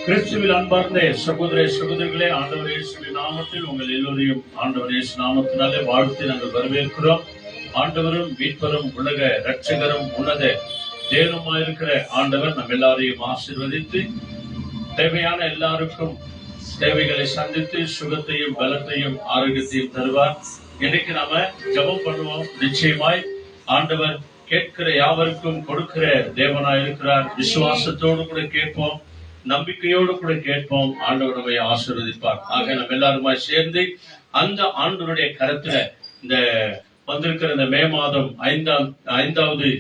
கிறிஸ்துவில் அன்பார்ந்த சகோதர சகோதரிகளே, ஆண்டவர் இயேசுவின் நாமத்தில் உங்கள் எல்லோரையும் ஆண்டவர் இயேசு நாமத்தினாலே வாழ்த்து நாங்கள் வரவேற்கிறோம். ஆண்டவரும் மீட்பரும் உலக இரட்சகரும் உன்னத தேவனுமாயிருக்கிற ஆண்டவர் நம் எல்லாரையும் ஆசீர்வதித்து தேவையான எல்லாருக்கும் தேவைகளை சந்தித்து சுகத்தையும் பலத்தையும் ஆரோக்கியத்தையும் தருவார். இன்னைக்கு நாம ஜெபம் பண்ணுவோம். நிச்சயமாய் ஆண்டவர் கேட்கிற யாவருக்கும் கொடுக்கிற தேவனாய் இருக்கிறார். விசுவாசத்தோடு கூட கேட்போம், நம்பிக்கையோடு கூட கேட்போம். ஆண்டவர் நம்மை ஆசீர்வதிப்பார். ஆக நம்ம எல்லாருமாய் சேர்ந்து அந்த ஆண்டவருடைய கரத்துல இந்த வந்திருக்கிற இந்த மே மாதம் ஐந்தாவது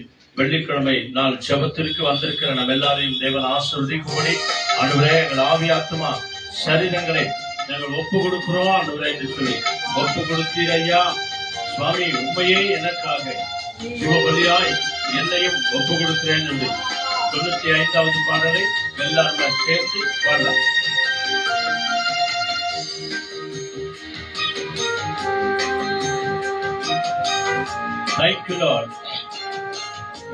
வெள்ளிக்கிழமை நாள் ஜெபத்திற்கு வந்திருக்கிற நம்ம எல்லாரையும் தேவன் ஆசீர்வதிக்கும்படி ஆண்டவரே எங்கள் ஆவியாத்மா சரீரங்களை நாங்கள் ஒப்பு கொடுக்கிறோம் ஆண்டவரே என்று சொல்லி ஒப்பு கொடுத்தீர் ஐயா. சுவாமி, உண்மையே எனக்காக சிவபலியாய் என்னையும் ஒப்பு கொடுக்கிறேன் என்று 95வது பாடலை எல்லாருமே சேர்த்து பாடலாம். Thank you Lord.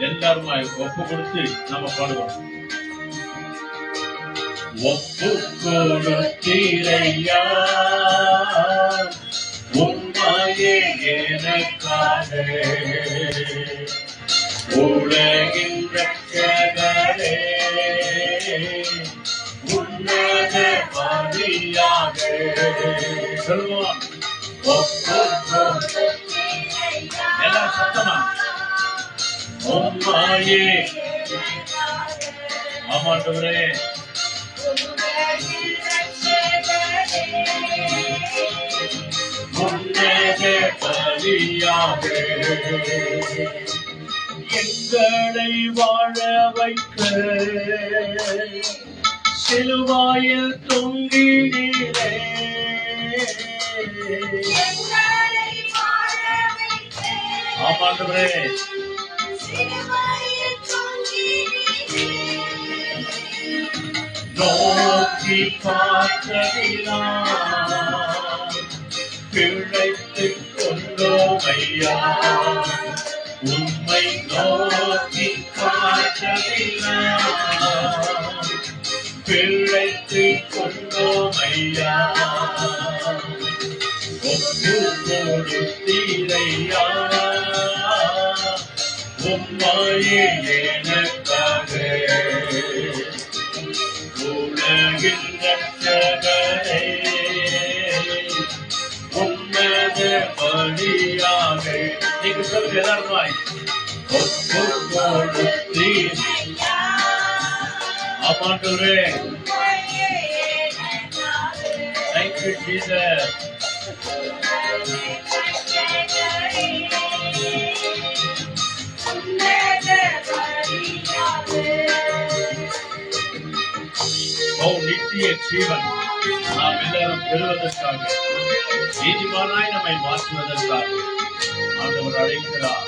எல்லாருமாய் ஒப்பு கொடுத்து நம்ம பாடுவோம். ஒப்பு கொடுத்தீரையா உண்மையே எனக்காக உலகின் ரட்சகரே உன்னத பலியாக சொல்லுவோம். ஒப்பு எல்லாம் சத்தமா உண்மையே ஆமாண்டவரே உன்னத பலியாக எங்களை வாழ வைக்க சிலுவாயில் தொங்கினீரே. ஆமாண்டவரே நோக்கி பார்த்ததிலா பிழைத்துக் கொண்டோம் ஐயா. உம்மை நோக்கி பார்த்ததிலா பிழைத்துக் கொண்டோம் ஐயா. ஒப்பு கொடுத்தீரையா உம்மையே எனக்காக உலகின் ரட்சகரே உன்னத பலியாக நீங்க சொல்லுங்க எல்லாருமாய் ஒப்பு கொடுத்தீர். ஆமாண்டவரே Thank you Jesus. நித்திய ஜீவன் நாம் எல்லாரும் பெறுவதற்காக நீதிமானாய் நம்மை மாற்றுவதற்காக ஆண்டவர் அழைக்கிறார்.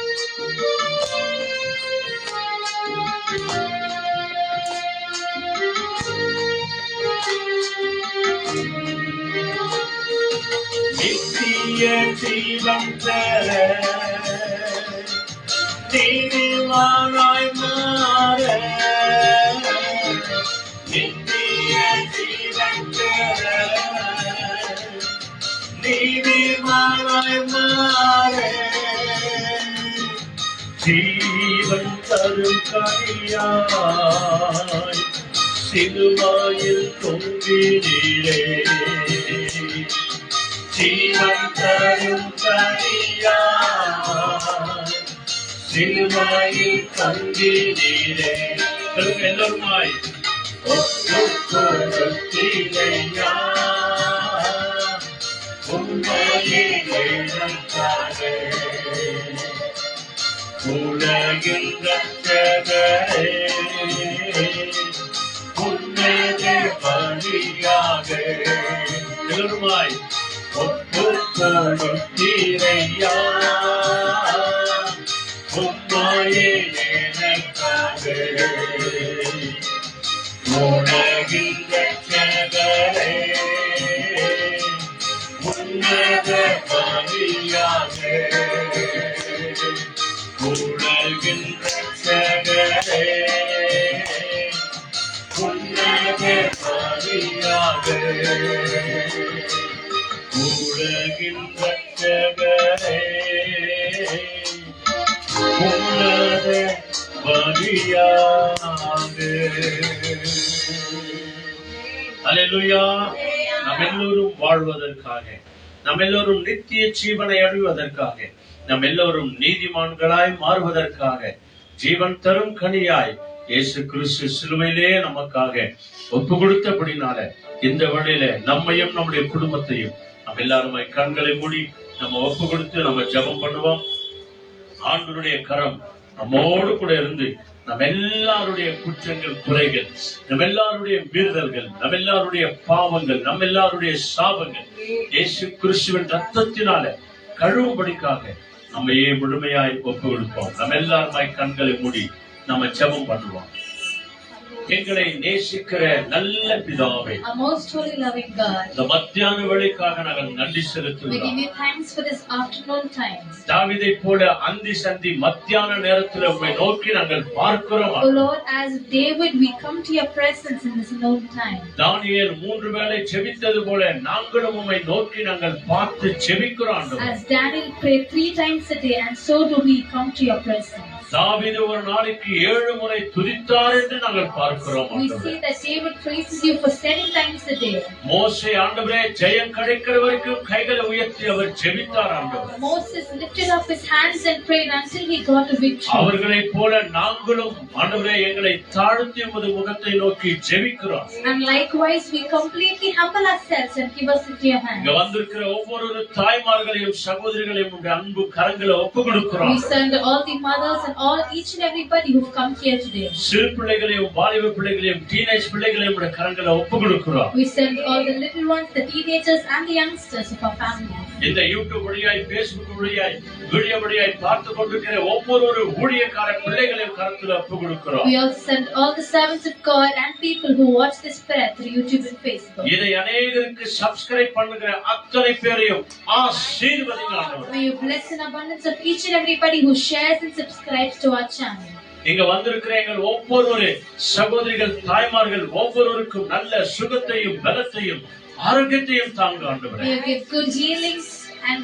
நித்திய ஜீவன் தர நீதிமானாய் மாற நித்திய ஜீவன் தர நீதிமானாய் மாற ஜீவன் தரும் கனியாய் சிலுவாயில் தொங்கினீரே. ஜீவன் தரும் கனியாய் சிலுவாயில் தொங்கினீரே. எல்லோருமாய் ஒப்பு கொடுத்தீரையா உம்மையே எனக்காக உலகின் ரட்சகரே உன்னத பலியாக எல்லோருமாய் ஒப்பு கொடுத்தீரையா உம்மையே எனக்காக உலகின் ரட்சகரே உன்னத பலியாக உலகின் ரட்சகரே பலியாக. அல்லேலூயா. நாம் எல்லோரும் வாழ்வதற்காக, நாம் எல்லோரும் நித்திய ஜீவனை அடைவதற்காக, நாம் எல்லோரும் நீதிமான்களாய் மாறுவதற்காக, ஜீவன் தரும் கனியாய் இயேசு கிறிஸ்து சிலுவையிலே நமக்காக ஒப்பு கொடுத்தபடினால இந்த வழியில நம்மையும் நம்முடைய குடும்பத்தையும் நம்ம எல்லாருமே கண்களை மூடி நம்ம ஒப்பு கொடுத்து நம்ம ஜெபம் பண்ணுவோம். ஆண்டவருடைய கரம் நம்மோடு கூட இருந்து நம்ம எல்லாருடைய குற்றங்கள், குறைகள், நம்ம எல்லாருடைய மீறுதல்கள், நம்ம எல்லாருடைய பாவங்கள், நம்ம எல்லாருடைய சாபங்கள் இயேசு கிறிஸ்துவின் ரத்தத்தினால கழுவும்படிக்காக நம்மையே முழுமையாய் ஒப்பு கொடுப்போம். நம்ம எல்லாருமாய் கண்களை மூடி நம்ம ஜெபம் பண்ணுவோம். எங்களை நேசிக்கிற நல்ல பிதாவே, our most holy loving God, இந்த மத்தியான வேளைக்காக நாங்கள் நன்றி we செலுத்துகிறோம். give you thanks for this afternoon time. தாவீதை போல அந்தி சந்தி மத்தியான நேரத்தில் உம்மை நோக்கி நாங்கள் பார்க்கிறோம். Oh Lord, as David, we come to your presence in this noon time. தானியேல் 3 வேளை ஜெபித்தது போல நாங்களும் உம்மை நோக்கி நாங்கள் பார்த்து ஜெபிக்கிறோம் ஆண்டவரே. As Daniel prayed 3 times a day, and so do we come to your presence. தாவீது ஒரு நாளைக்கு 7 முறை துதித்தார் என்று நாங்கள் பார்க்கிறோம் We ஆண்டவரே. see that David praises you for 7 times a day. மோசே ஆண்டவரே ஜெயம் கிடைக்கிற வரைக்கும் கைகளை உயர்த்தி அவர் ஜெபித்தார் ஆண்டவரே. Moses lifted up his hands and prayed until he got a victory. அவர்களைப் போல நாங்களும் ஆண்டவரே எங்களை தாழ்த்தி உமது முகத்தை நோக்கி ஜெபிக்கிறோம். And likewise, we completely humble ourselves and give us into your hands. இங்க வந்திருக்கிற ஒவ்வொரு தாய்மார்களையும் சகோதரிகளையும் உடைய அன்பு கரங்களை ஒப்பு கொடுக்கிறோம். We send all the mothers and all each and everybody who've come here today. சிறு பிள்ளைகளையும் வாலிப பிள்ளைகளையும் டீனேஜ் பிள்ளைகளையும் உடைய கரங்களை ஒப்பு கொடுக்கிறோம். We send all the little ones, the teenagers and the youngsters of our family. இந்த யூடியூப் வழியாய், பேஸ்புக் வழியாய், வீடியோ வழியாய் பார்த்து கொண்டிருக்கிற ஒவ்வொரு ஊழியக்கார பிள்ளைகளையும் கரத்துல ஒப்பு கொடுக்கிறோம். We also send all the servants of God and people who watch this prayer through YouTube and Facebook. இதை அநேகருக்கு சப்ஸ்கிரைப் பண்ணுகிற அத்தனை பேரையும் ஆசீர்வதிங்க ஆண்டவரே. May you bless in abundance of each and everybody who shares and subscribes to our channel. இங்க வந்திருக்கிற எங்கள் ஒவ்வொரு சகோதரிகள், தாய்மார்கள் ஒவ்வொருவருக்கும் நல்ல சுகத்தையும் பலத்தையும் ஆரோக்கியத்தையும் தாங்க ஆண்டவரே. May you give good healings and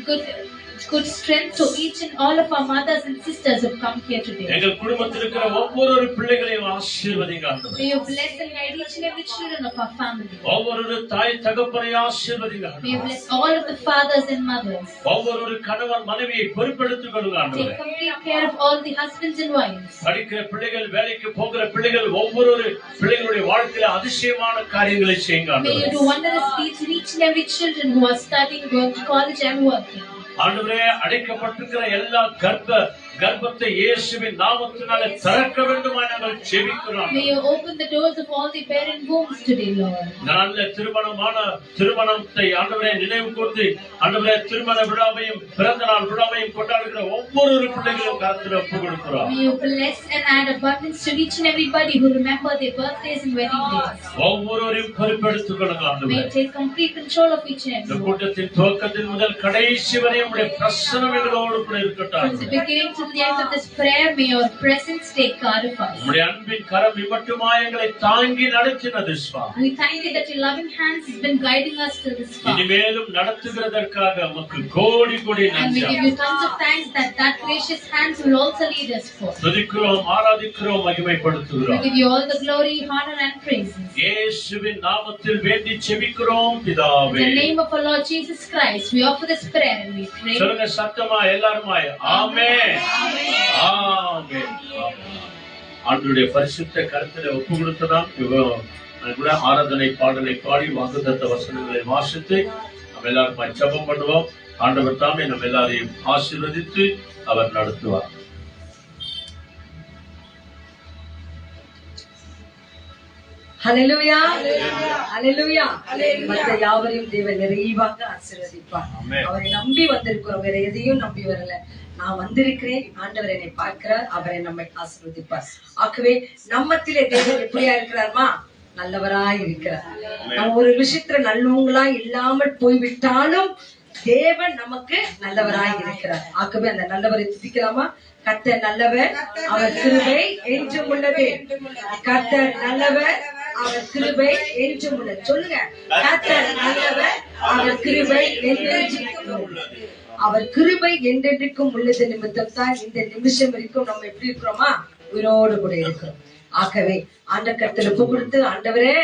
good strength to each and all of our mothers and sisters who have come here today. எங்கள் குடும்பத்தில் இருக்கிற ஒவ்வொரு பிள்ளைகளையும் ஆசீர்வதிங்க ஆண்டவரே. May you bless and guide each and every children of our family. ஒவ்வொரு தாய் தகப்பனை ஆசீர்வதிங்க May you ஆண்டவரே. bless all of the fathers and mothers. ஒவ்வொரு கணவன் மனைவியை பொறுப்பெடுத்துக் கொள்ளுங்க ஆண்டவரே. Take complete care of all the husbands and wives. படிக்கிற பிள்ளைகள், வேலைக்கு போகிற பிள்ளைகள் ஒவ்வொரு பிள்ளைகளுடைய வாழ்க்கையில அதிசயமான காரியங்களை செய்யுங்க May you ஆண்டவரே. do wondrous deeds in each and every children who are studying, going to college and working. ஆண்டவரே, அடைக்கப்பட்டிருக்கிற எல்லா கர்ப்பத்தை இயேசுவின் நாமத்தினாலே திறக்க வேண்டுமாய் நாங்கள் ஜெபிக்கிறோம். May you open the doors of all the barren wombs today, Lord. நல்ல திருமணத்தை ஆண்டவரே நினைவு கூர்ந்து ஆண்டவரே திருமண விழாவையும் பிறந்த நாள் விழாவையும் கொண்டாடுகிற ஒவ்வொரு பிள்ளைகளும் கருத்தில் ஒப்பு கொடுக்கிறோம். May you bless and add abundance to each and everybody who remember their birthdays and wedding days. ஒவ்வொருவரையும் பொறுப்பெடுத்துக் கொள்ளுங்க May ஆண்டவரே. you take complete control of each and இந்த every one. கூட்டத்தின் துவக்கத்தின் முதல் கடைசி வரை உம்முடைய பிரசன்னம் எங்களோடு கூட இருக்கட்டும். From the beginning to the end of this prayer, may your presence take care of us. உம்முடைய அன்பின் கரம் இம்மட்டுமாய் எங்களை தாங்கி நடத்தினது சுவாமி. We thank you that your loving hands has been guiding us to this far. இனிமேலும் நடத்துகிறதற்காக உமக்கு கோடி கோடி And we நன்றி. give you tons of thanks that gracious hands will also lead us forth. துதிக்கிறோம், ஆராதிக்கிறோம், We மகிமைப்படுத்துகிறோம். give you all the glory, honor and praises. இயேசுவின் நாமத்தில் வேண்டி செபிக்கிறோம் In பிதாவே. the name of our Lord Jesus Christ, we offer this prayer and we pray. சொல்லுங்க சத்தமா எல்லாருமாய் ஆமென். ஆமென். ஆண்டவருடைய பரிசுத்த கருத்திலே ஒப்பு கொடுத்ததாம் கூட ஆராதனை பாடலை பாடி வாக்குத்தத்த வசனங்களை வாசித்து நம்ம எல்லாருமாய் ஜெபம் பண்ணுவோம். ஆண்டவர் தாமே நம்ம எல்லாரையும் ஆசீர்வதித்து அவர் நடத்துவார். ஹல்லேலூயா, ஹல்லேலூயா. மற்ற யாவரையும் தேவன் நிறைவாக ஆசீர்வதிப்பார். அவரை நம்பி வந்திருக்கிறோம், வேற எதையும் நம்பி வரல. நான் வந்திருக்கிறேன், ஆண்டவர் என்னை பார்க்கிறார், அவரை நம்மை ஆசீர்வதிப்பார். ஆகவே நம்மத்திலே தேவன் எப்படியா இருக்கிறார்மா? நல்லவராய் இருக்கிறார். நம்ம ஒரு விஷயத்துல நல்லவங்களா இல்லாமல் போய்விட்டாலும் தேவன் நமக்கு நல்லவராய் இருக்கிறார். ஆகவே அந்த நல்லவரை துதிக்கலாமா? கர்த்தர் நல்லவர், அவர் கிருபை என்றும் உள்ளது. கர்த்தர் நல்லவர், அவர் கிருபை என்றும் உள்ளது. சொல்லுங்க, கர்த்தர் நல்லவர், அவர் கிருபை என்றும் உள்ளது. அவர் கிருபை என்றென்றைக்கும் உள்ளது நிமித்தம் தான் இந்த நிமிஷம் வரைக்கும் நம்ம எப்படி இருக்கிறோமா, உயிரோடு கூட இருக்கிறோம். ஆகவே ஆண்டவர் கருத்துல ஒப்பு கொடுத்து, ஆண்டவரே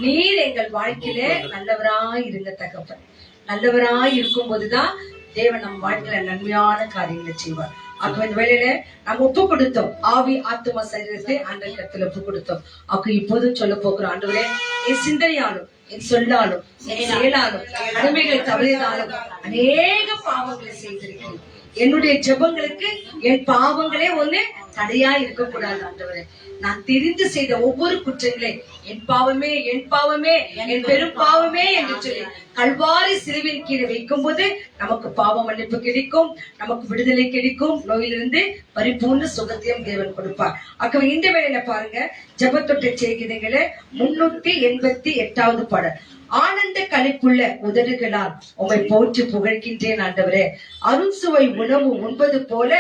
நீர் எங்கள் வாழ்க்கையில நல்லவராய் இருங்க தகப்பன். நல்லவராய் இருக்கும் போதுதான் தேவன் நம்ம வாழ்க்கையில நன்மையான காரியங்களை செய்வார். அப்ப இந்த வேளையில நம்ம ஒப்பு கொடுத்தோம், ஆவி ஆத்துமா சரீரத்தை ஆண்டவர் கருத்துல ஒப்பு கொடுத்தோம். அப்ப இப்போதும் சொல்ல போகிறோம், ஆண்டவரே என் சிந்தையாலும் என் சொல்லாலும் என் செயலாலும் நன்மைகளை தவறினாலும் அநேக பாவங்களை செய்திருக்கிறேன். என்னுடைய ஜெபங்களுக்கு என் பாவங்களே ஒண்ணு தடையா இருக்கக்கூடாது ஆண்டவரே. நான் தெரிந்து செய்த ஒவ்வொரு குற்றங்களே என் பாவமே என் பாவமே என் பெரும் பாவமே என்று சொல்லி கல்வாரி சிலுவின் கீழே வைக்கும் போது நமக்கு பாவ மன்னிப்பு கிடைக்கும், நமக்கு விடுதலை கிடைக்கும், நோயிலிருந்து பரிபூர்ண சுகத்தையும் தேவன் கொடுப்பார். ஆகவே இந்த வேளையில பாருங்க, ஜெபத்தொட்டை செய்கிறீங்களே 388வது பாடல். ஆனந்த களிப்புள்ள உதடுகளால் உம்மை போற்றி புகழ்கின்றேன் ஆண்டவரே. அருண்சுவை உணவு உண்பது போல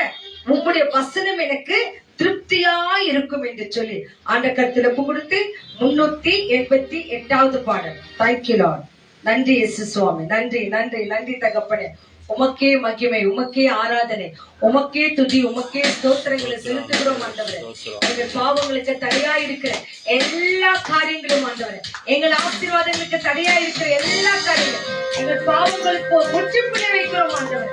உம்முடைய வசனம் எனக்கு திருப்தியா இருக்கும் என்று சொல்லி ஆண்ட கருத்துல ஒப்பு கொடுத்து 388வது பாடல். Thank you Lord. நன்றி இயேசு சுவாமி, நன்றி நன்றி நன்றி தகப்பனே. உமக்கே மகிமை, உமக்கே ஆராதனை, உமக்கே துதி, உமக்கே ஸ்தோத்திரங்களை செலுத்துகிறோம் ஆண்டவரே. எங்கள் பாவங்களுக்கு தடையா இருக்கிற எல்லா காரியங்களும் ஆண்டவரே, எங்கள் ஆசீர்வாதங்களுக்கு தடையா இருக்கிற எல்லா காரியங்களும், எங்கள் பாவங்களுக்கு முற்றுப்புள்ளி வைக்கிறோம் ஆண்டவரே.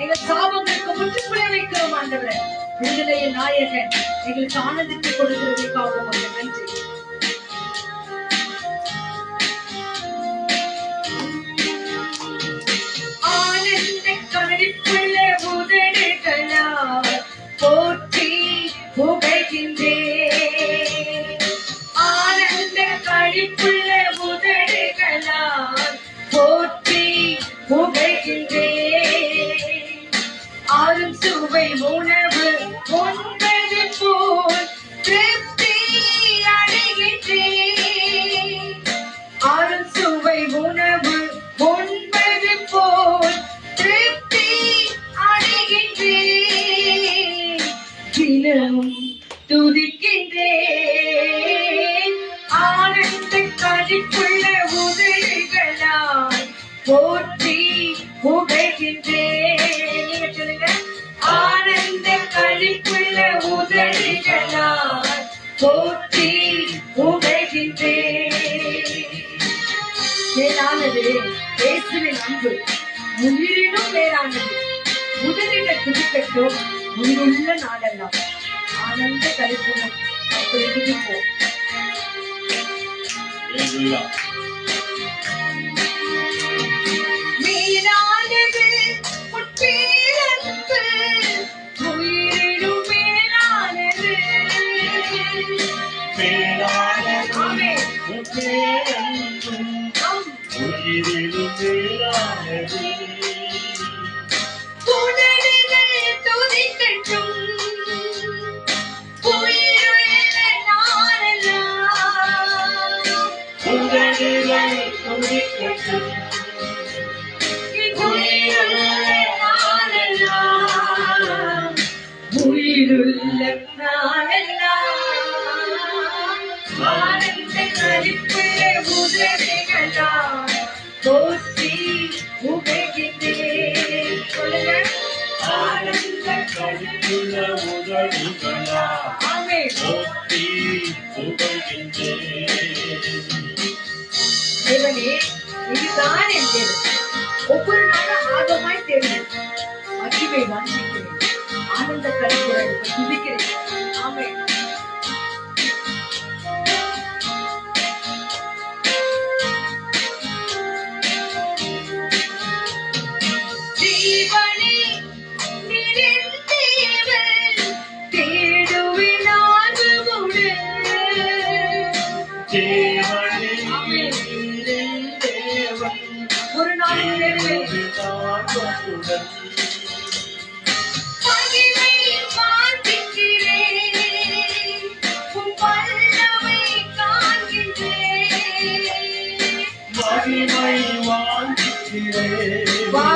எங்கள் சாபங்களுக்கு முற்றுப்புள்ளி வைக்கிறோம் ஆண்டவரே. விடுதலையின் நாயகன் எங்களுக்கு ஆனந்தத்தை கொடுக்கிறதுக்காக உங்களுக்கு நன்றி. கழிப்புள்ள உதடுகளால் போற்றி புகழ்கின்றேன். ஆனந்த கழிப்புள்ள உதடுகளால் போற்றி புகழ்கின்றேன். ஆறும் சுவை உணவு உண்பது போல் திருப்தி அடைகின்றேன். ஆறும் சுவை உணவு உண்பது போல் துதிக்கின்றேன். ஆனந்த கழிப்புள்ள உதடுகளால் போற்றி புகழ்கின்றேன். சொல்லுங்க, ஆனந்த கழிப்புள்ள உதடுகளால் போற்றி புகழ்கின்றேன். மேலானது இயேசுவின் அன்பு, உயிரினும் மேலானது. உதடுகள் துதிக்கட்டும் உயிருள்ள நாளெல்லாம். ஆனந்த கழிப்புடன் அப்படி துதிப்போம். மேலானது உட்பேரன்பு, உயிரினும் மேலானது. மேலானது உட்பேரன்பு, உயிரினும் மேலானது. உயிருள்ள நாளெல்லாம் ஆனந்த கழிப்புள்ள உதடுகளால் போற்றி புகழ்கின்றேன். சொல்லுங்க, ஆனந்த கழிப்புள்ள உதடுகளால் போற்றி புகழ்கின்றேன். தேவனே, இதுதான் என் தேவன். ஒவ்வொரு நாளும் ஆர்வமாய் தேவன் மகிமை வாஞ்சிக்கிறேன். ஆனந்த கழிப்புடன் துதிக்கிறேன். ஆமென். ஜீவனே நீரின் தேவன், தேடுவேன் ஆர்வமுடன். தேவனே நீரின் தேவன், ஒரு நாள் தேடுவேன். மகிமை வாஞ்சிக்கிறேன், உம் வல்லமை காண்கின்றேன். மகிமை வாஞ்சிக்கிறேன், வா,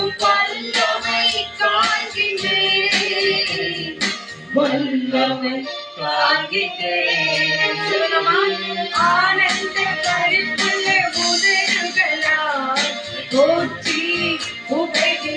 உம் வல்லமை காண்கின்றேன். வல்லமை காண்கின்றேன். சொல்லுங்கம்மா, ஆனந்த கழிப்புள்ள உதடுகளால் போற்றி புகழ்கின்றேன்.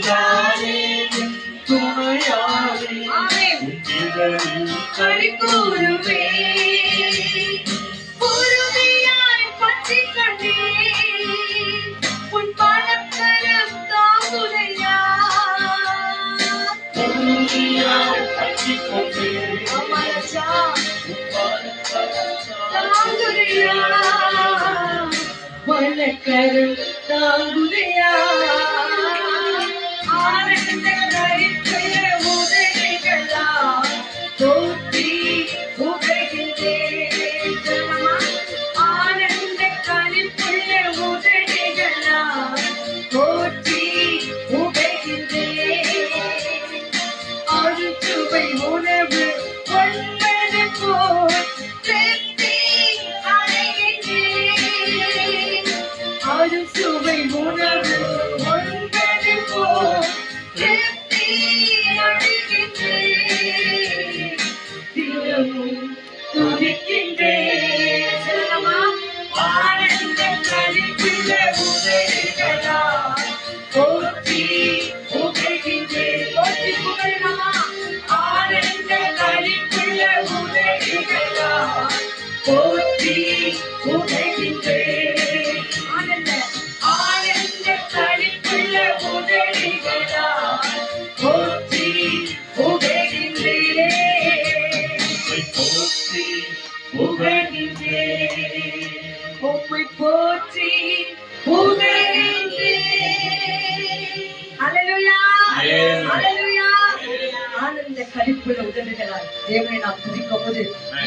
தானே என் துணையாளி. ஆமென். உன் இதழில் களி கூறுவே பொறுமையாய் பற்றிக் கொண்டேன் உன் பலக்கரம் தாங்குதையா. உறுதியாய் பற்றிக் கொண்டேன். ஆமா ராஜா, உன் பாதக்கரம் தாங்குதையா பலக்கரம் தாங்குதையா. ஆனந்த கரிக்குள்ள உதவிகளால் போற்றி உகைகின்றேன். சொல்லமா? ஆனந்த கரிக்குள்ள உதவிகளால் போற்றி உகைகின்றேன். அறுசுவை உணவு ஒன்பது போல் திருப்தி அடைகின்றேன். அறுசுவை உணவு ஒன்பது போல் திருப்தி அடைகின்றேன். தினமும் துதிக்கின்றேன். சொல்லமா? ஆனந்த களிப்புள்ள உதவிகளால் போற்றி உகைகின்றேன். போற்றி புகழமா? ஆனந்த களிப்புள்ள உதவிகளால் போற்றி உகைகின்றேன். ஆனந்த ஆனந்த களிப்புள்ள உதவிகளால் போற்றி உகைகின்றேன். போற்றி உகைகின்றேன். உம்மை போற்றி புகழ்கின்றேன். அல்லேலூயா, ஆமென். அல்லேலூயா. ஆனந்த களிப்புள்ள உதடுகளால் தேவனை நாம் துதிக்கும் போது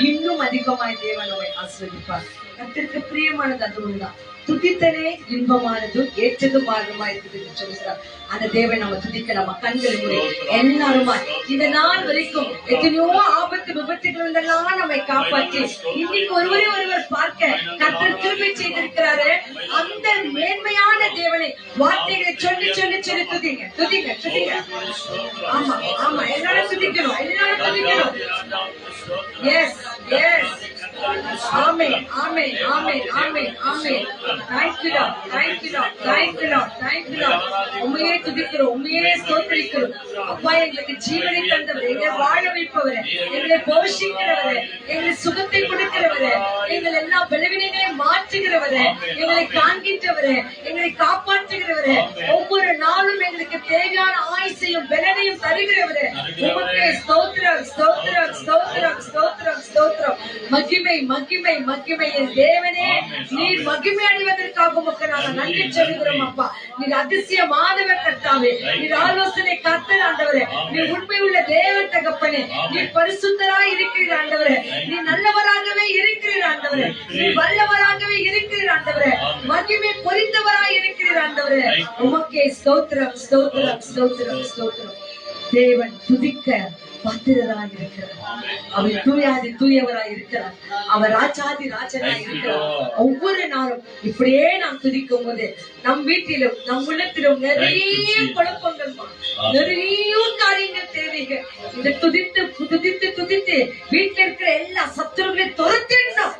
இன்னும் அதிகமாய் தேவன் நம்மை ஆசீர்வதிப்பார். கர்த்தருக்கு பிரியமானது அது ஒண்ணுதான். துதித்தனே இன்பமானதும் ஏற்றதுமானதுமா இருக்குது என்று சொல்லுகிறார். அந்த தேவன் நம்ம துதிக்க நம்ம கண்களை மூடி எல்லாருமா இந்த நாள் வரைக்கும் எத்தனையோ ஆபத்து விபத்துகள் இருந்தெல்லாம் நம்மை காப்பாற்றி இன்னைக்கு ஒருவரை ஒருவர் பார்க்க கர்த்தர் கிருபை செய்திருக்கிறாரு. அந்த மேன்மையான தேவனை வார்த்தைகளை சொல்லி சொல்லி சொல்லி துதிங்க துதிங்க துதிங்க. ஆமா ஆமா, எல்லாரும் துதிக்கணும், எல்லாரும் துதிக்கணும். எஸ் எஸ், ஆமென் ஆமென் ஆமென் ஆமென் ஆமென். Thank you Lord, thank you Lord, thank you Lord, thank you Lord. உம்மையே துதிக்கிறோம், உம்மையே ஸ்தோத்திரிக்கிறோம். அப்பா, எங்களுக்கு ஜீவனை தந்தவரே, எங்களை வாழ வைப்பவரே, எங்களை போஷிக்கிறவரே, எங்களை சுகத்தை கொடுக்கிறவரே, எங்கள் எல்லா பலவீனங்களை மாற்றுகிறவரே, எங்களை காண்கின்றவரே, எங்களை காப்பாற்றுகிறவரே, ஒவ்வொரு நாளும் எங்களுக்கு தேவையான ஆயுசையும் பலனையும் தருகிறவரே, உமக்கு ஸ்தோத்திரம் ஸ்தோத்திரம் ஸ்தோத்திரம் ஸ்தோத்திரம் ஸ்தோத்திரம். மகிமை மகிமை மகிமை. என் தேவனே, நீர் மகிமை அடைவதற்காக உமக்கு நாங்கள் நன்றி சொல்கிறோம். அப்பா, நீர் அதிசயமானவர் கர்த்தாவே, நீர் ஆலோசனை கர்த்தர் ஆண்டவரே, நீர் உண்மையுள்ள தேவன் தகப்பனே, நீர் பரிசுத்தராய் இருக்கிறீர் ஆண்டவரே, நீர் நல்லவராகவே இருக்கிறீர் ஆண்டவரே, நீர் வல்லவராகவே இருக்கிறீர் ஆண்டவரே, மகிமை பொறிந்தவராய் இருக்கிறீர் ஆண்டவரே. உமக்கே ஸ்தோத்திரம் ஸ்தோத்திரம் ஸ்தோத்திரம் ஸ்தோத்திரம். தேவன் துதிக்க பத்திரராய் இருக்கிறார். அவர் தூயாதி தூயவராய் இருக்கிறார். அவர் ராஜாதி ராஜனாய் இருக்கிறார். ஒவ்வொரு நாளும் இப்படியே நாம் துதிக்கும் போது நம் வீட்டிலும் நம் உள்ளத்திலும் நிறைய குழப்பங்கள், நிறைய காரியங்கள் தேவைகள். இந்த துதித்து துதித்து துதித்து வீட்டில் இருக்கிற எல்லா சத்துருகளையும் துரத்திடணும்.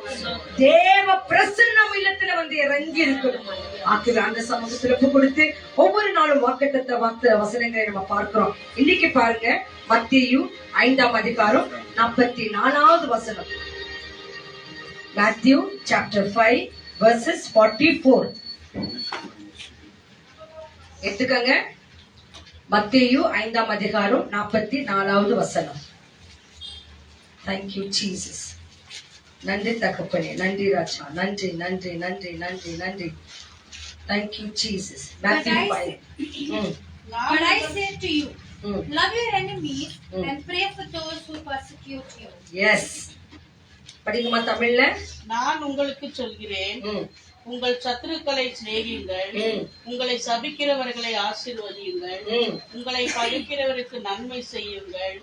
தேவ பிரசன்னம் இல்லத்துல வந்து இறங்கி இருக்கணும். ஆக்கிற அந்த சமூகத்துல கொடுத்து ஒவ்வொரு நாளும் வாக்குத்தத்த வார்த்தை வசனங்களை நம்ம பார்க்கிறோம். இன்னைக்கு பாருங்க, மத்தேயு 5ஆம் அதிகாரம் 44வது வசனம். Matthew chapter 5 verses 44. எடுத்துக்கங்க. மத்தேயு 5ஆம் அதிகாரம் 44வது வசனம். Thank you Jesus. நன்றி தகப்பனே, நன்றி ராஜா, நன்றி நன்றி நன்றி நன்றி நன்றி. Thank you Jesus. Matthew 5. But I say to you, love your enemies and pray for those who persecute you. Yes. படிங்கம்மா தமிழ்ல. நான் உங்களுக்கு சொல்கிறேன், உங்கள் சத்துருக்களை சிநேகியுங்கள், உங்களை சபிக்கிறவர்களை ஆசீர்வதியுங்கள், உங்களை பழிக்கிறவருக்கு நன்மை செய்யுங்கள்,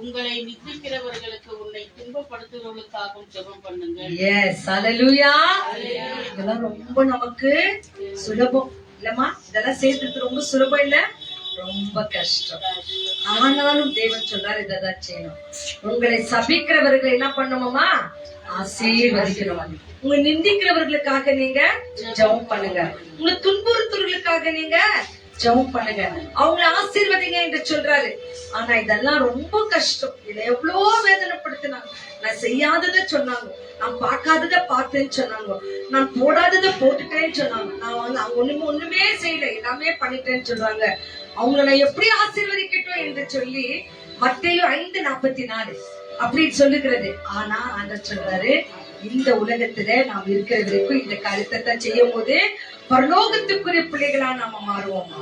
உங்களை நிந்திக்கிறவர்களுக்கு உன்னை துன்பப்படுத்துகிறவர்களுக்காகவும் ஜெபம் பண்ணுங்கள். எஸ், ஹல்லேலூயா. இதெல்லாம் ரொம்ப நமக்கு சுலபம் இல்லம்மா? இதெல்லாம் சேர்த்துட்டு ரொம்ப சுலபம் இல்ல, ரொம்ப கஷ்டம். ஆனாலும் தேவன் சொல்றாரு, இதான் செய்யணும். உங்களை சபிக்கிறவர்களை என்ன பண்ணுமாமா? ஆசீர்வதிக்கணும். உங்க நிந்திக்கிறவர்களுக்காக நீங்க ஜெபம் பண்ணுங்க. உங்க துன்புறுத்துறவர்களுக்காக நீங்க ஜெபம் பண்ணுங்க, அவங்கள ஆசீர்வதிங்க என்று சொல்றாரு. ஆனா இதெல்லாம் ரொம்ப கஷ்டம். இதை எவ்வளவு வேதனைப்படுத்தினாங்க. நான் செய்யாததை சொன்னாங்க, நான் பார்க்காததை பார்த்தேன்னு சொன்னாங்க, நான் போடாததை போட்டுட்டேன்னு சொன்னாங்க, நான் வந்து அவங்க ஒண்ணுமே செய்யல, எல்லாமே பண்ணிட்டேன்னு சொல்றாங்க. அவங்கள நான் எப்படி ஆசீர்வதிக்கட்டும் என்று சொல்லி மத்தேயு 5:44 அப்படின்னு சொல்லுகிறது. ஆனா ஆண்டவர் சொல்றாரு, இந்த உலகத்துல நாம் இருக்கிற வரைக்கும் இந்த காரியத்தை செய்யும் போது பரலோகத்துக்குரிய பிள்ளைகளா நாம மாறுவோமா.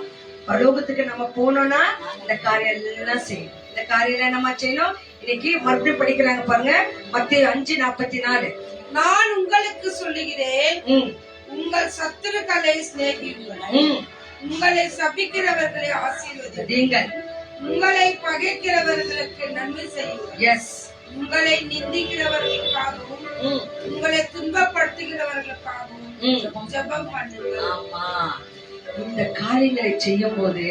பரலோகத்துக்கு நம்ம போனோம்னா இந்த காரியம் எல்லாம் செய்யணும். இந்த காரியம் நம்ம செய்யணும். இன்னைக்கு மறுபடியும் படிக்கிறாங்க பாருங்க, மத்தேயு 5:44. நான் உங்களுக்கு சொல்லுகிறேன், உங்கள் சத்துருக்களை சிநேகியுங்கள், உங்களை சபிக்கிறவர்களை ஆசீர்வதியுங்கள், உங்களை பகைக்கிறவர்களுக்கு நன்மை செய்யுங்கள், எஸ், உங்களை நிந்திக்கிறவர்களுக்காகவும் உங்களை துன்பப்படுத்துகிறவர்களுக்காகவும் ஜெபம் பண்ணுங்கள். ஆமா, இந்த காரியங்களை செய்யும் போது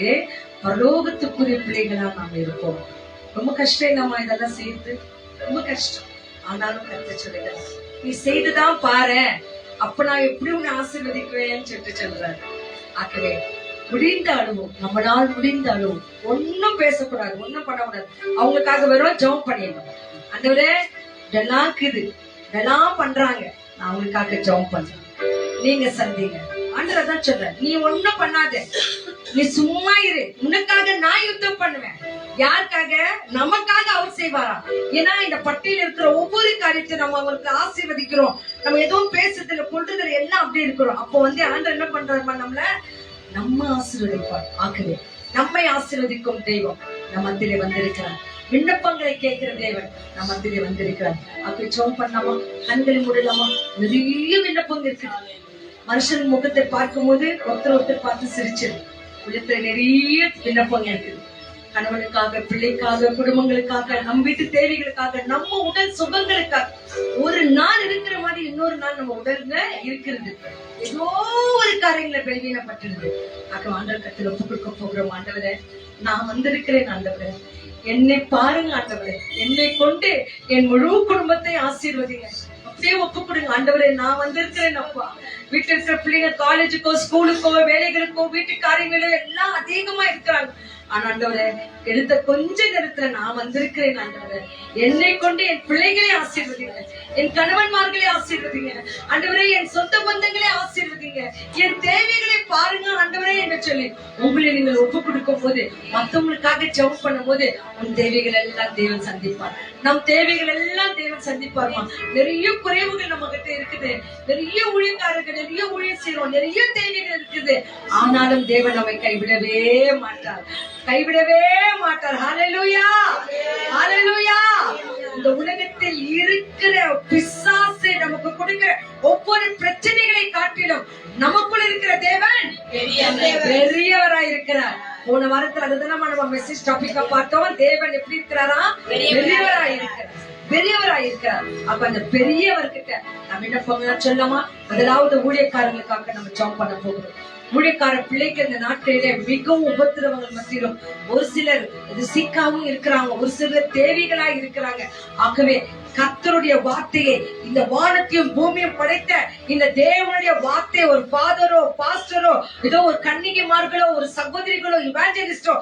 பரலோகத்துக்குரிய பிள்ளைகளா நாம இருப்போம். ரொம்ப கஷ்டம் இல்லாம இதெல்லாம் செய்யுது, ரொம்ப கஷ்டம். ஆனாலும் கருத்து சொல்லுங்க, நீ செய்துதான் பாரு, அப்ப நான் எப்படி உன்னை ஆசீர்வதிக்குவேன்னு சொல்லிட்டு சொல்றாரு. ஆகவே முடிந்த அளவும், நம்மளால் முடிந்த அளவும் ஒன்னும் பேசக்கூடாது, ஒன்னும் பண்ணக்கூடாது. அவங்களுக்காக வெறும் ஜெபம் பண்ணிடணும். ஆண்டவரே இதெல்லாம் இருக்குது, இதெல்லாம் பண்றாங்க, நான் அவங்களுக்காக ஜெபம் பண்றேன், நீங்க சந்திங்க. ஆண்டவர் தான் சொல்ற, நீ ஒண்ணும் பண்ணாத, நீ சும்மா இரு, உனக்காக நான் யுத்தம் பண்ணுவேன். யாருக்காக? நமக்காக அவர் செய்வாரா. ஏன்னா இந்த பட்டியல இருக்கிற ஒவ்வொரு காரியத்தையும் நம்ம அவங்களுக்கு ஆசீர்வதிக்கிறோம், நம்ம எதுவும் பேசுறதுல கொள்றதுல எல்லாம் அப்படி இருக்கிறோம். அப்போ வந்து ஆண்டவர் என்ன பண்றாருமா, நம்ம ஆசீர்வதிப்பார். ஆகவே நம்மை ஆசீர்வதிக்கும் தெய்வம் நம்ம மத்தியிலே வந்திருக்கிறார். விண்ணப்பங்களை கேட்கிற தேவன் நம்ம மத்தியிலே வந்திருக்கிறார். அப்படி ஜெபம் பண்ணாமா, கண்களை மூடலாமா. நிறைய விண்ணப்பங்கள் இருக்கு. மனுஷன் முகத்தை பார்க்கும் போது ஒருத்தர் பார்த்து சிரிச்சிரு. உள்ளத்துல நிறைய விண்ணப்பங்கள் இருக்குது. கணவனுக்காக, பிள்ளைக்காக, குடும்பங்களுக்காக, நம் வீட்டு தேவைகளுக்காக, நம்ம உடல் சுகங்களுக்காக. ஒரு நாள் இருக்கிற மாதிரி இன்னொரு நாள் நம்ம உடல்ல இருக்கிறது. ஏதோ ஒரு காரியங்களை பலவீனப்பட்டிருது. ஆண்டவர் கருத்துல ஒப்பு கொடுக்க போகிறோம். ஆண்டவரே நான் வந்திருக்கிறேன், ஆண்டவரே என்னை பாருங்க, ஆண்டவரே என்னை கொண்டு என் முழு குடும்பத்தை ஆசீர்வதிங்க. அப்படியே ஒப்பு கொடுங்க. ஆண்டவரே நான் வந்திருக்கிறேன் அப்பா. வீட்டுல இருக்கிற பிள்ளைங்க காலேஜுக்கோ, ஸ்கூலுக்கோ, வேலைகளுக்கோ, வீட்டு காரியங்களோ எல்லாம் அதிகமா இருக்கிறாங்க. ஆனா ஆண்டவரே எடுத்த கொஞ்ச நேரத்துல நான் வந்திருக்கிறேன். ஆண்டவரே என்னை கொண்டு என் பிள்ளைகளை ஆசீர்வதிங்க, என் கணவன்மார்களை ஆசீர்வதிங்க, ஆண்டவரே என் சொந்த பந்தங்களை ஆசீர்வதிங்க, என் தேவைகளை பாருங்க ஆண்டவரே என்று சொல்லி உங்களை நீங்கள் ஒப்பு கொடுக்கும் போது, மத்தவங்களுக்காக ஜெபம் பண்ணும் போது உன் தேவைகள் எல்லாம் தேவன் சந்திப்பார். நம் தேவைகள் எல்லாம் தேவன் சந்திப்பாருமா. நிறைய குறைவுகள் நம்ம கிட்ட இருக்குது, நிறைய ஊழியக்காரர்கள், நிறைய ஊழியம் செய்யறோம், நிறைய தேவைகள் இருக்குது. ஆனாலும் தேவன் நம்மை கைவிடவே மாட்டார், கைவிடவே மாட்டார். ஹல்லேலூயா, ஹல்லேலூயா. இந்த உலகத்தில் இருக்கிற பிசாசு நமக்கு கொடுக்கிற ஒவ்வொரு பிரச்சனைகளை காட்டிலும் நமக்குள்ள இருக்கிற தேவன் பெரியவராய் இருக்கிறார். போன வாரத்துல அதுதான் நம்ம மெசேஜ் டாபிக்கா பார்த்தோம். தேவன் எப்படி இருக்கிறாரா? பெரியவராய் இருக்கிறார், பெரியவராய் இருக்கிறார். அப்ப அந்த பெரியவர்கிட்ட நம்ம என்ன பண்ணலாம் சொல்லலாமா? முதலாவது ஊழியக்காரங்களுக்காக நம்ம ஜெபம் பண்ண போகிறோம். ஊழியக்கார பிள்ளைக்கு இந்த நாட்டிலே மிகவும் உபத்திரவங்கள் மத்தியிலும் ஒரு சிலர் சிக்காவும் இருக்கிறாங்க, ஒரு சிலர் தேவைகளா இருக்கிறாங்க. ஆகவே கர்த்தருடைய வார்த்தையை, இந்த வானத்தையும் பூமியும் படைத்த இந்த தேவனுடைய வார்த்தையை ஒரு ஃபாதரோ, பாஸ்டரோ, ஏதோ ஒரு கன்னிகைமார்களோ, ஒரு சகோதரிகளோ, இவாஞ்சலிஸ்டோ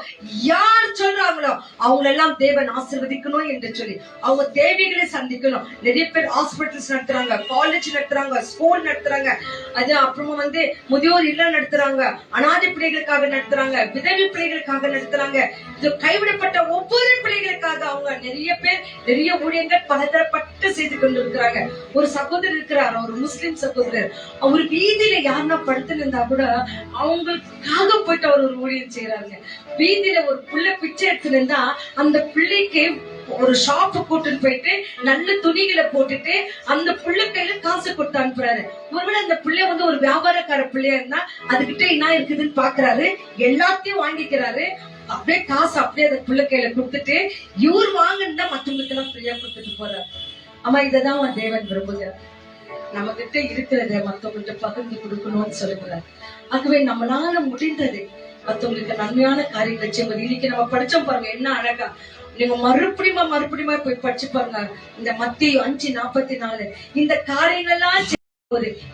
யார் சொல்றாங்களோ அவங்களெல்லாம் தேவன் ஆசீர்வதிக்கணும் என்று சொல்லி அவங்க தேவைகளை சந்திக்கணும். நிறைய பேர் ஹாஸ்பிட்டல்ஸ் நடத்துறாங்க, காலேஜ் நடத்துறாங்க, ஸ்கூல் நடத்துறாங்க, அது அப்புறமா வந்து முதியோர் இல்லம் நடத்துறாங்க, அனாதை பிள்ளைகளுக்காக நடத்துறாங்க, விதவி பிள்ளைகளுக்காக நடத்துறாங்க, இது கைவிடப்பட்ட ஒவ்வொரு பிள்ளைகளுக்காக அவங்க நிறைய பேர் நிறைய ஊழியங்கள் பலதரப்பட்டு செய்து கொண்டிருக்கிறாங்க. ஒரு சகோதரர் இருக்கிறார், ஒரு முஸ்லிம் சகோதரர். அவர் வீதியில யாருன்னா படுத்துருந்தா கூட அவங்களுக்காக போயிட்டு அவர் ஒரு ஊழியம் செய்யறாங்க. வீதியில ஒரு புள்ள பிச்சை எடுத்துருந்தா அந்த பிள்ளைக்கு ஒரு ஷாப்பு கூட்டிட்டு போயிட்டு நல்ல துணிகளை போட்டுட்டு அந்த பிள்ளை கையில காசு கொடுத்து அனுப்புறாரு. ஒருவேளை அந்த பிள்ளை வந்து ஒரு வியாபாரக்கார பிள்ளையா இருந்தா அதுகிட்ட என்ன இருக்குதுன்னு பாக்குறாரு, எல்லாத்தையும் வாங்கிக்கிறாரு, அப்படியே காசு அப்படியே அந்த பிள்ளை கையில கொடுத்துட்டு இவர் வாங்கினா மத்தவங்களுக்கு எல்லாம் ஃப்ரீயா கொடுத்துட்டு போறாரு. ஆமா, இததான் தேவன் விரும்புகிறார். நம்ம கிட்ட இருக்கிறத மத்தவங்கள்ட்ட பகிர்ந்து கொடுக்கணும்னு சொல்லுகிறார். ஆகவே நம்மளால முடிந்தது மத்தவங்களுக்கு நன்மையான காரியங்கள் செய்வது. இன்னைக்கு நம்ம படிச்சோம் பாருங்க, என்ன அழகா. நீங்க மறுபடியுமா போய் படிச்சு பாருங்க. இந்த மத்தேயு 5:44 இந்த காரியங்கள்லாம்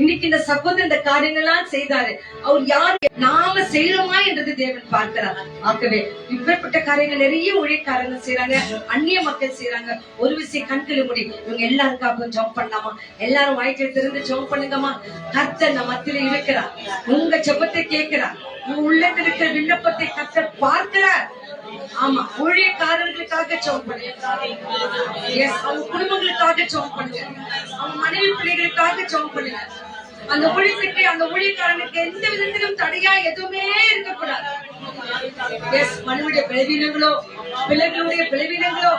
இன்னைக்கு இந்த சகோதரர் இந்த காரியங்கள்லாம் செய்தாரு. அவர் யார் நாம செய்யறோமா என்றது தேவன் பார்க்கிறார். ஆகவே இப்பேற்பட்ட காரியங்கள் நிறைய ஊழியக்காரங்க செய்யறாங்க, அந்நிய மக்கள் செய்யறாங்க. ஒரு விஷயம் கண்களை முடி, இவங்க எல்லாருக்காகவும் ஜெபம் பண்ணலாமா? எல்லாரும் வாய்க்கை திறந்து ஜெபம் பண்ணுங்கம்மா. கர்த்தர் நம்ம மத்தியில இருக்கிறார். உங்க ஜெபத்தை கேட்கிறார். உங்க உள்ளத்தில் இருக்கிற விண்ணப்பத்தை கர்த்தர் பார்க்கிறார். ஆமா, ஊழியக்காரர்களுக்காக ஜெபம் பண்ணுங்க. அவங்க குடும்பங்களுக்காக ஜெபம் பண்ணுங்க. அவங்க மனைவி பிள்ளைகளுக்காக ஜெபம் பண்ணுங்க. அந்த ஊழியத்துக்கு அந்த ஊழியக்காரனுக்கு எந்த விதத்திலும் தடையா எதுவுமே இருக்கக்கூடாது. மனுடைய பலவீனங்களோ பிள்ளைகளுடைய பலவீனங்களோ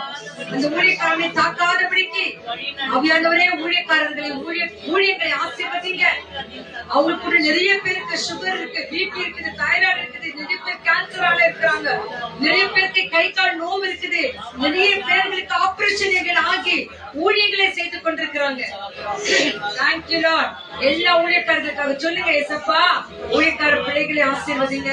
அந்த ஊழியக்காரனை தாக்காதபடிக்கு ஆவியானவரே ஊழியக்காரர்களை ஊழியர்களை ஆசீர்வதிங்க. அவங்களுக்கு கூட நிறைய பேருக்கு சுகர் இருக்கு, பிபி இருக்குது, தைராய்டு இருக்குது, நிறைய பேர் கேன்சரால இருக்கிறாங்க, நிறைய பேருக்கு கை கால் நோவு இருக்குது, நிறைய பேர்களுக்கு ஆபரேஷன்கள் ஆகி ஊழியர்களை செய்து கொண்டிருக்கிறாங்க. Thank you Lord. எல்லா ஊழியக்காரர்களுக்காக சொல்லுங்க, ஏசப்பா ஊழியக்கார பிள்ளைகளை ஆசீர்வதிங்க.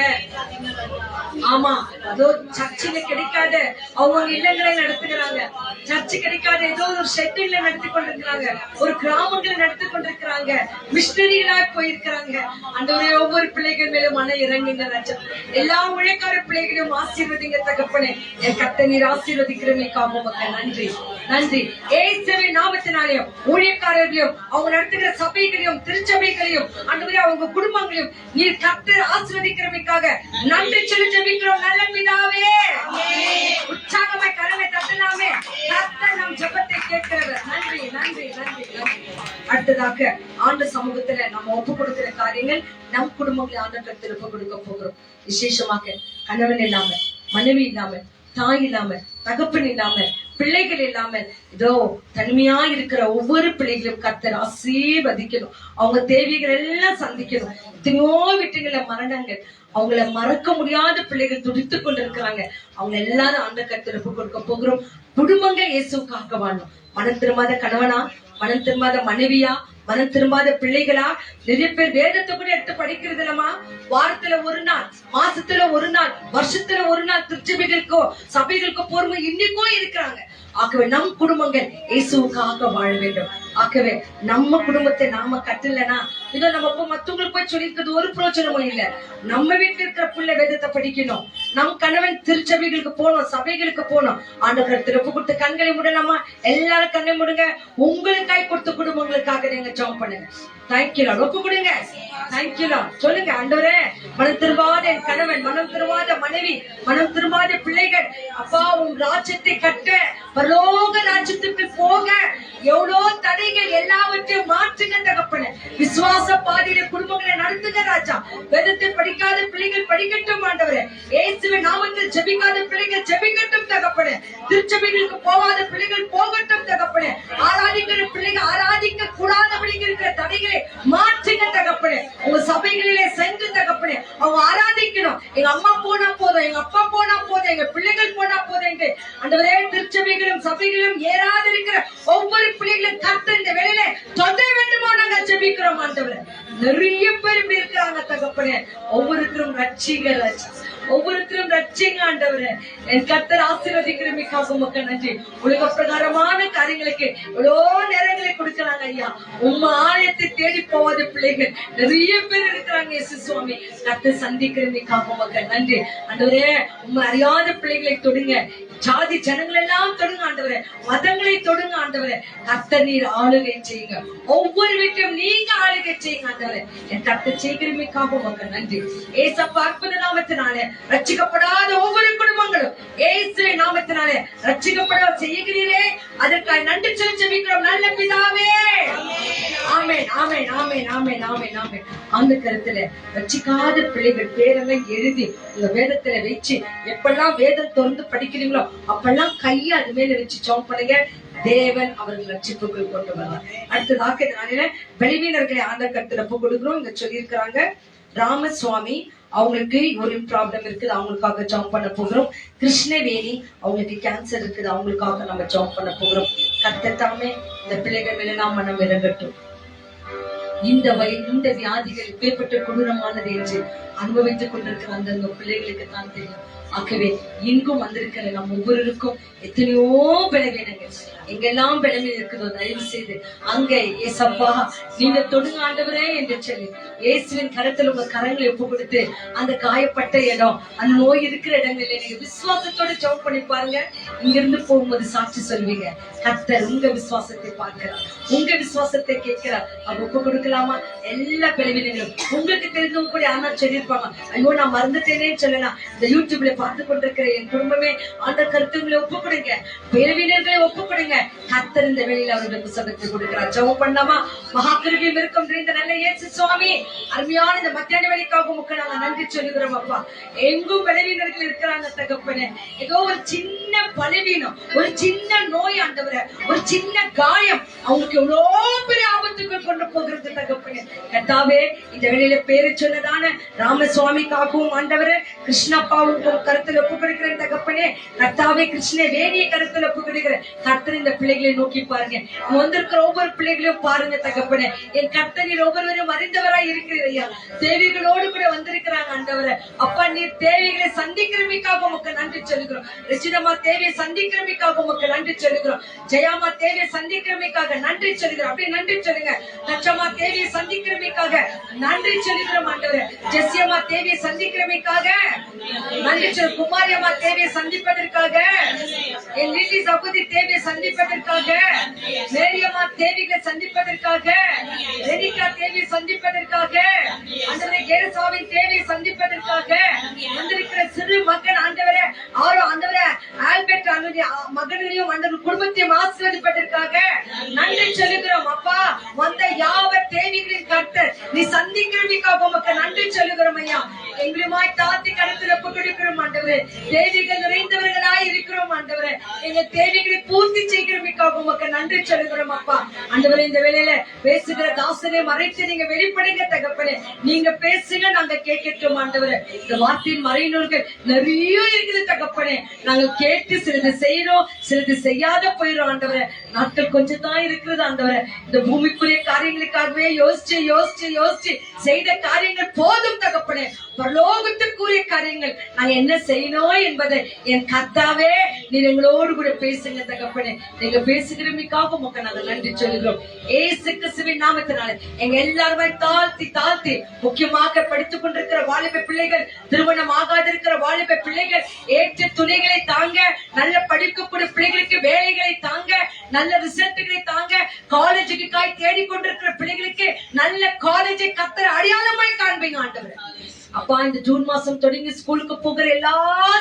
ஆமா, அதோ சர்ச்சில கிடைக்காத அவங்க இல்லங்களை நடத்துகிறாங்க, சர்ச்சு கிடைக்காத ஏதோ ஒரு ஷெட்டில் நடத்தி கொண்டிருக்கிறாங்க, ஒரு கிராமங்களை நடத்தி கொண்டிருக்கிறாங்க, மிஷனரிகளா போயிருக்கிறாங்க. அந்த ஒவ்வொரு பிள்ளைகள் மேலும் மன இறங்குங்க ராஜா. எல்லா ஊழியக்கார பிள்ளைகளையும் ஆசீர்வதிங்க தகப்பனே. என் கர்த்தர் நீர் ஆசீர்வதிக்கிறமைக்காக மக்கள் நன்றி நன்றி. இயேசுவின் நாமத்தினாலேயும் ஊழியக்காரர்களையும் அவங்க நடத்துகிற சபைகளையும் திருச்சபைகளையும் ஆண்டவரே அவங்க குடும்பங்களையும் நீர் கர்த்தர் ஆசீர்வதிக்கிறமைக்காக நன்றி சொல்லி ஜெபிக்கிறோம் நல்ல பிதாவே. உற்சாகமாய் கரங்களை தட்டலாமே. கர்த்தர் நம் ஜெபத்தை கேட்கிறவர். நன்றி நன்றி நன்றி நன்றி. அடுத்ததாக ஆண்டு சமூகத்துல நம்ம ஒப்பு கொடுக்கிற காரியங்கள் நம் குடும்பங்களை ஆண்டவருக்கு ஒப்பு கொடுக்க போகிறோம். விசேஷமாக கணவன் இல்லாம, மனைவி இல்லாம, தாய் இல்லாம, தகப்பன் இல்லாம, பிள்ளைகள் இல்லாமல் இதோ தனிமையா இருக்கிற ஒவ்வொரு பிள்ளைகளும் கர்த்தர் ஆசீர்வதிக்கணும். அவங்க தேவைகள் எல்லாம் சந்திக்கணும். எத்தனையோ வீட்டுகள மரணங்கள், அவங்கள மறக்க முடியாத பிள்ளைகள் துடித்துக் கொண்டிருக்கிறாங்க. அவங்க எல்லாரும் அந்த கர்த்தர் ஒப்பு கொடுக்க போகிறோம். குடும்பங்கள் இயேசுக்காக வாழணும். மனம் திரும்பாத கணவனா, மனம் திரும்பாத மனைவியா, மனம் திரும்பாத பிள்ளைகளா, நிறைய பேர் வேதத்தை கூட எடுத்து படிக்கிறது இல்லமா. வாரத்துல ஒரு நாள், மாசத்துல ஒரு நாள், வருஷத்துல ஒரு நாள் திருச்சபைகளுக்கோ சபைகளுக்கோ போறவங்க இன்னைக்கும் இருக்கிறாங்க. ஆகவே நம் குடும்பங்கள் இயேசுக்காக வாழ வேண்டும். ஆகவே நம்ம குடும்பத்தை நாம கட்டலனா இதோ நம்ம மத்தவங்களுக்கு போய் சொல்லிருக்கிறது ஒரு பிரோஜனமும் இல்ல. நம்ம வீட்டுல இருக்கிற பிள்ளை வேதத்தை படிக்கணும், நம் கணவன் திருச்சபைகளுக்கு போகணும், சபைகளுக்கு போகணும். ஆண்டவர் திறப்பு கொடுத்து கண்களை முடலாமா? எல்லாரும் கண்ணை முடுங்க. உங்களுக்காய் கொடுத்த குடும்பங்களுக்காக நீங்க ஜெபம் பண்ணுங்க. Thank you Lord. ஒப்பு கொடுங்க. Thank you Lord. சொல்லுங்க, ஆண்டவரே மனம் திரும்பாத என் கணவன், மனம் திரும்பாத மனைவி, மனம் திரும்பாத பிள்ளைகள், அப்பா உன் ராஜ்யத்தை கட்ட, பரலோக ராஜ்யத்துக்கு போக எவ்வளவு தடைகள் எல்லாவற்றையும் மாற்றுங்க தகப்பனே. விசுவாச பாதையில குடும்பங்களை நடத்துங்க ராஜா. வேதத்தை படிக்காத பிள்ளைகள் படிக்கட்டும் ஆண்டவரே. இயேசுவின் நாமத்தில் ஜெபிக்காத பிள்ளைகள் ஜெபிக்கட்டும் தகப்பனே. திருச்சபைகளுக்கு போகாத பிள்ளைகள் போகட்டும் தகப்பனே. ஆராதிக்கிற பிள்ளைகள் ஆராதிக்க கூடாதபடிக்கு இருக்கிற தடைகளை மாற்றுங்க தகப்பனே. உங்க சபைகளிலே சென்று தகப்பனே அவங்க ஆராதிக்கணும். எங்க அம்மா போனா போதும், எங்க அப்பா போனா போதும், எங்க பிள்ளைகள் போனா போதும் என்று ஆண்டவரே திருச்சபைகளும் சபைகளும் ஏறாது இருக்கிற ஒவ்வொரு பிள்ளைகளும் கர்த்தர் இந்த வேளையில தொட வேண்டுமா நாங்க ஜெபிக்கிறோம் ஆண்டவரே. நிறைய பேர் இப்படி இருக்கிறாங்க தகப்பனே. ஒவ்வொருத்தரும் ரட்சிங்க ராஜா, ஒவ்வொருத்தரும் ரட்சிங்க ஆண்டவரே. என் கர்த்தர் ஆசீர்வதிக்கிறமைக்காக மக்கள் நன்றி. உலக பிரகாரமான காரியங்களுக்கு எவ்வளவு நேரங்களை கொடுக்கிறாங்க ஐயா. உங்க ஆலயத்தை தேடி போவாத பிள்ளைகள் நிறைய பேர் இருக்கிறாங்க இயேசு சுவாமி. கர்த்தர் சந்திக்கிறமைக்காக மக்கள் நன்றி ஆண்டவரே. உங்க அறியாத பிள்ளைகளை தொடுங்க, ஜாதி ஜனங்கள் எல்லாம் தொடுங்க ஆண்டவரே, மதங்களை தொடுங்க ஆண்டவரே. கர்த்தர் நீர் ஆளுகை செய்யுங்க, ஒவ்வொரு வீட்டையும் நீங்க ஆளுகை செய்யுங்க ஆண்டவரே. என் கர்த்தர் செய்கிறமைக்காக மக்கள் நன்றி. ஏசப்பா அற்புத நாமத்தினாலே ரட்சிக்கப்படாத ஒவ்வொரு குடும்பங்களும் இயேசுவின் நாமத்தினாலே ரட்சிக்கப்பட செய்கிறீரே, அதற்காக நன்றி சொல்லி ஜெபிக்கிறோம் நல்ல பிதாவே. ஆமென் ஆமென் ஆமென் ஆமென் ஆமென் ஆமென். அந்த கருத்துல ரட்சிக்காத பிள்ளைகள் பேரெல்லாம் எழுதி உங்க வேதத்துல வச்சு எப்பெல்லாம் வேதம் தொடர்ந்து படிக்கிறீங்களோ அப்பெல்லாம் கையை அது மேல வச்சு ஜெபம் பண்ணுங்க. தேவன் அவர்கள் ரட்சிப்புக்குள் கொண்டு வருவார். அடுத்ததாக இதனால பலவீனர்களை ஆண்டவர் கருத்துல ஒப்பு கொடுக்கிறோம். இங்க சொல்லியிருக்கிறாங்க ராமசுவாமி, அவங்களுக்கு ஒரு ப்ராப்ளம் இருக்குது, அவங்களுக்காக ஜெபம் பண்ண போகிறோம். கிருஷ்ணவேணி, அவங்களுக்கு கேன்சர் இருக்குது, அவங்களுக்காக நம்ம ஜெபம் பண்ண போகிறோம். கர்த்தர் தாமே இந்த பிள்ளைகள் மேல நாம் மனம் இறங்கட்டும். இந்த வியாதிகள் இப்பேற்பட்ட கொடூரமானது என்று அனுபவித்துக் கொண்டிருக்கிற அந்த பிள்ளைகளுக்கு தான் தெரியும். ஆகவே இங்கும் வந்திருக்கிற நம் ஒவ்வொருவருக்கும் எத்தனையோ பலவீனங்கள், எங்கெல்லாம் பலவீனம் இருக்குதோ தயவு செய்து அங்கே ஏசப்பா நீங்க தொடுங்க ஆண்டவரே என்று சொல்லி இயேசுவின் கரத்தில் உங்க கரங்களை ஒப்பு கொடுத்து அந்த காயப்பட்ட இடம், அந்த நோய் இருக்கிற இடங்கள்ல நீங்க விசுவாசத்தோட ஜெபம் பண்ணி பாருங்க. இங்கிருந்து போகும்போது சாட்சி சொல்வீங்க, கர்த்தர் உங்க விசுவாசத்தை பார்க்கிறார், உங்க விசுவாசத்தை கேட்கிறார். அவங்க ஒப்பு கொடுக்கலாமா? எல்லா பலவீனங்களும் உங்களுக்கு தெரிஞ்சவங்க கூட ஆனா சொல்லியிருப்பாங்க, ஐயோ நான் மறந்துட்டேனே சொல்லலாம். இந்த யூடியூப்ல பார்த்து கொண்டிருக்கிற என் குடும்பமே அந்த கருத்துங்களை ஒப்பு கொடுங்க, பலவீனர்களை ஒப்பு கொடுங்க. கர்த்தர் இந்த வேளையில அவர்களுக்கு சுகத்தை கொடுக்கிறார். ஜெபம் பண்ணாமா? மகாகிருபையும் இருக்கும் இந்த நல்ல இயேசு சுவாமி, அருமையான இந்த மத்தியான வேலைக்காக உமக்கு நாங்க நன்றி சொல்லுகிறோம் அப்பா. எங்கும் பலவீனர்கள் இருக்கிறாங்க தகப்பனே. ஏதோ ஒரு சின்ன பலவீனம், ஒரு சின்ன நோய் ஆண்டவரே, ஒரு சின்ன காயம் அவங்களுக்கு எவ்வளவு பெரிய ஆபத்துக்குள் கொண்டு போகிறது தகப்பனே. கர்த்தாவே இந்த வேளையில பேரு சொன்னதான ராமசுவாமிக்காகவும் ஆண்டவரே கிருஷ்ணப்பாவுக்கும் கருத்துல ஒப்பு கொடுக்கிறேன் தகப்பனே. கர்த்தாவே கிருஷ்ண வேணிய கருத்துல ஒப்பு கொடுக்கிறேன். கர்த்தர் இந்த பிள்ளைகளை நோக்கி பாருங்க, வந்திருக்கிற ஒவ்வொரு பிள்ளைகளையும் பாருங்க தகப்பனே. என் கர்த்தர் ஒவ்வொருவரும் அறிந்தவராய் இருக்கிறையா, தேவைகளோடு கூட வந்திருக்கிறாங்க ஆண்டவரே. அப்பா நீர் தேவைகளை சந்திக்கிறமைக்காக உமக்கு நன்றி சொல்லுகிறோம். ரிச்சிதமா தேவையை சந்திக்கிறமைக்காக உமக்கு நன்றி சொல்லுகிறோம். ஜெயாமா தேவையை சந்திக்கிறமைக்காக நன்றி சொல்லுகிறோம். அப்படி நன்றி சொல்லுங்க. லட்சமா தேவையை சந்திக்கிறமைக்காக நன்றி சொல்லுகிறோம் ஆண்டவரே. ஜெசியம்மா தேவையை சந்திக்கிறமைக்காக நன்றி சொல்லு. குமாரியம்மா தேவையை சந்திப்பதற்காக, என் லில்லி சகோதரி தேவையை சந்திப்பதற்காக, மேரியம்மா தேவைகளை சந்திப்பதற்காக, ரெனிகா தேவையை சந்திப்பதற்காக, ஆண்டவரே கேரசாவின் தேவையை சந்திப்பதற்காக, வந்திருக்கிற சிறு மகன் ஆண்டவரே ஆண்டவரே ஆல்பர்ட் மகனையும் ஆண்டவர் குடும்பத்தையும் ஆசீர்வதிப்பதற்காக நன்றி சொல்லுகிறோம் அப்பா. வந்த யாவர் தேவைகளின் கர்த்தர் நீ சந்திக்கிறதுக்காக உமக்கு நன்றி சொல்லுகிறோம் ஐயா. எங்களுமாய் தாத்தி கருத்துல கொடுக்கிறோம் ஆண்டவரே. தேவைகள் நிறைந்தவர்களாய் இருக்கிறோம் ஆண்டவரே. எங்க தேவைகளை பூர்த்தி செய்கிறதுக்காக உமக்கு நன்றி சொல்லுகிறோம் அப்பா. ஆண்டவரே இந்த வேளையில பேசுகிற தாசனை மறைத்து நீங்க வெளிப்படுங்க தகப்பனே. நீங்க பேசுங்க, நாங்க கேட்கட்டும் ஆண்டவரே. இந்த வார்த்தையின் மறைநூல்கள் நிறைய இருக்குது தகப்பனே. நாங்கள் கேட்டு சிறிது செய்யறோம், சிறிது செய்யாத போயிடும் ஆண்டவரே. நாட்கள் கொஞ்சம் தான் இருக்கிறது ஆண்டவரே. இந்த பூமிக்குரிய காரியங்களுக்காகவே யோசிச்சு யோசிச்சு யோசிச்சு செய்த காரியங்கள் போதும் தகப்பனே. பரலோகத்துக்குரிய காரியங்கள் நாங்க என்ன செய்யணும் என்பதை என் கர்த்தாவே நீர் எங்களோடு கூட பேசுங்க தகப்பனே. நீங்க பேசுகிறமைக்காக உமக்கு நாங்க நன்றி சொல்லுகிறோம். ஏசு கிறிஸ்துவின் நாமத்தினால எங்க எல்லாருமே தாழ்த்தி தாழ்த்தி, முக்கியமாக படித்துக் கொண்டிருக்கிற வாலிப பிள்ளைகள், திருமணம் ஆகாது இருக்கிற வாலிப பிள்ளைகள், ஏற்ற துணைகளை தாங்க, நல்ல படிக்கக்கூடிய பிள்ளைகளுக்கு வேலைகளை தாங்க, நல்ல ரிசல்ட்டுகளை தாங்க, காலேஜுக்கு காய் தேடிக்கொண்டிருக்கிற பிள்ளைகளுக்கு நல்ல காலேஜை கர்த்தர் அடையாளமாய் காண்பீங்க ஆண்டவரே. அப்பா இந்த ஜூன் மாசம் தொடங்கி ஸ்கூலுக்கு போகிற எல்லா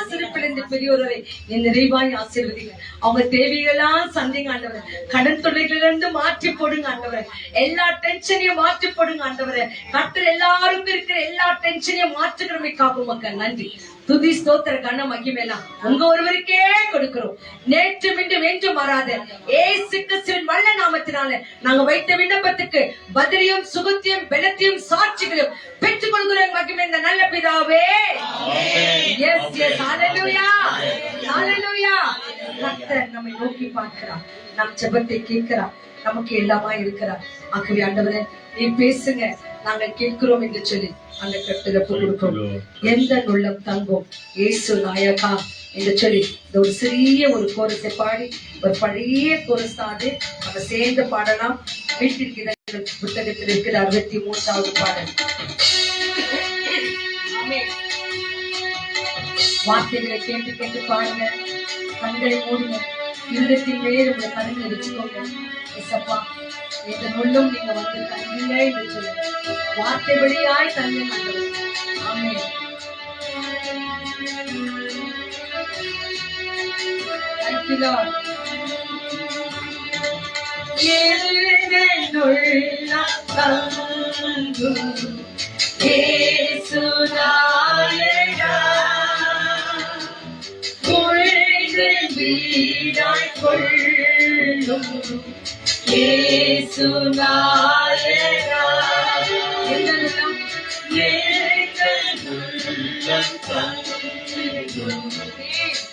சிறுப்பிலிருந்து பெரியோரை நிறைவாய் ஆசீர்வதிங்க. அவங்க தேவையெல்லாம் சந்திங்க ஆண்டவரே. கடன் தொல்லைகளிலிருந்து மாற்றி போடுங்க ஆண்டவரே. எல்லா டென்ஷனையும் மாற்றி போடுங்க ஆண்டவரே. கர்த்தர் எல்லாருக்கும் இருக்கிற எல்லா டென்ஷனையும் மாற்றுகிறமைக்காக உமக்கு நன்றி. துதி ஸ்தோத்திர கன மகிமையெல்லாம் உங்க ஒருவருக்கே கொடுக்கிறோம். நேற்று மீண்டும் என்றும் மாறாத ஏசு கிறிஸ்துவின் வல்ல நாமத்தினால நாங்க வைத்த விண்ணப்பத்துக்கு பதிலையும் சுகத்தையும் பலத்தையும் சாட்சிகளையும் பெற்றுக் கொள்கிறோம் மகிமை இந்த நல்ல பிதாவே. எஸ் எஸ் ஹalleluya ஹalleluya. கர்த்தர் நம்மை நோக்கி பார்க்கிறார், நம் ஜெபத்தை கேட்கிறார், நமக்கு எல்லாமா இருக்கிறார். ஆகவே ஆண்டவரே நீ பேசுங்க, நாங்கள் கேட்கிறோம் என்று சொல்லி அந்த கட்டளை கொடுப்போம். எந்த உள்ளம் தங்கும் இயேசு நாயகா என்று சொல்லி இந்த ஒரு சிறிய ஒரு கோரத்தை பாடி, ஒரு பழைய கோரஸ் தான் அது, நம்ம சேர்ந்து பாடலாம். வீட்டிற்கு புத்தகத்தில் இருக்கிற 63வது பாடல். வார்த்தைகளை கேட்டு கேட்டு பாருங்க, கண்களை மூடுங்க, இருதயத்தின் மேல் உங்களை கண்களை வச்சுக்கோங்க. இசப்பா இதன் உள்ளும் நீங்க வந்து கண்ணில்லை என்று சொல்லுங்க. வார்த்தை வழியாய் தன்மை ஆண்டவரே. ஆமென். Thank you Lord. என் உள்ளம் தங்கும் இயேசு நாயகா, உலகில் வீடாய் கொள்ளும் இயேசு நாயகா.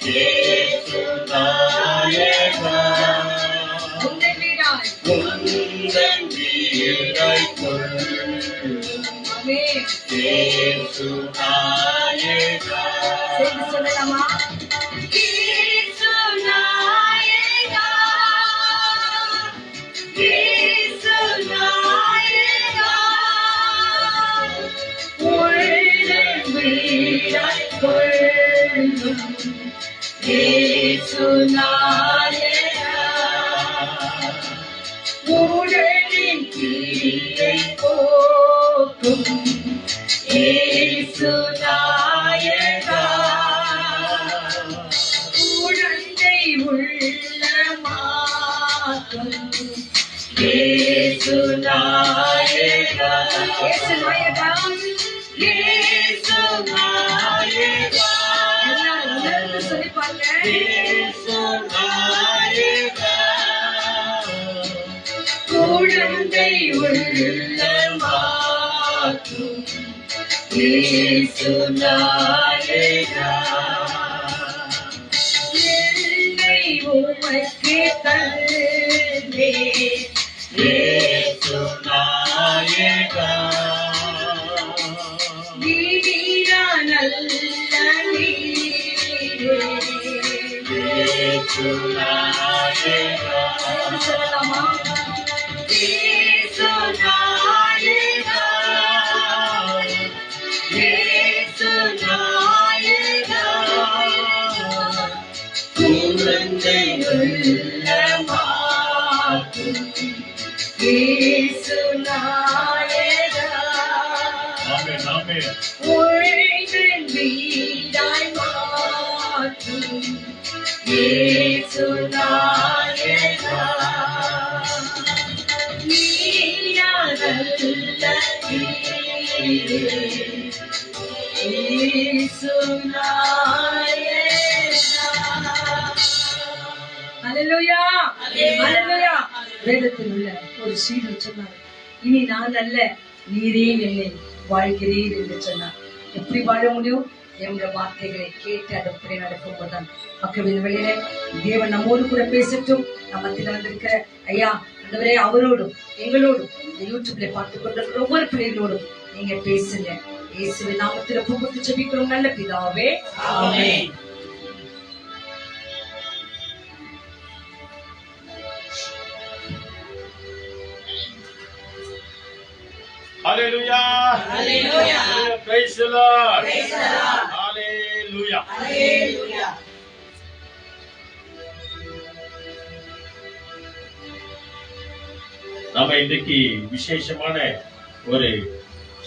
இயேசு நாயகா, உந்தன் வீடாய் கொள்ளும் நாயகா. சேர்ந்து சொல்லலாமா? இயேசு நாயகா, இயேசு நாயகா, உள்ளம் வீடாய் கொள்ளும் இயேசு நாயகா, உடலின் தீயை போக்கும் இயேசு நாயகா, குழந்தை உள்ளமாக்கும் இயேசு நாயகா, இயேசு நாயகா. இயேசு நாயகா, எல்லாரும் உணர்ந்து சொல்லிப்பாங்க. இயேசு நாயகா, குழந்தை உள்ளமாக்கும் இயேசு நாயகா, என்னை உமக்கு தந்தேன் இயேசு நாயகா, நீரா நல்ல நீரே. இயேசு நாயகா. சொல்லலாமா? இயேசு நாயகா, இயேசு நாயகா, குழந்தை உள்ளமாக்கும் இயேசு நாயகா, ஆமென், ஆமென். உழைப்பின் வீடாய் மாற்றும் இயேசு நாயகா, நீரானல்ல நீரே. இயேசு நாயகா. அல்லேலூயா, அல்லேலூயா. வேதத்தில் உள்ள ஒரு சீடர் சொன்னார், இனி நான் அல்ல நீரே என்னை வாழ்கிறீர் என்று சொன்னார். எப்படி வாழ முடியும்? என்ற வார்த்தைகளை கேட்டு அதப்படி நடக்கும் போதுதான் மக்களின் வெளியில தேவன் நம்மோடு கூட பேசட்டும். நம்ம மத்தியில வந்திருக்கிற ஐயா ஆண்டவரே, அவரோடும் எங்களோடும் இந்த யூடியூப்ல பார்த்துக் கொண்டிருக்கிற ஒவ்வொரு பிள்ளைகளோடும் நீங்க பேசுங்க. இயேசுவின் நாமத்தில் புகுத்து ஜெபிக்கிறோம் நல்ல பிதாவே, ஆமென். Hallelujah. Hallelujah. Praise the Lord. Praise the Lord. Hallelujah. Hallelujah. நாம இன்றைக்கு விசேஷமான ஒரு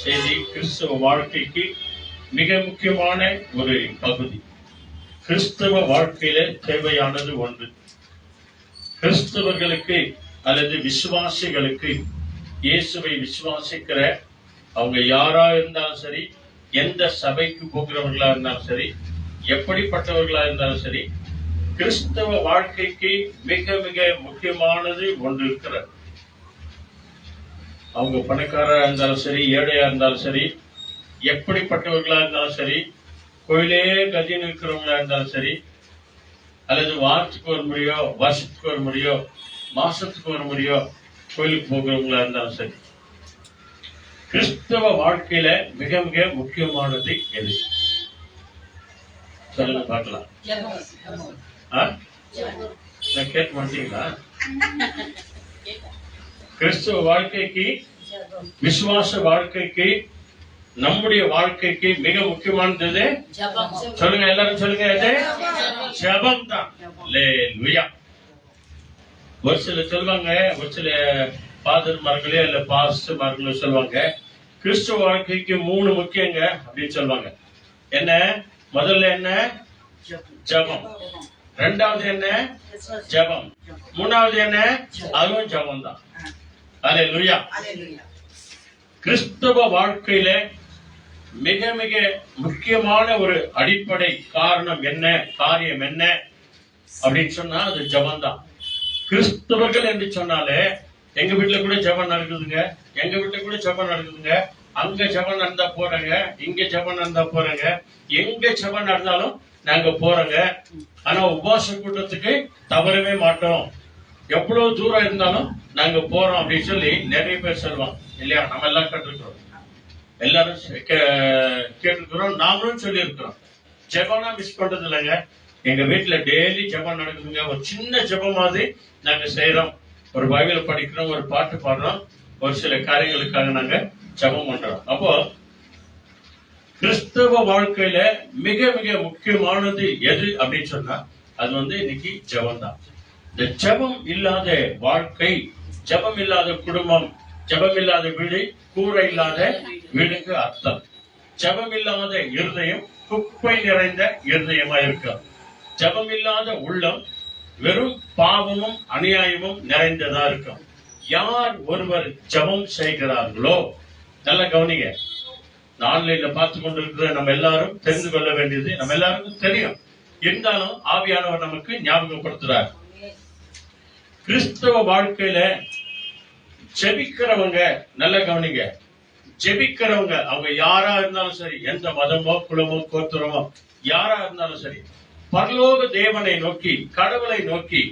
செய்தி, கிறிஸ்தவ வாழ்க்கைக்கு மிக முக்கியமான ஒரு பகுதி. கிறிஸ்தவ வாழ்க்கையில தேவையானது ஒன்று. கிறிஸ்தவர்களுக்கு அல்லது விசுவாசிகளுக்கு, இயேசுவை விசுவாசிக்கிற அவங்க யாரா இருந்தாலும் சரி, எந்த சபைக்கு போகிறவர்களா இருந்தாலும் சரி, எப்படிப்பட்டவர்களா இருந்தாலும் சரி, கிறிஸ்தவ வாழ்க்கைக்கு மிக மிக முக்கியமானது ஒன்று இருக்கிறது. அவங்க பணக்காரா இருந்தாலும் சரி, ஏழையா இருந்தாலும் சரி, எப்படிப்பட்டவர்களா இருந்தாலும் சரி, கோயிலே கதின்னு இருக்கிறவங்களா இருந்தாலும் சரி, அல்லது வாரத்துக்கு ஒரு முறையோ, வருஷத்துக்கு ஒரு முறையோ, மாசத்துக்கு ஒரு முறையோ கோயிலுக்கு போகிறவங்களா இருந்தாலும் சரி, கிறிஸ்தவ வாழ்க்கையில மிக மிக முக்கியமானது எது? சொல்லுங்க பார்க்கலாம். நான் கேட்க மாட்டீங்களா? கிறிஸ்தவ வாழ்க்கைக்கு, விசுவாச வாழ்க்கைக்கு, நம்முடைய வாழ்க்கைக்கு மிக முக்கியமானது சொல்லுங்க, எல்லாரும் சொல்லுங்க. ஜெபம் தான். ஒரு சில சொல்லுவாங்க, ஒரு சில பாதர்மார்களே இல்ல பாஸ்டர்மார்களோ சொல்லுவாங்க, கிறிஸ்துவ வாழ்க்கைக்கு 3 முக்கியங்க அப்படின்னு சொல்லுவாங்க. என்ன? முதல்ல என்ன? ஜெபம். ரெண்டாவது என்ன? ஜெபம். மூணாவது என்ன? அதுவும் ஜெபம் தான். அல்லேலூயா. கிறிஸ்தவ வாழ்க்கையில மிக மிக முக்கியமான ஒரு அடிப்படை காரணம் என்ன, காரியம் என்ன அப்படின்னு சொன்னா அது ஜெபம் தான். கிறிஸ்தவர்கள் என்று சொன்னாலே, எங்க வீட்டுல கூட ஜெபம் நடக்குதுங்க, எங்க வீட்டுல கூட ஜெபம் நடக்குதுங்க, அங்க ஜெபம் நடந்தா போறேங்க, இங்க ஜெபம் நடந்தா போறேங்க, எங்க ஜெபம் நடந்தாலும் நாங்க போறோங்க. ஆனா உபவாச கூட்டத்துக்கு தவறவே மாட்டோம், எவ்வளவு தூரம் இருந்தாலும் நாங்க போறோம் அப்படின்னு சொல்லி நிறைய பேர் சொல்லுவாங்க இல்லையா? நம்ம எல்லாம் கற்றுக்கிறோம். எல்லாரும் கேட்டிருக்கிறோம், நாமளும் சொல்லி இருக்கிறோம். ஜெபம்னா மிஸ் பண்றது இல்லைங்க. எங்க வீட்டுல டெய்லி ஜெபம் நடக்குதுங்க. ஒரு சின்ன ஜெபம் மாதிரி நாங்க செய்யறோம். ஒரு பைபிள் படிக்கிறோம், ஒரு பாட்டு பாடுறோம், ஒரு சில காரியங்களுக்காக நாங்க ஜெபம் பண்றோம். அப்போ கிறிஸ்தவ வாழ்க்கையில மிக மிக முக்கியமானது எது அப்படின்னு சொன்னா அது இன்னைக்கு ஜெபம் தான். இந்த ஜெபம் இல்லாத வாழ்க்கை, ஜெபம் இல்லாத குடும்பம், ஜெபம் இல்லாத வீடு கூரை இல்லாத வீடுக்கு அர்த்தம். ஜெபம் இல்லாத இருதயம் குப்பை நிறைந்த இருதயமா இருக்கும். ஜெபம் இல்லாத உள்ளம் வெறும் பாவமும் அநியாயமும் நிறைந்ததா இருக்கும். யார் ஒருவர் ஜெபம் செய்கிறார்களோ, நல்ல கவனிங்க, ஆன்லைன்ல பார்த்து கொண்டிருக்கிற நம்ம எல்லாரும் தெரிந்து கொள்ள வேண்டியது நம்ம எல்லாருக்கும் தெரியும். இருந்தாலும் ஆவியானவர் நமக்கு ஞாபகப்படுத்துறார். கிறிஸ்தவ வாழ்க்கையில ஜெபிக்கிறவங்க, நல்ல கவனிங்க, ஜெபிக்கிறவங்க அவங்க யாரா இருந்தாலும் சரி, எந்த மதமோ குலமோ கோத்திரமோ யாரா இருந்தாலும் சரி, பரலோக தேவனை நோக்கி கடவுளை நோக்கி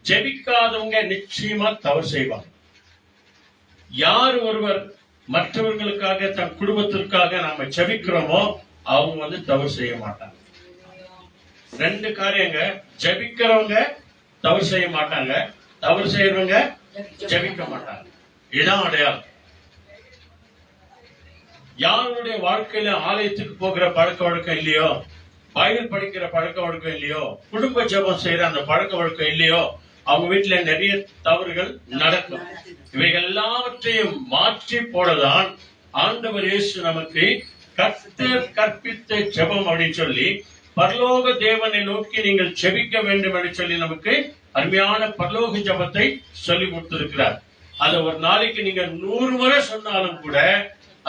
ஜெபிக்காதவங்க நிச்சயமா தவறு செய்வாங்க. யார் ஒருவர் மற்றவர்களுக்காக தன் குடும்பத்திற்காக நாம ஜெபிக்கிறோமோ அவங்க தவறு செய்ய மாட்டாங்க. ரெண்டு காரியங்க, ஜெபிக்கிறவங்க தவறு செய்ய மாட்டாங்க, தவறு செய்யறவங்க ஜெபிக்க மாட்டாங்க. இதான் அடையாளம். யாருடைய வாழ்க்கையில ஆலயத்துக்கு போகிற பழக்க வழக்கம் இல்லையோ, பைபிள் படிக்கிற பழக்க வழக்கம் இல்லையோ, குடும்ப ஜெபம் செய்யற அந்த பழக்க வழக்கம் இல்லையோ, அவங்க வீட்டுல நிறைய தவறுகள் நடக்கும். இவைகள் எல்லாவற்றையும் மாற்றி போடதான் ஆண்டவர் இயேசு நமக்கு கர்த்தர் கற்பித்த ஜெபம் அப்படின்னு சொல்லி, பரலோக தேவனை நோக்கி நீங்கள் ஜெபிக்க வேண்டும் என்று சொல்லி நமக்கு அருமையான பரலோக ஜெபத்தை சொல்லி கொடுத்திருக்கிறார். அதை ஒரு நாளைக்கு நீங்க 100 முறை சொன்னாலும் கூட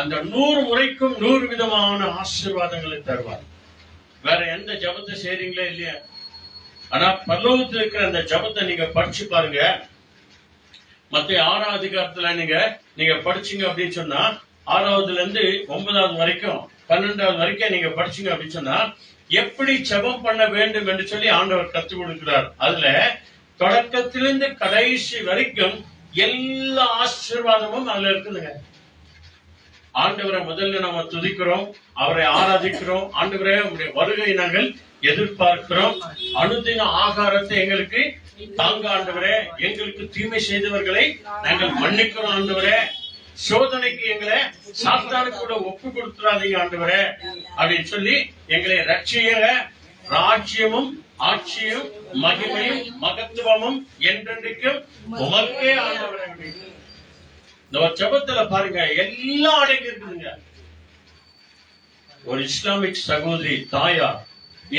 அந்த 100 முறைக்கும் 100 விதமான ஆசீர்வாதங்களை தருவார். வேற எந்த ஜெபத்தை செய்றீங்களே இல்லையா, ஆனா பரலோகத்தில் இருக்கிற அந்த ஜெபத்தை நீங்க படிச்சு பாருங்க. மத்திய 6ஆம் அதிகாரத்துல நீங்க படிச்சீங்க அப்படின்னு சொன்னா, 6ஆவதுல இருந்து 9வது வரைக்கும் 12வது வரைக்கும் நீங்க படிச்சீங்க அப்படின்னு சொன்னா எப்படி ஜெபம் பண்ண வேண்டும் என்று சொல்லி ஆண்டவர் கற்றுக் கொடுக்கிறார். அதுல தொடக்கத்திலிருந்து கடைசி வரைக்கும் எல்லா ஆசீர்வாதமும் அதுல இருக்குதுங்க. ஆண்டவரை முதல்ல நம்ம துதிக்கிறோம், அவரை ஆராதிக்கிறோம். ஆண்டவரே உங்களுடைய வருகை நாங்கள் எதிர்பார்க்கிறோம். அனுதின ஆகாரத்தை எங்களுக்கு தாங்க ஆண்டவரே. எங்களுக்கு தீமை செய்தவர்களை நாங்கள் மன்னிக்கிறோம் ஆண்டவரே. சோதனைக்கு எங்களை சாத்தானுக்கு கூட ஒப்பு கொடுத்துறாதீங்க ஆண்டவரே அப்படின்னு சொல்லி எங்களை ரட்சியுங்க. ராஜ்யமும் ஆட்சியும் மகிமையும் மகத்துவமும் என்றென்றைக்கும் உமக்கே ஆண்டவரே. இந்த ஒரு ஜெபத்துல பாருங்க எல்லாம் அடங்கி இருக்குதுங்க. ஒரு இஸ்லாமிக் சகோதரி தாயார்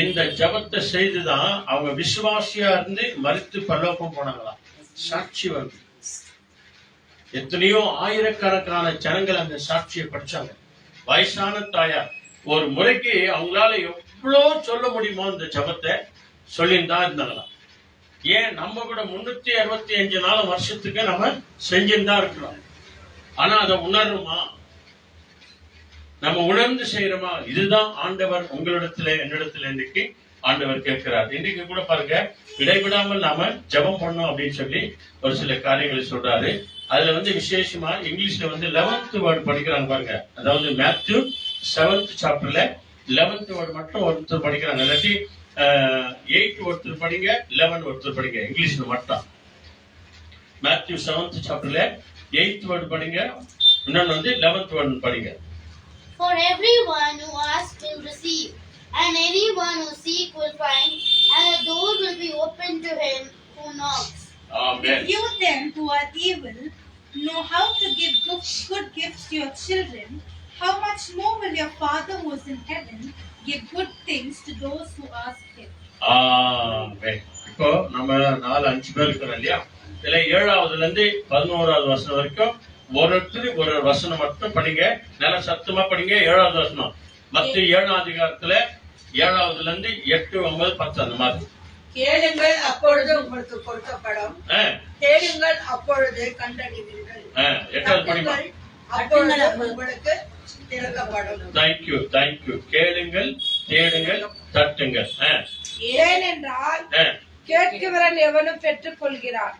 இந்த ஜெபத்தை செய்துதான் அவங்க விசுவாசியா இருந்து மரித்து பரலோகம் போனாங்களாம். சாட்சி வருது. எத்தனையோ ஆயிரக்கணக்கான ஜனங்கள் அந்த சாட்சியை படிச்சாங்க. வயசான தாயார் ஒரு முறைக்கு அவங்களால எவ்வளவு சொல்ல முடியுமோ இந்த ஜெபத்தை சொல்லிதான் இருந்தாங்களாம். ஏன் நம்ம கூட 365 நாள் வருஷத்துக்கு நம்ம செஞ்சுதான் இருக்கிறோம். ஆனா அதை உணர்றோமா, நம்ம உணர்ந்து செய்யறோமா? இதுதான் ஆண்டவர் உங்களிடத்துல என்னிடத்துல இன்னைக்கு ஆண்டவர் கேட்கிறார். இன்றைக்கு கூட பாருங்க, இடைவிடாமல் நாம ஜெபம் பண்ணோம் அப்படின்னு சொல்லி ஒரு சில காரியங்களை சொல்றாரு. அதுல விசேஷமா இங்கிலீஷ்ல 11th வேர்டு படிக்கிறாங்க பாருங்க. அதாவது மேத்யூ 7th சாப்டர்ல 11th வேர்டு மட்டும் ஒருத்தர் படிக்கிறாங்க. இல்லாட்டி 8 ஒருத்தர் படிங்க, 11 ஒருத்தர் படிங்க. இங்கிலீஷ்ல மட்டும் மேத்யூ 7th சாப்டர்ல 8th வேர்டு படிங்க, இன்னொன்னு 11th வேர்டு படிங்க. For everyone who asks will receive, and anyone who seeks will find, and the door will be opened to him who knocks. Amen. If you then who are evil know how to give good gifts to your children, how much more will your Father who is in heaven give good things to those who ask him? Amen. இப்போ நம்ம 4-5 பேர் இருக்கிறோம் இல்லையா? இதுல 7ஆவதுல இருந்து 11வது வசனம் வரைக்கும் ஒருத்தர் ஒரு வசனம் மட்டும் படிங்க. நல்ல சத்தமா படிங்க. 7வது வசனம் மத்திய 7ஆம் அதிகாரத்துல 7ஆவதுல இருந்து 8, 9, 10 அந்த மாதிரி. கேளுங்கள் அப்பொழுது உங்களுக்கு கொடுக்கப்படும், தேடுங்கள் அப்பொழுது கண்டடைவீர்கள், 8வது படிமா. அப்பொழுது உங்களுக்கு திறக்கப்படும். தேங்க்யூ. கேளுங்கள், தேடுங்கள், தட்டுங்கள். ஏனென்றால் கேட்கிறவன் எவனும் பெற்றுக் கொள்கிறான்,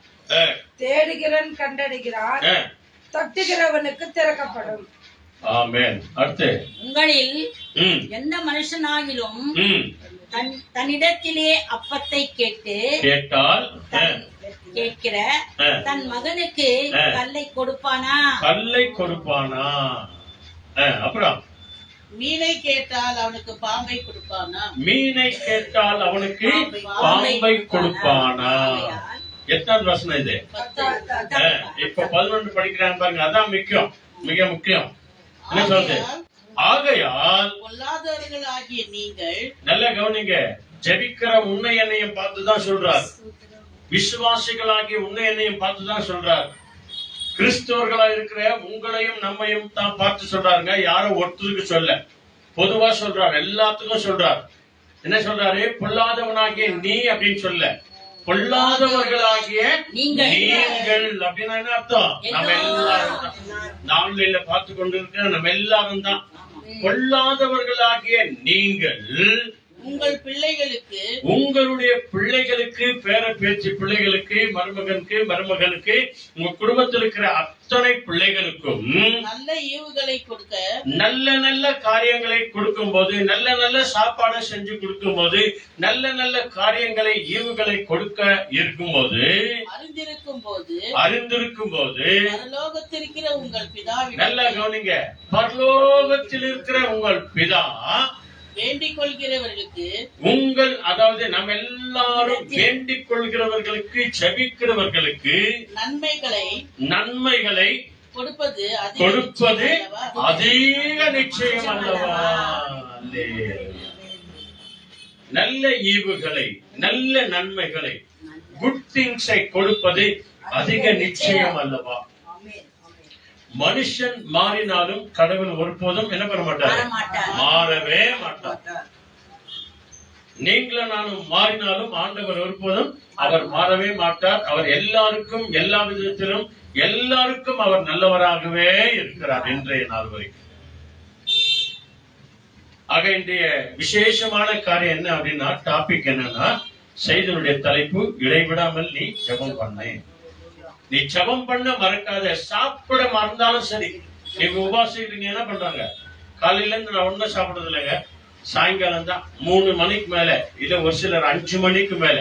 தேடுகிறவன் கண்டடைகிறான், தட்டுகிறவனுக்கு திறக்கப்படும். ஆமென். அடுத்து உங்களில் ம், எந்த மனுஷனாகிலும் ம். தன்னிடத்திலே அப்பத்தை கேட்டால் கேட்கிற ஆ. தன் மகனுக்கு ஆ. கல்லை கொடுப்பானா? கல்லை கொடுப்பானா? அப்புறம் மீனை கேட்டால் அவனுக்கு பாம்பை கொடுப்பானா? மீனை கேட்டால் அவனுக்கு பாம்பை கொடுப்பானா? எத்தனாவது வசனம் இது? இப்ப 11 படிக்கிறாங்க பாருங்க. அதான் முக்கியம், மிக முக்கியம். என்ன சொல்றது? ஆகையால் பொல்லாதவர்கள் ஆகிய நீங்கள் நல்ல கவனிங்க. ஜெபிக்கிற உன்னை என்னையும் பார்த்துதான் சொல்றார். விசுவாசிகளாகிய உன்னை என்னையும் பார்த்துதான் சொல்றார். கிறிஸ்தவர்களா இருக்கிற உங்களையும் நம்மையும் தான் பார்த்து சொல்றாருங்க. யாரும் ஒருத்தருக்கு சொல்ல, பொதுவா சொல்றாரு, எல்லாத்துக்கும் சொல்றாரு. என்ன சொல்றாரு? பொல்லாதவனாகிய நீ அப்படின்னு சொல்ல, பொல்லாதவர்களாகிய நீங்கள் அப்படின்னா என்ன அர்த்தம்? நம்ம எல்லாரும் தான். நாளில பார்த்து கொண்டிருக்கிற நம்ம எல்லாரும் தான். பொல்லாதவர்களாகிய நீங்கள் உங்கள் பிள்ளைகளுக்கு, உங்களுடைய பிள்ளைகளுக்கு, பேர பேச்சு பிள்ளைகளுக்கு, மருமகனுக்கு, உங்க குடும்பத்தில் இருக்கிற அத்தனை பிள்ளைகளுக்கும் நல்ல ஈவுகளை கொடுக்க, நல்ல நல்ல காரியங்களை கொடுக்கும் போது, நல்ல நல்ல சாப்பாடை செஞ்சு கொடுக்கும் போது, நல்ல நல்ல காரியங்களை ஈவுகளை கொடுக்க இருக்கும் போது, அறிந்திருக்கும் போது பரலோகத்திருக்கிற உங்கள் பிதா, நல்ல கவனிங்க, பரலோகத்தில் இருக்கிற உங்கள் பிதா வேண்டிக் கொள்கிறவர்களுக்கு, உங்கள், அதாவது நம்ம எல்லாரும் வேண்டிக் கொள்கிறவர்களுக்கு, ஜெபிக்கிறவர்களுக்கு நன்மைகளை கொடுப்பது அதிக நிச்சயம் அல்லவா? நல்ல ஈவுகளை, நல்ல நன்மைகளை, குட் திங்ஸை கொடுப்பது அதிக நிச்சயம் அல்லவா? மனுஷன் மாறினாலும் கடவுள் ஒருபோதும் என்ன பண்ண மாட்டார்? மாறவே மாட்டார். நீங்களும் நானும் மாறினாலும் ஆண்டவர் ஒருபோதும் அவர் மாறவே மாட்டார். அவர் எல்லாருக்கும், எல்லா விதத்திலும் எல்லாருக்கும் அவர் நல்லவராகவே இருக்கிறார் இன்றைய நாள் வரைக்கும். ஆக இன்றைய விசேஷமான காரியம் என்ன அப்படின்னா, டாபிக் என்னன்னா, செய்தியுடைய தலைப்பு இடைவிடாமல் நீ ஜெபம் பண்ணு. நீ ஜெபம் பண்ண மறக்காத. சாப்பிட மறந்தாலும் சரி, நீங்க உபாசிக்கிறீங்க, என்ன பண்றாங்க? காலையில இருந்து நான் ஒன்னும் சாப்பிடுறது இல்லைங்க, சாயங்காலம் தான் 3 மணிக்கு மேல, இல்ல ஒரு சிலர் 5 மணிக்கு மேல,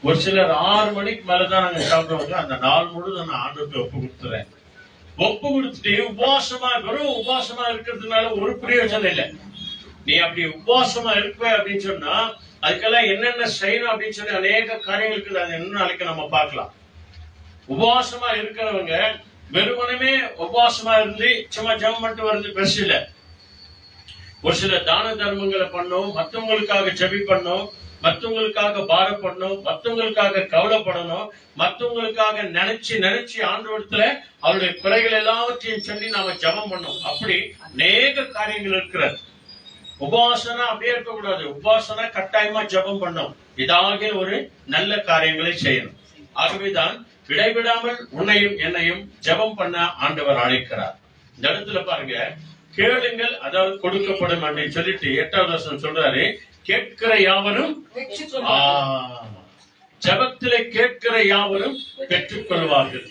ஒரு சிலர் 6 மணிக்கு மேலதான் நாங்க சாப்பிடுவோம். அந்த நாள் முழுதும் நான் ஆண்டுக்கு ஒப்பு கொடுத்துறேன். ஒப்பு கொடுத்துட்டு உபவாசமா, வெறும் உபவாசமா இருக்கிறதுனால ஒரு பிரயோஜனம் இல்லை. நீ அப்படி உபவாசமா இருப்ப அப்படின்னு சொன்னா அதுக்கெல்லாம் என்னென்ன செய்யணும் அப்படின்னு சொல்லி அநேக காரியங்களுக்கு அது என்ன நாளைக்கு நம்ம பார்க்கலாம். உபவாசமா இருக்கிறவங்க வெறுமனமே உபவாசமா இருந்து சும்மா ஜெபம் பண்ணிட்டு வருது பெருசு இல்ல. ஒரு சில தான தர்மங்களை பண்ணும், மற்றவங்களுக்காக ஜெபி பண்ணும், மற்றவங்களுக்காக பாரப்படணும், மற்றவங்களுக்காக கவலைப்படணும், மற்றவங்களுக்காக நினைச்சு ஆண்டவரத்துல அவருடைய குறைகள் எல்லாவற்றையும் சொல்லி நாம ஜெபம் பண்ணோம். அப்படி அநேக காரியங்கள் இருக்கிறது. உபாசனா அப்படியே இருக்கக்கூடாது. உபாசனா கட்டாயமா ஜெபம் பண்ணோம். இதாக ஒரு நல்ல காரியங்களை செய்யணும். ஆகவேதான் இடைவிடாமல் உன்னையும் என்னையும் ஜெபம் பண்ண ஆண்டவர் அழைக்கிறார். இந்த இடத்துல பாருங்க, கேளுங்கள் அதாவது கொடுக்கப்படும் அப்படின்னு சொல்லிட்டு 8வது வசனம் சொல்றாரு, கேட்கிற யாவரும், ஜெபத்திலே கேட்கிற யாவரும் பெற்றுக் கொள்வார்கள்,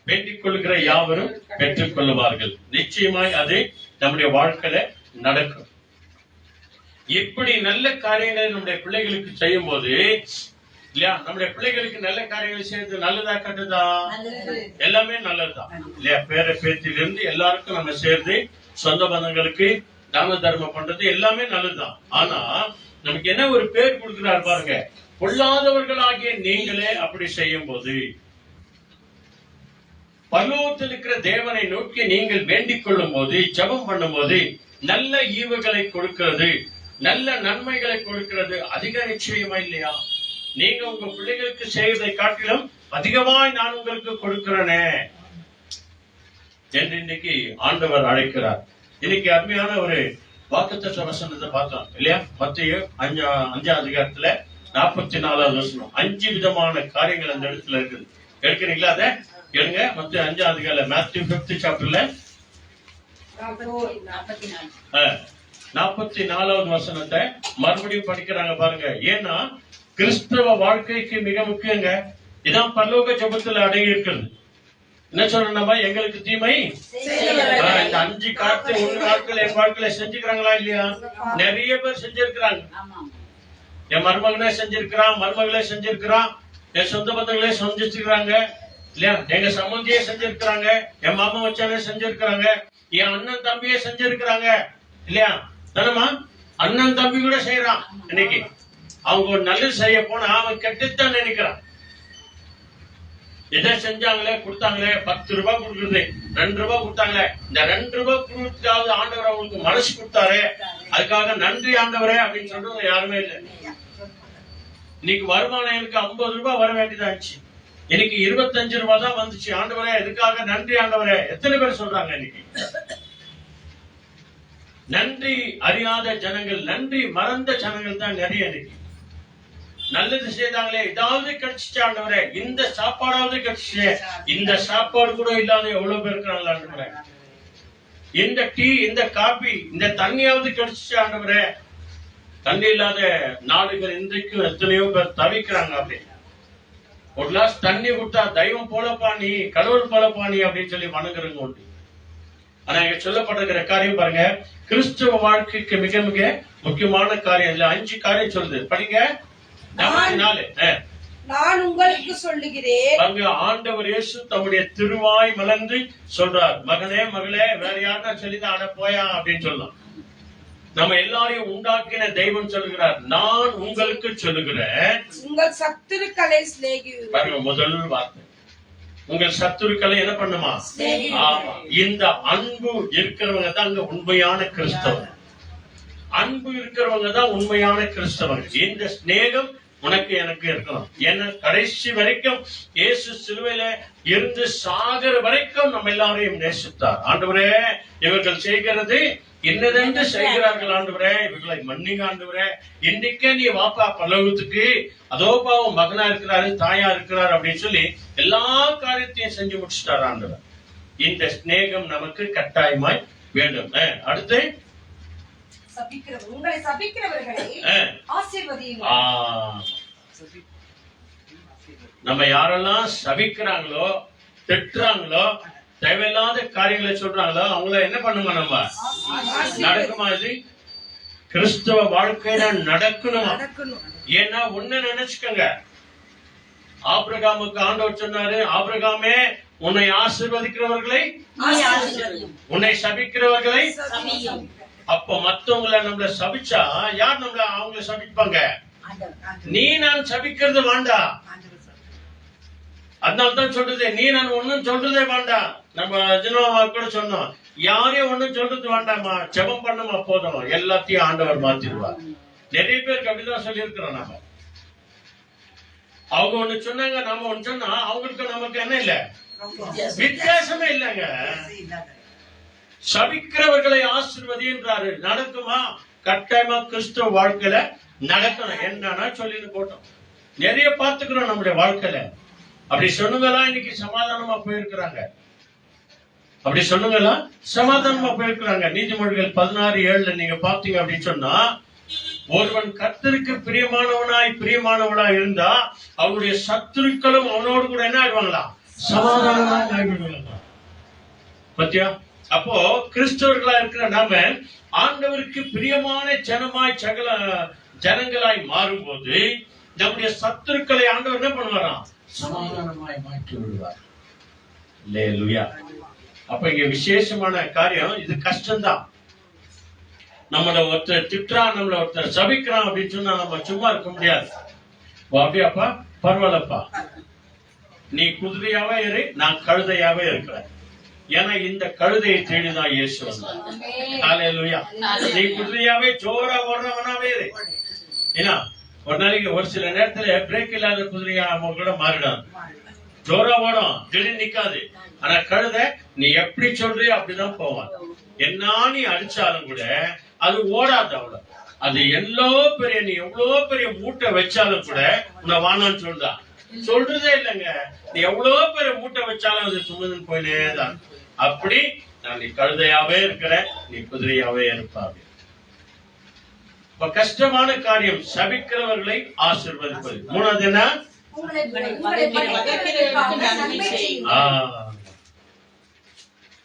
வேண்டிக் கொள்கிற யாவரும் பெற்றுக் கொள்வார்கள். நிச்சயமாய் அது நம்முடைய வாழ்க்கையில நடக்கும். இப்படி நல்ல காரியங்களை நம்முடைய பிள்ளைகளுக்கு செய்யும் போது இல்லையா, நம்முடைய பிள்ளைகளுக்கு நல்ல காரியங்களை செய்யறது நல்லதா கெட்டதா? எல்லாமே நல்லதுதான் இல்லையா? பேர பேத்திலிருந்து எல்லாருக்கும் நம்ம சேர்ந்து சொந்த பந்தங்களுக்கு தான தர்மம் பண்றது எல்லாமே நல்லதுதான். ஆனா நமக்கு என்ன ஒரு பேர் கொடுக்கிறாரு பாருங்க, பொல்லாதவர்களாகிய நீங்களே அப்படி செய்யும் போது, பரலோகத்தில் இருக்கிற தேவனை நோக்கி நீங்கள் வேண்டிக் கொள்ளும் போது, ஜெபம் பண்ணும் போது, நல்ல ஈவுகளை கொடுக்கிறது, நல்ல நன்மைகளை கொடுக்கிறது அதிக நிச்சயமா இல்லையா? நீங்க உங்க பிள்ளைகளுக்கு செய்வதை காட்டிலும் அதிகமாய் நான் உங்களுக்கு கொடுக்கிறேனே என்று இன்னைக்கு ஆண்டவர் அழைக்கிறார். இன்னைக்கு அருமையான ஒரு வாக்குத்தத்த வசனத்தை பார்த்தோம் இல்லையா? மத்தேயு 5ஆம் அதிகாரத்துல 44வது வசனம். 5 விதமான காரியங்கள் அந்த இடத்துல இருக்குது. எடுக்கிறீங்களா? அதை எடுங்க. மத்தேயு 5ஆம் அதிகாரம், மேத்யூ 5th சாப்டர்ல 44வது வசனத்தை மறுபடியும் படிக்கிறாங்க பாருங்க. ஏன்னா கிறிஸ்தவ வாழ்க்கைக்கு மிக முக்கியங்க. இதான் பரலோக ஜெபத்துல அடங்கி இருக்கிறது. என்ன சொல்றோம் நம்ம? எங்களுக்கு தீமை இந்த 5 காரியத்தை உன் வாழ்க்கையில என் வாழ்க்கையில செஞ்சுக்கிறாங்களா இல்லையா? நிறைய பேர் செஞ்சிருக்கிறாங்க. என் மருமகனே செஞ்சிருக்கிறான், மருமகளே செஞ்சிருக்கிறான், என் சொந்த பந்தங்களே செஞ்சிருக்கிறாங்க இல்லையா? எங்க சம்பந்தியே செஞ்சிருக்கிறாங்க, என் மாமா வச்சானே செஞ்சிருக்கிறாங்க, என் அண்ணன் தம்பியே செஞ்சிருக்கிறாங்க இல்லையா? தானமா? அண்ணன் தம்பி கூட செய்யறான். இன்னைக்கு அவங்க ஒரு நல்லது செய்ய போனா அவன் கெட்டுத்தான் நினைக்கிறான். எதை செஞ்சாங்களே, கொடுத்தாங்களே, 10 ரூபாய் கொடுக்குறது, 2 ரூபாய் கொடுத்தாங்களே, இந்த 2 ரூபாய் கொடுத்தாவது ஆண்டவர் அவங்களுக்கு மனசு கொடுத்தாரு, அதுக்காக நன்றி ஆண்டவரே அப்படின்னு சொல்றது யாருமே இல்லை. இன்னைக்கு வருமானம் எனக்கு 50 ரூபாய் வர வேண்டியதாச்சு, எனக்கு 25 ரூபாய் தான் வந்துச்சு, ஆண்டவரே இதுக்காக நன்றி ஆண்டவரே. எத்தனை பேர் சொல்றாங்க? இன்னைக்கு நன்றி அறியாத ஜனங்கள், நன்றி மறந்த ஜனங்கள் தான் நிறைய. இன்னைக்கு நல்லது செய்தாங்களே, இதாவது கிடைச்சிச்சு ஆண்டவரே, இந்த சாப்பாடாவது கிடைச்சிச்சு, இந்த சாப்பாடு கூட இல்லாத எவ்வளவு பேர் இருக்கிறாங்களா ஆண்டவரே. இந்த டீ, இந்த காபி, இந்த தண்ணியாவது கிடைச்சிச்சு ஆண்டவரே. தண்ணி இல்லாத நாடுகள் இன்றைக்கும் எத்தனையோ பேர் தவிக்கிறாங்க. அப்படி ஒரு கிளாஸ் தண்ணி விட்டா தெய்வம் போலப்பா நீ, கடவுள் போலப்பா நீ அப்படின்னு சொல்லி வணங்குறவங்க உண்டு. ஆனா இங்க சொல்லப்பட்டிருக்கிற காரியம் பாருங்க, கிறிஸ்துவ வாழ்க்கைக்கு மிக மிக முக்கியமான காரியம். இல்ல 5 காரியம் சொல்லுது, படிங்க. 44. நான் உங்களுக்கு சொல்லுகிறேன். அங்க ஆண்டவர் இயேசு தம்முடைய திருவாய் மலர்ந்து சொல்றார், மகனே மகளே, வேற யாருன்னா சொல்லிதான் அட போயா அப்படின்னு சொல்லலாம். நம்ம எல்லாரையும் உண்டாக்கின தெய்வம் சொல்லுகிறார், நான் உங்களுக்கு சொல்லுகிறேன், உங்கள் சத்துருக்களை சிநேகியுங்கள். பாருங்க, முதல் வார்த்தை, உங்கள் சத்துருக்களை என்ன பண்ணுமா? இந்த அன்பு இருக்கிறவங்க தான் அங்க உண்மையான கிறிஸ்தவன். அன்பு இருக்கிறவங்க தான் உண்மையான கிறிஸ்தவன். இந்த ஸ்நேகம் உனக்கு எனக்கு இருக்கணும். ஏன்னா கடைசி வரைக்கும் இயேசு சிலுவையில இருந்து சாகர வரைக்கும் நம்ம எல்லாரையும் நேசித்தார். ஆண்டவரே, இவர்கள் செய்கிறது இன்னதென்று செய்கிறார்கள் ஆண்டவரே, இவர்களை மன்னிங்க ஆண்டவரே, இன்றைக்கே நீ வாப்பா பரலோகத்துக்கு, அதோப்பா உன் மகனா இருக்கிறாரு, தாயா இருக்கிறார் அப்படின்னு சொல்லி எல்லா காரியத்தையும் செஞ்சு முடிச்சுட்டார் ஆண்டவர். இந்த ஸ்நேகம் நமக்கு கட்டாயமாய் வேண்டும். அடுத்து, உங்களை சபிக்கிறவர்களை ஆசீர்வதியுங்கள். நம்ம யாரெல்லாம் சபிக்கிறாங்களோ, திட்டுறாங்களோ, தேவையில்லாத காரியங்களை சொல்றாங்களோ அவங்கள என்ன பண்ணுமா? நம்ம நடக்குமா? இது கிறிஸ்தவ வாழ்க்கையில நடக்கணுமா? ஏன்னா ஒண்ணு நினைச்சுக்கோங்க, ஆபிரகாமுக்கு ஆண்டவர் சொன்னாரு, ஆபிரகாமே உன்னை ஆசீர்வதிக்கிறவர்களை, உன்னை சபிக்கிறவர்களை. அப்ப மத்தவங்களை நம்மள சபிச்சா யார் நம்மள அவங்கள சபிப்பாங்க? நீ நான் சபிக்கிறது வேண்டாம். அதனால்தான் சொல்றது, நீ நான் ஒண்ணும் சொல்றதே வேண்டாம். நம்ம ஜனமா கூட சொன்னோம், யாரையும் ஒண்ணும் சொல்றது வேண்டாமா, ஜெபம் பண்ணுமா போதும், எல்லாத்தையும் ஆண்டவர் மாத்திடுவார். நிறைய பேருக்கு அப்படிதான் சொல்லி இருக்கிறோம். நாம அவங்க ஒண்ணு சொன்னாங்க, நாம ஒண்ணு சொன்னா அவங்களுக்கு நமக்கு என்ன இல்ல, வித்தியாசமே இல்லைங்க. சபிக்கிறவர்களை ஆசீர்வதின்றாரு. நடக்குமா? கட்டாயமா கிறிஸ்தவ வாழ்க்கையில நடக்கணும். என்னன்னா சொல்லிட்டு போட்டோம், நிறைய பார்த்துக்கிறோம் நம்முடைய வாழ்க்கையில. அப்படி சொன்னங்களா இன்னைக்கு சமாதானமா போயிருக்கிறாங்க. அப்படி சொன்னங்களா சமாதானமா போயிருக்கிறாங்க. நீதிமொழிகள் 16:7 நீங்க பாத்தீங்க அப்படின்னு சொன்னா, ஒருவன் கர்த்தருக்கு பிரியமானவனாய் இருந்தா அவனுடைய சத்துருக்களும் அவனோடு கூட என்ன ஆயிடுவாங்களா? சமாதானமா ஆயிடுவாங்க. பத்தியா? அப்போ கிறிஸ்தவர்களா இருக்கிற நாம ஆண்டவருக்கு பிரியமான ஜனமாய் சகல ஜனங்களாய் மாறும்போது நம்முடைய சத்துருக்களை ஆண்டவர் என்ன பண்ணுவாராம்? சமாதானமாய் மாற்றி விடுவார். அல்லேலூயா. அப்ப இங்க விசேஷமான காரியம், இது கஷ்டம்தான். நம்மள ஒருத்தர் திட்டுறான், நம்மள ஒருத்தர் சபிக்கிறான் அப்படின்னு சொன்னா நம்ம சும்மா இருக்க முடியாது. அப்படியாப்பா, பரவாயில்லப்பா, நீ குதிரையாவே இரு, நான் கழுதையாவே இருக்கிறேன். ஏன்னா இந்த கழுதையை தேடிதான் இயேசு வந்தார். ஹல்லேலூயா. நீ குதிரையாவே ஜோரா ஓடுறவனாவே இரு. ஏன்னா ஒரு நாளைக்கு ஒரு சில நேரத்துல பிரேக் இல்லாத குதிரையா கூட மாறிடாது. ஜோரா ஓடும், திடீர்னு நிக்காது. ஆனா கழுதை நீ எப்படி சொல்றியோ அப்படிதான் போவான். என்ன நீ அடிச்சாலும் கூட அது ஓடாது. அவ்வளவு அது நீ எவ்வளவு பெரிய மூட்டை வச்சாலும் கூட உன்னை வானான்னு சொல்றான். சொல்றதே இல்லைங்க. நீ எவ்வளவு பெரிய மூட்டை வச்சாலும் அது சுமந்து போயினேதான். அப்படி நான் நீ கழுதையாவே இருக்கிற, நீ குதிரையாவே இருப்பாங்க. இப்ப கஷ்டமான காரியம் சபிக்கிறவர்களை ஆசீர்வதிப்பது. மூணாவது என்ன?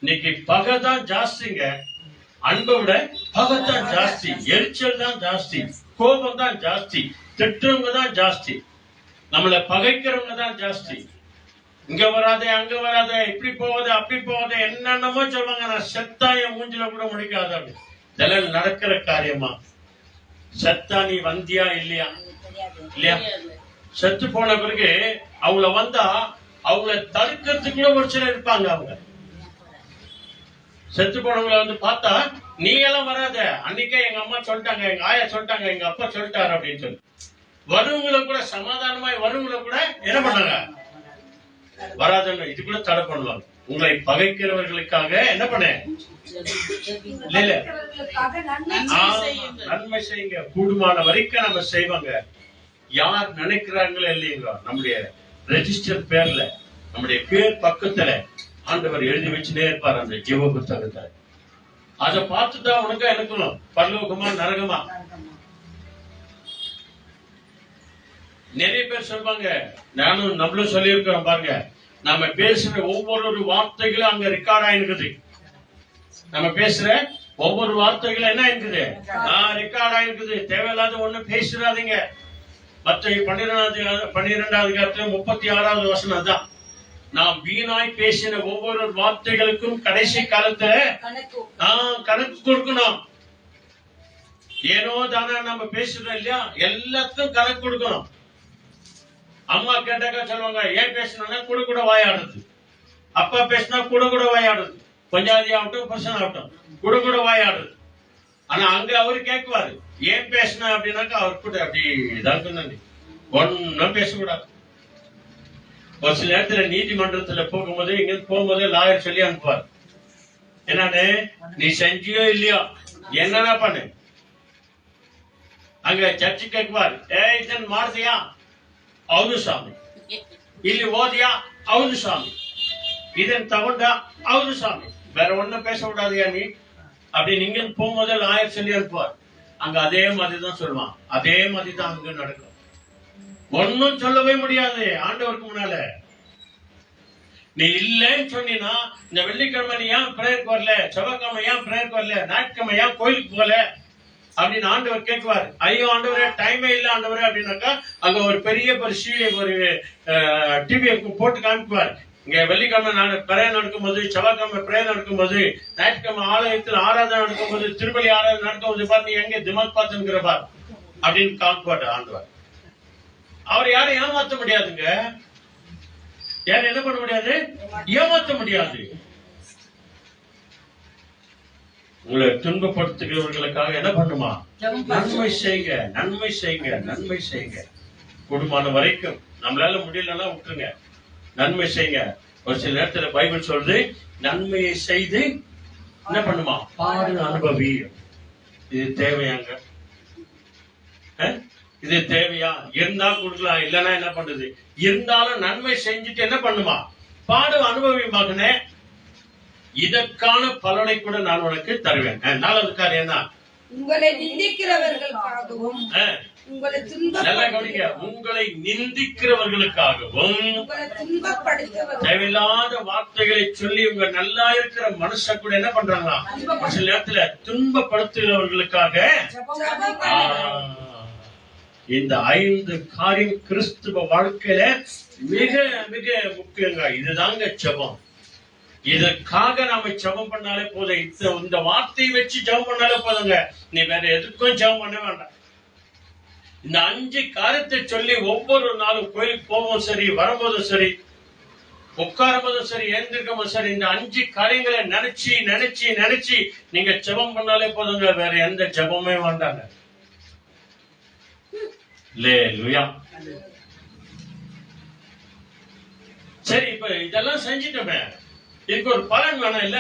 இன்னைக்கு பகை தான் ஜாஸ்திங்க. அன்பை விட பகை தான் ஜாஸ்தி, எரிச்சல் தான் ஜாஸ்தி, கோபம் தான் ஜாஸ்தி, திட்டுறவங்க தான் ஜாஸ்தி, நம்மளை பகைக்கிறவங்க தான் ஜாஸ்தி. இங்க வராதே, அங்க வராதே, இப்படி போவாதே, அப்படி போவாதே, என்னென்னமோ சொல்லுவாங்க. நான் செத்தா என் மூஞ்சில கூட முடிக்காது அப்படி. இதெல்லாம் நடக்கிற காரியமா? செத்தா நீ வந்தியா இல்லையா? இல்லையா? செத்து போன பிறகு அவங்கள வந்தா அவங்கள தடுக்கிறதுக்குள்ள ஒரு சிலர் இருப்பாங்க. அவங்க செத்து போனவங்களை வந்து பார்த்தா நீ எல்லாம் வராத, அன்னைக்கே எங்க அம்மா சொல்லிட்டாங்க, எங்க ஆயா சொல்லிட்டாங்க, எங்க அப்பா சொல்லிட்டாரு அப்படின்னு சொல்லி வருவங்களை கூட சமாதானமாய் வருவங்களை கூட என்ன பண்ணாங்க? வராதுன்னு இது கூட தடை பண்ணுவாங்க. உங்களை பகைக்கிறவர்களுக்காக என்ன பண்ண? நன்மை செய்யுங்க. கூடுமான வரைக்கும் நம்ம செய்வாங்க. யார் நினைக்கிறாங்களோ இல்லைங்களோ நம்முடைய ரெஜிஸ்டர் பேர்ல, நம்முடைய பேர் பக்கத்துல ஆண்டவர் எழுதி வச்சுட்டே இருப்பார் அந்த ஜீவ புத்தகத்தை. அதை பார்த்துதான் உனக்கு எனக்கணும் பரலோகமா நரகமா. நிறைய பேர் சொல்லுவாங்க, நானும் நம்மளும் சொல்லி இருக்கிறோம் பாருங்க, நம்ம பேசுற ஒவ்வொரு வார்த்தைகளும் அங்க ரெக்கார்ட் ஆயிருக்குது. நம்ம பேசுற ஒவ்வொரு வார்த்தைகளும் என்ன இருக்குது? ரெக்கார்ட் ஆயிருக்குது. தேவையில்லாத ஒண்ணு பேசுறாதீங்க. மற்ற 12வது அதிகாரத்துல 36வது வசனம் தான். நாம் வீணாய் பேசின ஒவ்வொரு வார்த்தைகளுக்கும் கடைசி காலத்துல கணக்கு கொடுக்கணும். ஏனோ தானே நம்ம பேசுறோம் இல்லையா, எல்லாத்துக்கும் கணக்கு கொடுக்கணும். அம்மா கேட்டாக்கா சொல்லுவாங்க, ஏன் பேசினா கூட கூட வாயாடுறது. அப்பா பேசினா கூட கூட வாயாடுறது. பஞ்சாதி ஆகட்டும், பர்சன் ஆகட்டும், கூட கூட வாயாடுறது. ஆனா அங்க அவரு கேட்குவாரு, ஏன் பேசினா அப்படின்னாக்கா அவர் கூட அப்படி இதாக்கு ஒன்னும் பேசக்கூடாது. ஒரு சில நேரத்துல நீதிமன்றத்துல போகும்போது இங்க போகும்போது லாயர் சொல்லி அனுப்புவார், என்னன்னு நீ செஞ்சியோ இல்லையோ என்னன்னா பண்ணு. அங்க ஜட்ஜி கேட்குவார், இதன் மாறுதியா? ಹೌದು ಸ್ವಾಮಿ. ಇಲ್ಲಿ ಓದಿಯಾ? ಹೌದು ಸ್ವಾಮಿ. ಇದನ್ ತಗೊಂಡா? ಹೌದು ಸ್ವಾಮಿ. வேற ஒண்ணும் பேச விடாதியா நீ அப்படி. நீங்க போகும்போது லாயர் சொல்லி அனுப்புவார். அங்க அதே மாதிரிதான் சொல்லுவான். அதே மாதிரி தான் அங்க நடக்கும். ஒன்னும் சொல்லவே முடியாது ஆண்டவருக்கு முன்னால. நீ இல்லன்னு சொன்னீங்கன்னா, இந்த வெள்ளிக்கிழமை நீ ஏன் பிரேயருக்கு வரல, செவ்வாய்க்கிழமை ஏன் பிரேயருக்கு வரல, ஞாயிற்றுக்கிழமை ஏன் கோயிலுக்கு போகல அப்படின்னு ஆண்டவர் கேட்குவார். ஐயோ ஆண்டவரே டைமே இல்ல ஆண்டவரே அப்படின்னாக்கா அங்க ஒரு பெரிய ஒரு டிவியை போட்டு காமிக்குவார். இங்க வெள்ளிக்கிழமை பிரேயர் நடக்கும்போது, செவ்வாய்க்கிழமை பிரேயர் நடக்கும்போது, ஞாயிற்றுக்கிழமை ஆலயத்தில் ஆராதனை நடக்கும்போது, திருப்பலி ஆராதனை நடக்கும்போது பார்த்து எங்க திமாக் பார்த்துங்கிற பார் அப்படின்னு காமிப்பாரு ஆண்டவர். அவர் யாரும் ஏமாத்த முடியாதுங்க. யாரும் என்ன பண்ண முடியாது? ஏமாத்த முடியாது. உங்களை துன்பப்படுத்துகிறவர்களுக்காக என்ன பண்ணுமா? நன்மை செய்யுங்க, நன்மை செய்யுங்க, நன்மை செய்யுங்க. குடும்பம் வரைக்கும் நம்மளால முடியலன்னா விட்டுருங்க, நன்மை செய்யுங்க. ஒரு சில நேரத்துல பைபிள் சொல்றது, நன்மையை செய்து என்ன பண்ணுமா? பாடு அனுபவி. இது தேவையாங்க? இது தேவையா? இருந்தா கொடுக்கலாம், இல்லன்னா என்ன பண்றது? இருந்தாலும் நன்மை செஞ்சுட்டு என்ன பண்ணுமா? பாடு அனுபவி மகனே, இதற்கான பலனை கூட நான் உனக்கு தருவேன். நாலாவது காரியம் தான், உங்களை நிந்திக்கிறவர்களுக்காகவும் உங்களை நிந்திக்கிறவர்களுக்காகவும் தேவையில்லாத வார்த்தைகளை சொல்லி உங்க நல்லா இருக்கிற மனுஷ கூட என்ன பண்றாங்களா? சில நேரத்துல துன்பப்படுத்துகிறவர்களுக்காக. இந்த 5 காரியம் கிறிஸ்துவ வாழ்க்கையில மிக மிக முக்கியங்க. இதுதாங்க ஜெபம். இதற்காக நாம ஜெபம் பண்ணாலே போதும். இந்த வார்த்தையை வச்சு ஜெபம் பண்ணாலே போதுங்க. நீ வேற எதுக்கும் ஜெபம் பண்ண வேண்டாம். இந்த 5 காரியத்தை சொல்லி ஒவ்வொரு நாளும் கோயிலுக்கு போவோம் சரி, வரும்போதும் சரி, உட்காரும் போதும் சரி, எழுந்திருக்கும் போதும் சரி, இந்த 5 காரியங்களை நினைச்சு நினைச்சு நினைச்சு நீங்க ஜெபம் பண்ணாலே போதுங்க. வேற எந்த ஜெபமே வேண்டாங்க. சரி, இப்ப இதெல்லாம் செஞ்சிட்டோமே, இதுக்கு ஒரு பலன் வேணும் இல்ல?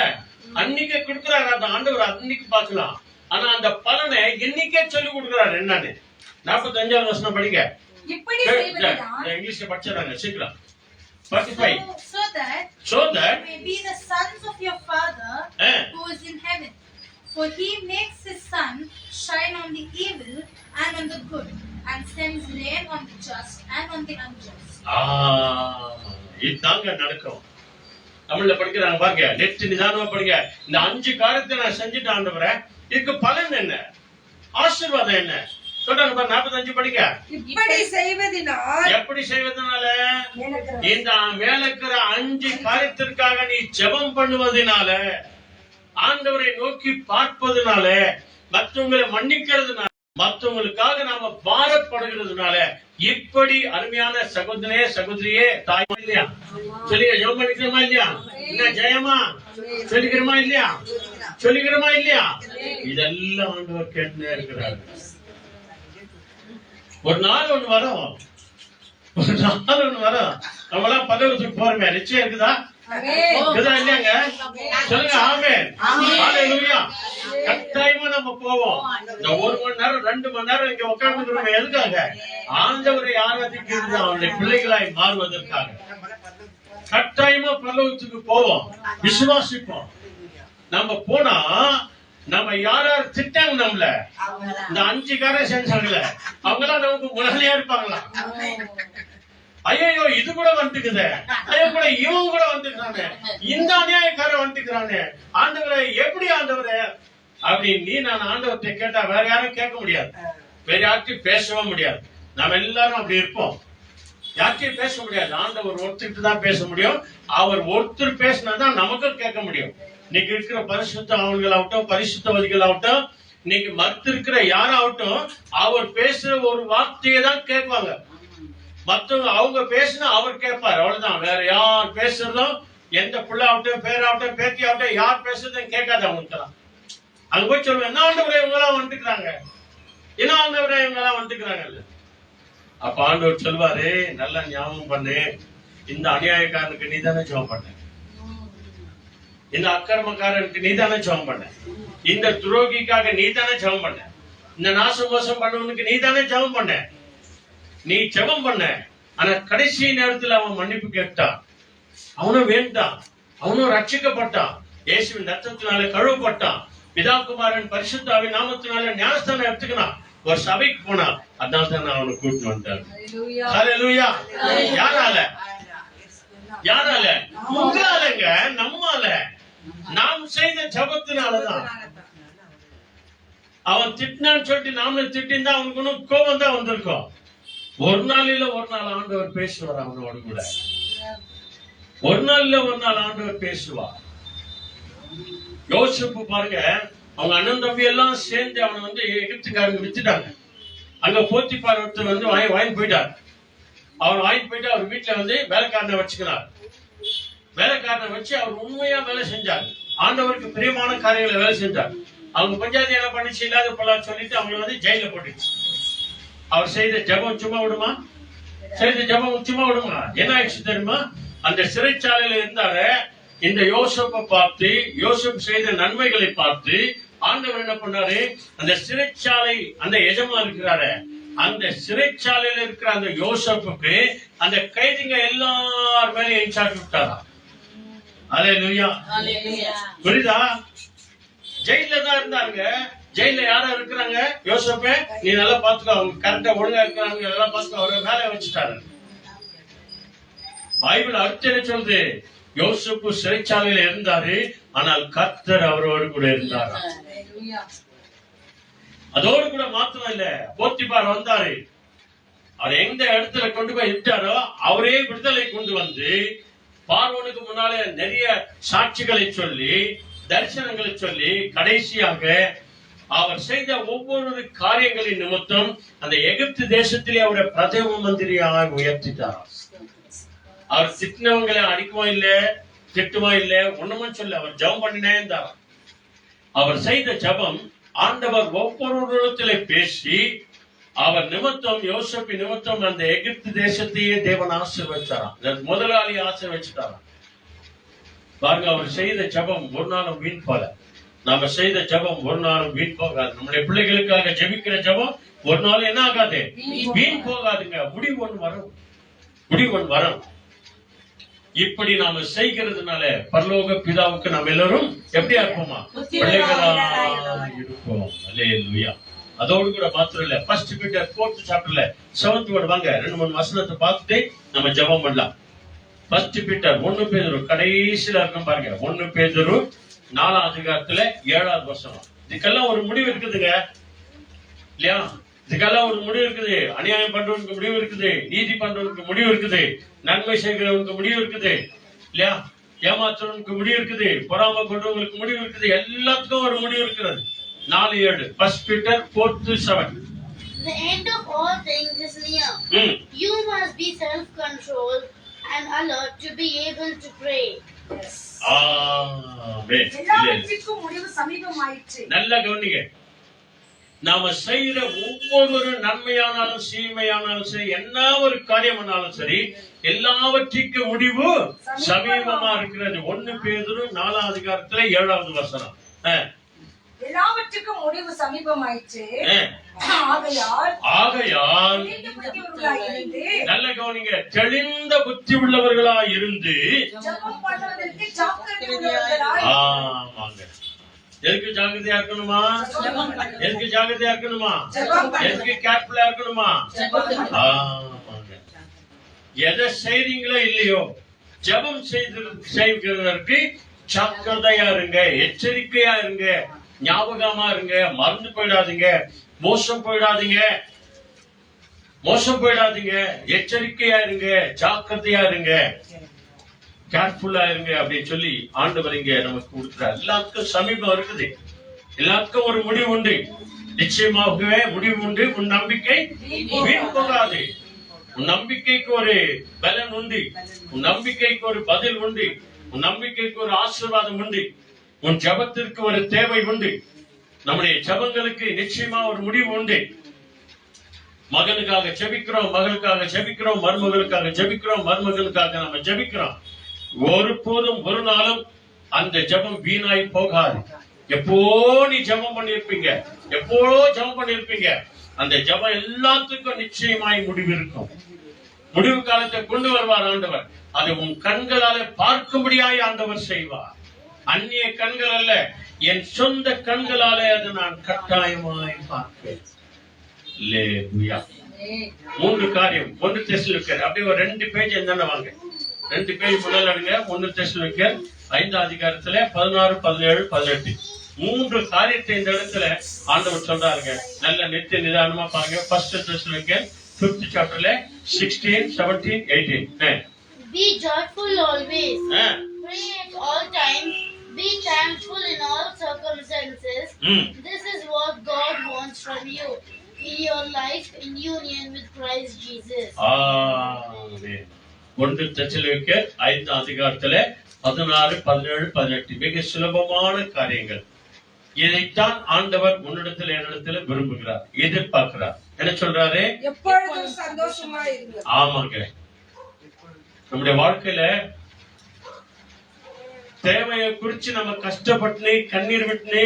அன்னைக்கு கொடுக்கிறாரு அந்த ஆண்டவர், அன்னைக்கு பார்க்கலாம். ஆனா அந்த பலனை இன்னைக்கே சொல்லி கொடுக்கிறாரு. என்னன்னு 45வது வசனம் படிங்க. இங்கிலீஷ்ல படிச்சிடறாங்க சீக்கிரம். 45. So that you may be the sons of your Father who is in heaven. For he makes his sun shine on the evil and on the good, and sends rain on the just and on the unjust. இதுதாங்க நடக்கும். தமிழ்ல படிக்கிறாங்க பாருங்க, net நிதானமா படிங்க. இந்த 5 காரியத்தை நான் செஞ்சுட்டு ஆண்டவரே, இதுக்கு பலன் என்ன, ஆசீர்வாதம் என்ன சொல்றாங்க பாருங்க. 45 படிங்க. இப்படி செய்வதினால் எப்படி செய்வதனால, இந்த மேல இருக்கிற 5 காரியத்திற்காக நீ ஜெபம் பண்ணுவதனால, ஆண்டவரை நோக்கி பார்ப்பதனால, மற்றவங்களை மன்னிக்கிறதுனால, மற்றவங்களுக்காக நாம பாரப்படுகிறதுனால, இப்படி அருமையான சகோதரே சகோதரியே தாய் இல்லையா சொல்லிக்க, ஜெபம் பண்ணிக்கிறோமா இல்லையா, என்ன ஜெயமா சொல்லிக்கிறோமா இல்லையா, சொல்லிக்கிறோமா இல்லையா, இதெல்லாம் ஆண்டவர் கேட்டு இருக்கிறாரு. ஒரு நாள் ஒண்ணு வரும், நம்மளாம் பதவிக்கு போறோமே, நிச்சயம் இருக்குதா இல்லையாங்க, சொல்லுங்க ஆமென். ஹல்லேலூயா. கட்டாயமா நம்ம போவோம். இந்த 1 மணி நேரம் 2 மணி நேரம் இங்க உட்கார்ந்து எதுக்காக, ஆண்டவரை ஆராதிக்கிறது, அவருடைய பிள்ளைகளாய் மாறுவதற்காக. கட்டாயமா பரலோகத்துக்கு போவோம், விசுவாசிப்போம். நம்ம போனா நம்ம யார் திட்டாங்க நம்மள, இந்த 5 காரியம் செஞ்சாங்கல்ல, அவங்க எல்லாம் நமக்கு முதலையா இருப்பாங்களா? ஐயோ இது கூட வந்துக்குது, ஐயோ கூட இவங்க கூட வந்துக்கிறானே, இந்த அநியாயக்காரன் வந்துக்கிறானே, ஆண்டவரை எப்படி ஆண்டவரே அப்படின்னு நான் ஆண்டவர்கிட்ட கேட்டா வேற யாரும் கேட்க முடியாது, வேற யார்கிட்டயும் பேசவும் முடியாது. நம்ம எல்லாரும் அப்படி இருப்போம், யார்கிட்டயும் பேச முடியாது. ஆண்டவர் ஒருத்தருக்கு தான் பேச முடியும். அவர் ஒருத்தர் பேசினாதான் நமக்கும் கேட்க முடியும். இன்னைக்கு இருக்கிற பரிசுத்த ஆவல்களாகட்டும், பரிசுத்தவதிகளாகட்டும், இன்னைக்கு மறுத்து இருக்கிற யாராகட்டும், அவர் பேசுற ஒரு வார்த்தையை தான் கேட்பாங்க. மற்றவங்க அவங்க பேசினா அவர் கேட்பார், அவ்வளவுதான். வேற யார் பேசுறதும், எந்த பிள்ளாகட்டும், பேராகட்டும், பேத்தியாகட்டும், யார் பேசுறதும் கேட்காது அவங்களுக்கு. அங்க போய் சொல்லுவேன், என்ன ஆண்டவரே இவங்க எல்லாம் வந்துக்கிறாங்க, என்ன ஆண்டவரே இவங்க எல்லாம் வந்துக்கிறாங்க. அப்ப ஆண்டவர் சொல்வாரு, நல்லா ஞாபகம் பண்ணு, இந்த அநியாயக்காரனுக்கு நீ தானே ஜெபம் பண்ண, இந்த அக்கிரமக்காரனுக்கு நீ தானே ஜெபம் பண்ண, இந்த துரோகிக்காக நீ தானே ஜெபம் பண்ண, இந்த நாசம் மோசம் பண்ணவனுக்கு நீ தானே ஜெபம் பண்ண. நீ ஜெபம் பண்ண, ஆனா கடைசி நேரத்தில் அவன் மன்னிப்பு கேட்டான், அவனும் வேண்டான், அவனும் ரட்சிக்கப்பட்டான், இயேசுவின் ரத்தத்தினால கழுவப்பட்டான், பிதாகுமாரன் பரிசுத்தாவின் நாமத்தினால ஞானஸ்தானம் எடுத்துக்கினான், ஒரு சபைக்கு போனான். அதனால தான் நான் அவனை கூட்டிட்டு வந்தேன். ஹல்லேலூயா. யாரால? யாரால? உங்களாலங்க, நம்மால, நாம் செய்த ஜபத்தினாலதான். அவன் திட்டினான்னு சொல்லிட்டு நாமளும் திட்டிருந்தா அவனுக்கு ஒன்னும் கோபம் தான் வந்திருக்கும். ஒரு நாள் இல்ல ஒரு நாள் ஆண்டவர் பேசுவார் அவனோடு கூட, ஒரு நாள் இல்ல ஒரு நாள் ஆண்டவர் பேசுவார். யோசிப்பு பாருங்க, அவங்க அண்ணன் தம்பி எல்லாம் சேர்ந்து அவனை வந்து எகிப்துக்காரங்க வித்துட்டாங்க. அங்க போத்திபார் ஒருத்தர் வந்து வாங்கி போயிட்டார். அவர் வாங்கிட்டு போயிட்டு அவர் வீட்டுல வந்து வேலைக்காரனை வச்சுக்கிறார். வேலைக்காரனை வச்சு அவர் உண்மையா வேலை செஞ்சார், ஆண்டவருக்கு பிரியமான காரியங்களை வேலை செஞ்சார். அவங்க பஞ்சாயத்து என்ன பண்ணிச்சு, இல்லாத போலாம் சொல்லிட்டு அவங்களை வந்து ஜெயில போட்டுச்சு. அவர் செய்த ஜெபம் சும்மா விடுமா? செய்த ஜெபம் சும்மா விடுமா? என்ன ஆயிடுச்சு தெரியுமா? அந்த சிறைச்சாலையில இருந்தாரு. இந்த யோசேப்பை பார்த்து, யோசேப் செய்த நன்மைகளை பார்த்து ஆண்டவர் என்ன பண்ணாரு, அந்த சிறைச்சாலை அந்த எஜமான் இருக்கிறாரு, அந்த சிறைச்சாலையில இருக்கிற அந்த யோசேப்புக்கு அந்த கைதிங்க எல்லார் மேலேயும் இன்சார்ஜ் விட்டாரா? அல்லேலூயா. புரியுதா? ஜெயில தான் இருந்தாங்க. ஜெயில யாரா இருக்கிறாங்க? யோசேப்பே நீ நல்லா பாத்துக்கோ, அவங்க கரெக்டா ஒழுங்கா இருக்கிறாங்க, எல்லாம் பாத்துக்கோ, அவரை வேலையை வச்சுட்டாரு. பைபிள் அடுத்து என்ன சொல்றது? யோசேப்பு சிறைச்சாலையில இருந்தாரு, ஆனால் கர்த்தர் அவரோடு கூட இருந்தார். அதோடு கூட மாத்திரம் இல்ல, போத்திபார் வந்தாரு. அவர் எந்த இடத்துல கொண்டு போய் விட்டாரோ அவரே விடுதலை கொண்டு வந்து பார்வோனுக்கு முன்னாலே நிறைய சாட்சிகளை சொல்லி, தரிசனங்களை சொல்லி, கடைசியாக அவர் செய்த ஒவ்வொரு காரியங்களின் நிமித்தம் அந்த எகிப்து தேசத்திலே அவரை பிரதம மந்திரியாக உயர்த்திட்டார். அவர் திட்டினவங்களை அடிக்கவும் இல்லை, திட்டுமா இல்ல, ஒண்ணுமே சொல்ல, அவர் ஜெபம் பண்ணினே இருந்தார். அவர் செய்த ஜெபம் ஆண்டவர் ஒவ்வொரு பேசி அவர் நிமித்தம், யோசேப்பு நிமித்தம் அந்த எகிப்து தேசத்தையே தேவன் ஆசீர்வதிச்சாராம். முதலாளி ஆசீர்வதிச்சிட்டாராம். பாருங்க, அவர் செய்த ஜெபம் ஒரு நாளும் வீண் போல. நாம செய்த ஜெபம் ஒரு நாளும் வீண் போகாது. நம்முடைய பிள்ளைகளுக்காக ஜெபிக்கிற ஜெபம் ஒரு நாள் என்ன ஆகாது, வீண் போகாதுங்க. முடிவு ஒன்று வரும், முடிவு ஒன்று வரும். இப்படி நாம செய்கிறதுனால பரலோக பிதாவுக்கு நாம் எல்லாரும் எப்படியா இருப்போமா? பிள்ளைகளா இருப்போம். அல்லேலூயா. அதோடு கூட மாத்திரம் இல்ல, 1 Peter 4th chapterல 7th word வாங்க, 2-3 வசனத்தை பார்த்துட்டு நம்ம ஜெபம் பண்ணலாம். ஃபர்ஸ்ட் பீட்டர் 1 பேதுரு கடைசியில இருக்கும் பாருங்க. 1 பேதுரு 4ஆம் அதிகாரத்துல 7வது வசனம். இதுக்கெல்லாம் ஒரு முடிவு இருக்குதுங்க இல்லையா? இதுக்கெல்லாம் ஒரு முடிவு இருக்குது. அநியாயம் பண்றவனுக்கு முடிவு இருக்குது, நீதி பண்றவனுக்கு முடிவு இருக்குது, நன்மை செய்கிறவனுக்கு முடிவு இருக்குது இல்லையா? ஏமாற்றுறவனுக்கு முடிவு இருக்குது, பொறாமை கொண்டவங்களுக்கு முடிவு இருக்குது, எல்லாத்துக்கும் ஒரு முடிவு இருக்கிறது. 4:7 first Peter 4:7. The end of all things is near. You must be self-controlled and alert to be able to pray. ஆமென். எல்லாவற்றிற்கும் முடிவு சமீபமாயிற்று. நல்ல கவனிங்க. நாம செய்யற ஒவ்வொரு நன்மையானாலும் தீமையானாலும் சரி, என்ன ஒரு காரியமானாலும் சரி, எல்லாவற்றிற்கும் முடிவு சமீபமா இருக்கிறது. 1 பேதுரு 4ஆம் அதிகாரத்துல 7வது வசனம். எல்லாவற்றுக்கும் முடிவு சமீபமாயிற்று. ஆகையால் நல்ல கவனிங்க, தெளிந்த புத்தி உள்ளவர்களாய் இருந்து ஜெபம் பண்ணுவதற்கு ஜாக்கிரதை உள்ளவர்களாய். ஆமாங்க. எதுக்கு ஜாக்கிரதையா இருக்கணுமா? எதுக்கு ஜாக்கிரதையா இருக்கணுமா? எதுக்கு கேர்ஃபுல்லா இருக்கணுமா? ஆமாங்க. எதை செய்றீங்களோ இல்லையோ, ஜெபம் செய்கிறதற்கு ஜாக்கிரதையா இருங்க, எச்சரிக்கையா இருங்க, ஞாபகமா இருங்க, மறந்து போயிடாதீங்க, மோசம் போயிடாதீங்க, எச்சரிக்கையா இருங்க, ஜாக்கிரதையா இருங்க, கேர்ஃபுல்லா இருங்க அப்படின்னு சொல்லி ஆண்டவர் இங்க நமக்கு கொடுக்கிறார். எல்லாத்துக்கும் சமீபம் இருக்குது, எல்லாத்துக்கும் ஒரு முடிவு உண்டு, நிச்சயமாகவே முடிவு உண்டு. உன் நம்பிக்கை வீண் போகாது. உன் நம்பிக்கைக்கு ஒரு பலன் உண்டு, உன் நம்பிக்கைக்கு ஒரு பதில் உண்டு, உன் நம்பிக்கைக்கு ஒரு ஆசீர்வாதம் உண்டு, உன் ஜபத்திற்கு ஒரு தேவை உண்டு, நம்முடைய ஜபங்களுக்கு நிச்சயமா ஒரு முடிவு உண்டு. மகனுக்காக ஜெபிக்கிறோம், மகளுக்காக ஜெபிக்கிறோம், மருமகளுக்காக ஜெபிக்கிறோம், மருமகளுக்காக நம்ம ஜெபிக்கிறோம். ஒருபோதும் ஒரு நாளும் அந்த ஜெபம் வீணாய் போகாது. எப்போ நீ ஜெபம் பண்ணிருப்பீங்க, அந்த ஜெபம் எல்லாத்துக்கும் நிச்சயமாய் முடிவு இருக்கும். முடிவு காலத்தை கொண்டு வருவார் ஆண்டவர். அதை உன் கண்களாலே பார்க்கும்படியாய் ஆண்டவர் செய்வார். அந்நிய கண்கள் அல்ல, என் சொந்த கண்களாலே அதை நான் கட்டாயமாய் பார்ப்பேன். 3 காரியம். 1 தெசலோனிக்கர் அப்படியே ஒரு 2 பேஜ் என்னென்ன வாங்க, 2 பேஜ் முதல்ல எடுங்க. 1 தெசலோனிக்கர் 5ஆம் அதிகாரத்துல 16, 17, 18 3 காரியத்தை இந்த இடத்துல ஆண்டவர் சொல்றாருங்க. நல்ல நித்திய நிதானமா பாருங்க. 1 தெசலோனிக்கர் 5th chapterல 16, 17, 18. Be joyful always. Pray at all times. Be thankful in all circumstances. This is what God wants from you in your life in union with Christ Jesus. ஆமென். 1 தெசலோனிக்கர் 5ஆம் அதிகாரத்துல 16, 17, 18 மிக சுலபமான காரியங்கள். இதைத்தான் ஆண்டவர் உன்னிடத்தில் என்னிடத்தில் விரும்புகிறார், எதிர்பார்க்கிறார். என்ன சொல்றாரு? எப்பொழுதும் சந்தோஷமா இருங்க. ஆமாங்க. நம்முடைய வாழ்க்கையில தேவையை குறிச்சு நம்ம கஷ்டப்பட்டு கண்ணீர் விட்டு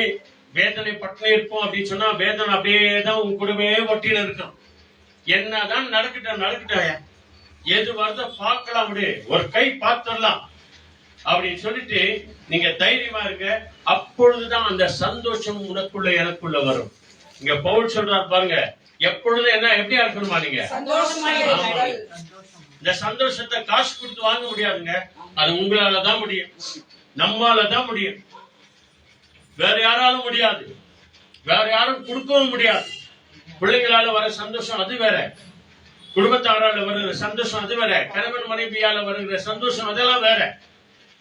வேதனை பட்டு இருப்போம் அப்படின்னு சொன்னா, வேதனை அப்படியேதான் உங்க கூடவே ஒட்டின்னு இருக்கும். என்னதான் நடக்கட்டாயா, எது வருத பார்க்கலாம், அப்படியே ஒரு கை பார்த்துடலாம் அப்படின்னு சொல்லிட்டு நீங்க தைரியமா இருங்க. அப்பொழுதுதான் அந்த சந்தோஷம் உனக்குள்ள எனக்குள்ள வரும். இங்க பவுல் சொல்றாரு பாருங்க, எப்பொழுதும் என்ன எப்படியா இருக்கணுமா நீங்க? இந்த சந்தோஷத்தை காசு கொடுத்து வாங்க முடியாதுங்க. அது உங்களாலதான் முடியும், நம்மாலதான் முடியும். வேற யாராலும் முடியாது, வேற யாரும் கொடுக்கவும் முடியாது. பிள்ளைங்களால வர சந்தோஷம் அது வேற, குடும்பத்தாரால வருகிற சந்தோஷம் அது வேற, கணவன் மனைவியால வருகிற சந்தோஷம் அதெல்லாம் வேற.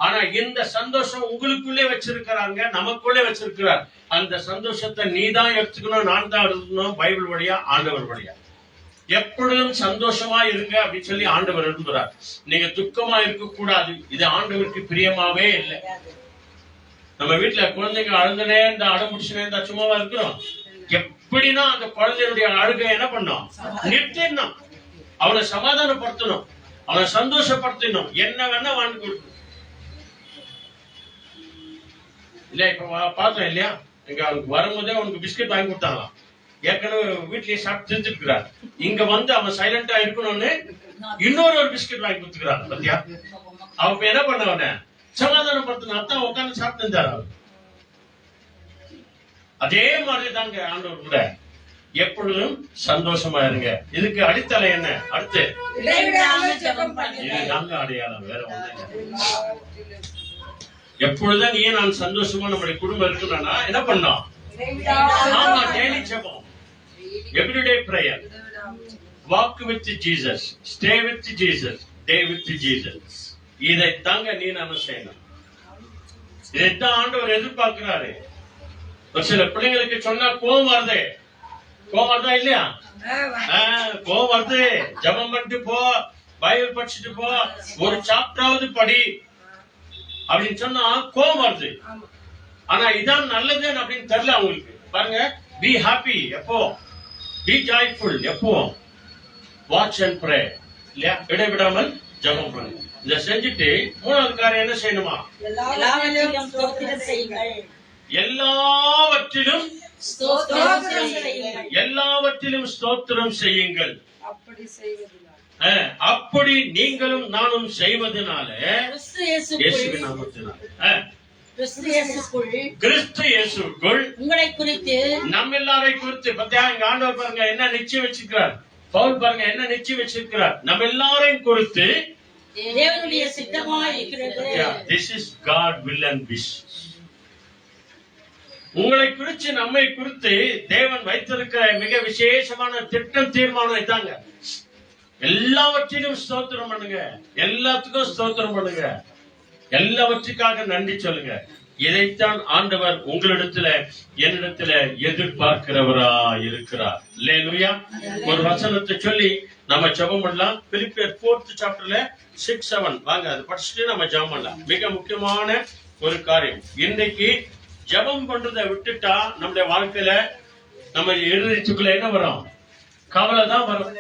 ஆனா இந்த சந்தோஷம் உங்களுக்குள்ளே வச்சிருக்கிறாங்க, நமக்குள்ளே வச்சிருக்கிறார். அந்த சந்தோஷத்தை நீ தான் எடுத்துக்கணும், நான் தான் எடுத்துக்கணும். பைபிள் வழியா, ஆண்டவர் வழியா எப்பொழுதும் சந்தோஷமா இருங்க அப்படின்னு சொல்லி ஆண்டவர் விரும்புகிறார். நீங்க துக்கமா இருக்க கூடாது, இது ஆண்டவருக்கு பிரியமாவே இல்லை. நம்ம வீட்டுல குழந்தைங்க அழுந்தனே இந்த அடம் முடிச்சுனே இந்த சும்மாவா இருக்கிறோம். எப்படின்னா அந்த குழந்தையுடைய அழுகை என்ன பண்ணோம்? நிறுத்திடணும், அவனை சமாதானப்படுத்தணும், அவனை சந்தோஷப்படுத்தணும். என்ன வேணா வாங்கி கொடுக்கணும் இல்ல. இப்ப பார்த்தோம் இல்லையா, இங்க அவனுக்கு வரும்போதே அவனுக்கு பிஸ்கட் வாங்கி கொடுத்தாங்களாம். ஏற்கனவே வீட்லயே சாப்பிட்டு தெரிஞ்சுக்கிறார். இங்க வந்து அவன் சைலண்டா இருக்கணும்னு இன்னொரு பிஸ்கட் வாங்கி கொடுத்துக்கிறாங்க. பத்தியா, அவன் என்ன பண்ணவன சமாதானப்படுத்தணும். அத்தான் உட்காந்து சாப்பிட்டு இருந்தார். அவர் அதே மாதிரிதாங்க ஆண்டவர் கூட எப்பொழுதும் சந்தோஷமா இருங்க. இதுக்கு அடித்தளை என்ன? அடுத்து இடைவிடாமல் ஜெபம் பண்ணுங்கள். இதுதாங்க அடையாளம், வேற ஒண்ணு. எப்பொழுதும் நீ நான் சந்தோஷமா நம்முடைய குடும்பம் இருக்கணும்னா என்ன பண்ணோம்? ஆமா, டெய்லி ஜெபம், everyday prayer, walk with Jesus, stay with Jesus, day with Jesus. இதை தாங்க நீ நாம செய்யணும். இதைத்தான் ஆண்டவர் எதிர்பார்க்கிறாரு. ஒரு சில பிள்ளைங்களுக்கு சொன்னா கோவம் வருது. கோவம் வருதா இல்லையா? கோவம் வருது. ஜெபம் பண்ணிட்டு போ, பைபிள் படிச்சுட்டு போ, ஒரு சாப்டராவது படி அப்படின்னு சொன்னா கோவம் வருது. ஆனா இதான் நல்லது அப்படின்னு தெரியல அவங்களுக்கு. பாருங்க, பி ஹாப்பி எப்போ, பி ஜாய்ஃபுல் எப்போ, வாட்ச் அண்ட் ப்ரே இல்லையா? இடைவிடாமல் ஜெபம் பண்ணு. இதை செஞ்சுட்டு மூணாவது காரியம் என்ன செய்யணுமா? எல்லாவற்றிலும் ஸ்தோத்திரம் செய்யுங்கள். எல்லாவற்றிலும் ஸ்தோத்திரம் செய்யுங்கள். எல்லாவற்றிலும் ஸ்தோத்திரம் செய்யுங்கள். அப்படி செய்வதினால் அப்படி நீங்களும் நானும் செய்வதனால கிறிஸ்து இயேசுக்குள் இயேசுவின் நாமத்தினால கிறிஸ்து இயேசுக்குள் உங்களை குறித்து நம்ம எல்லாரை குறித்து பத்தியா இங்க ஆண்டவர் பாருங்க என்ன நிச்சயம் வச்சிருக்கிறார். பவுல் பாருங்க என்ன நிச்சயம் வச்சிருக்கிறார். நம்ம எல்லாரையும் குறித்து தேவனுடைய சித்தமாய் இருக்கிறது. This is God will and wish. உங்களை குறித்து நம்மை குறித்து தேவன் வைத்திருக்கிற மிக விசேஷமான திட்டம், தீர்மானம் இதாங்க. எல்லாவற்றிலும் ஸ்தோத்திரம் பண்ணுங்க, எல்லாத்துக்கும் ஸ்தோத்திரம் பண்ணுங்க, எல்லாவற்றுக்காக நன்றி சொல்லுங்க. இதைத்தான் ஆண்டவர் உங்களிடத்துல என்னிடத்துல எதிர்பார்க்கிறவரா இருக்கிறார். அல்லேலூயா. ஒரு வசனத்தை சொல்லி நம்ம ஜெபம் பண்ணலாம். பிலிப்பியர் 4th சாப்டர்ல 6-7 வாங்க, அதை படிச்சுட்டு நம்ம ஜெபம் பண்ணலாம். மிக முக்கியமான ஒரு காரியம். இன்றைக்கு ஜெபம் பண்றதை விட்டுட்டா நம்முடைய வாழ்க்கையில நம்ம இருதயத்துக்குள்ள என்ன வரும்? கவலை தான் வரும்,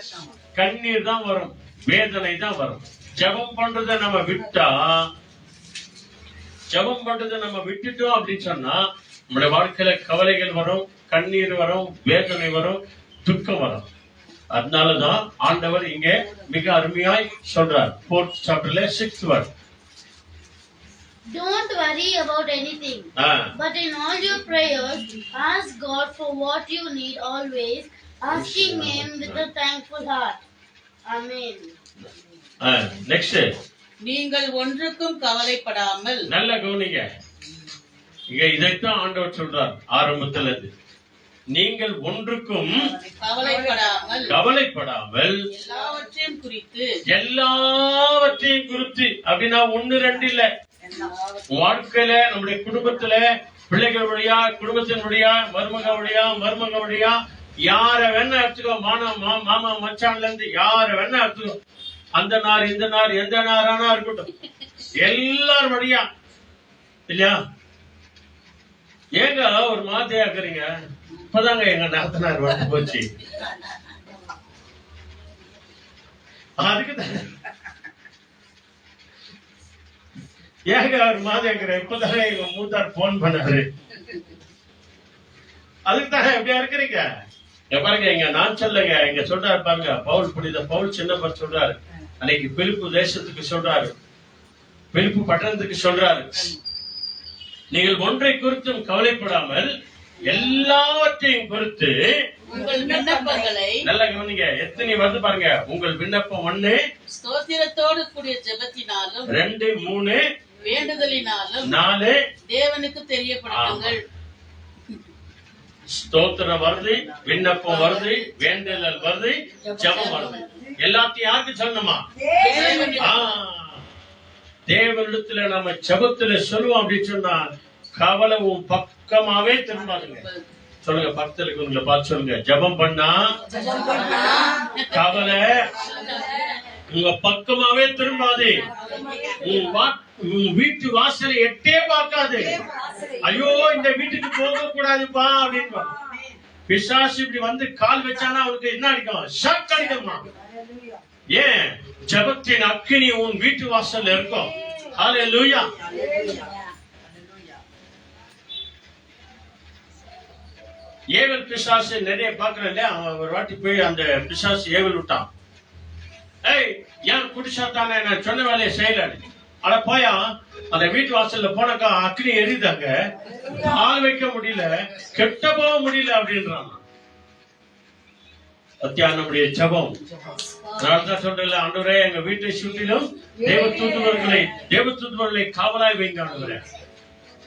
கண்ணீர் தான் வரும், வேதனை தான் வரும். ஜெபம் பண்றதை நம்ம விட்டா, ஜெபம் பண்றதை நம்ம விட்டுட்டோம் அப்படின்னு சொன்னா நம்முடைய வாழ்க்கையில கவலைகள் வரும், கண்ணீர் வரும், வேதனை வரும், துக்கம் வரும். அதனாலதான் ஆண்டவர் இங்க மிக அருமையாய் சொல்றார். 4th சாப்டர்ல 6th verse. Don't worry about anything, but in all your prayers, ask God for what you need always, asking Him with a thankful heart. Amen. Next, நீங்கள் ஒன்றுக்கும் கவலைப்படாமல். நல்ல கவனிங்க. இங்க இதைத்தான் ஆண்டவர் சொல்றார் ஆரம்பத்துல இருந்து. நீங்கள் ஒன்றுக்கும் கவலைப்படாமல் எல்லாவற்றையும் குறித்து. எல்லாவற்றையும் குறித்து அப்படின்னா 1 2 இல்ல. வாழ்க்கையில நம்முடைய குடும்பத்துல பிள்ளைகள் வழியா, குடும்பத்தின் வழியா, மருமக வழியா யார வேணா எடுத்துக்கோ, மாமா மச்சான்ல இருந்து யார வேணா எடுத்துக்கோ, அந்த நார் இந்த நார் எந்த நாரானா இருக்கட்டும், எல்லாரும் வழியா இல்லையா? ஏங்க ஒரு மாதிரியாக்குறீங்க? இப்பதாங்க எங்க நாத்தனார் வந்து போச்சு. அதுக்கு ஏங்க ஒரு மாதிரியாக்குற? இப்பதாங்க எங்க மூத்தார் போன் பண்ணாரு. அதுக்கு தானே எப்படியா இருக்கிறீங்க? பாருங்க, இங்க நான் சொல்லுங்க, இங்க சொல்றாரு பாருங்க, பவுல் புனித பவுல் சின்னப்பர் சொல்றாரு. அன்னைக்கு பிலிப்பு தேசத்துக்கு சொல்றாரு, பிலிப்பு பட்டணத்துக்கு சொல்றாரு, நீங்கள் ஒன்றை குறித்தும் கவலைப்படாமல் எல்லாவற்றையும் குறித்து உங்கள் விண்ணப்பங்களை. நல்லா கவனிங்க, எத்தனை வந்து பாருங்க. உங்கள் விண்ணப்பம் 1, ஸ்தோத்திரத்தோடு கூடிய ஜெபத்தினாலும் 2 3 வேண்டுதலினாலும் 4 தேவனுக்கு தெரியப்படுத்துங்கள். ஸ்தோத்திரம் வருது, விண்ணப்பம் வருது, வேண்டுதல் வருது, ஜெபம் வருது. எல்லாத்தையும் யாருக்கு சொல்லணுமா? தேவனிடத்துல நம்ம ஜெபத்துல சொல்லுவோம் அப்படின்னு சொன்னா கவலை உன் பக்கமாவே திரும்பாதுங்க. சொல்லுங்க, பக்தர்களுக்கு உங்களை பார்த்து சொல்லுங்க, ஜெபம் பண்ணா கவலை உங்க பக்கமாவே திரும்பாது. உன் வீட்டு வாசலை எட்டே பார்க்காது. ஐயோ இந்த வீட்டுக்கு போக கூடாதுப்பா அப்படின்னு பிசாசு இப்படி வந்து கால் வச்சானா அவனுக்கு என்ன அடிக்கும்? ஷாக் அடிக்குமா? ஏன்? ஜெபத்தின் அக்கினி உன் வீட்டு வாசல்ல இருக்கும். ஹல்லேலூயா. ஏவல் பிசாசு நிறைய பாக்குறேன் இல்லையா? அவன் ஒரு வாட்டி போய் அந்த பிசாசு ஏவல் விட்டான். ஏய், ஏன் குடிச்சாத்தானே நான் சொன்ன வேலையை செய்யல. அட போயா, அந்த வீட்டு வாசல்ல போனாக்கா அக்னி எரிதாங்க, ஆள் வைக்க முடியல, கெட்ட போக முடியல அப்படின்றான். பத்தியா நம்முடைய ஜெபம். அதனால்தான் சொல்றேன், ஆண்டவரே எங்க வீட்டை சுற்றிலும் தேவதூதர்களை காவலாய் வைங்க ஆண்டவரே.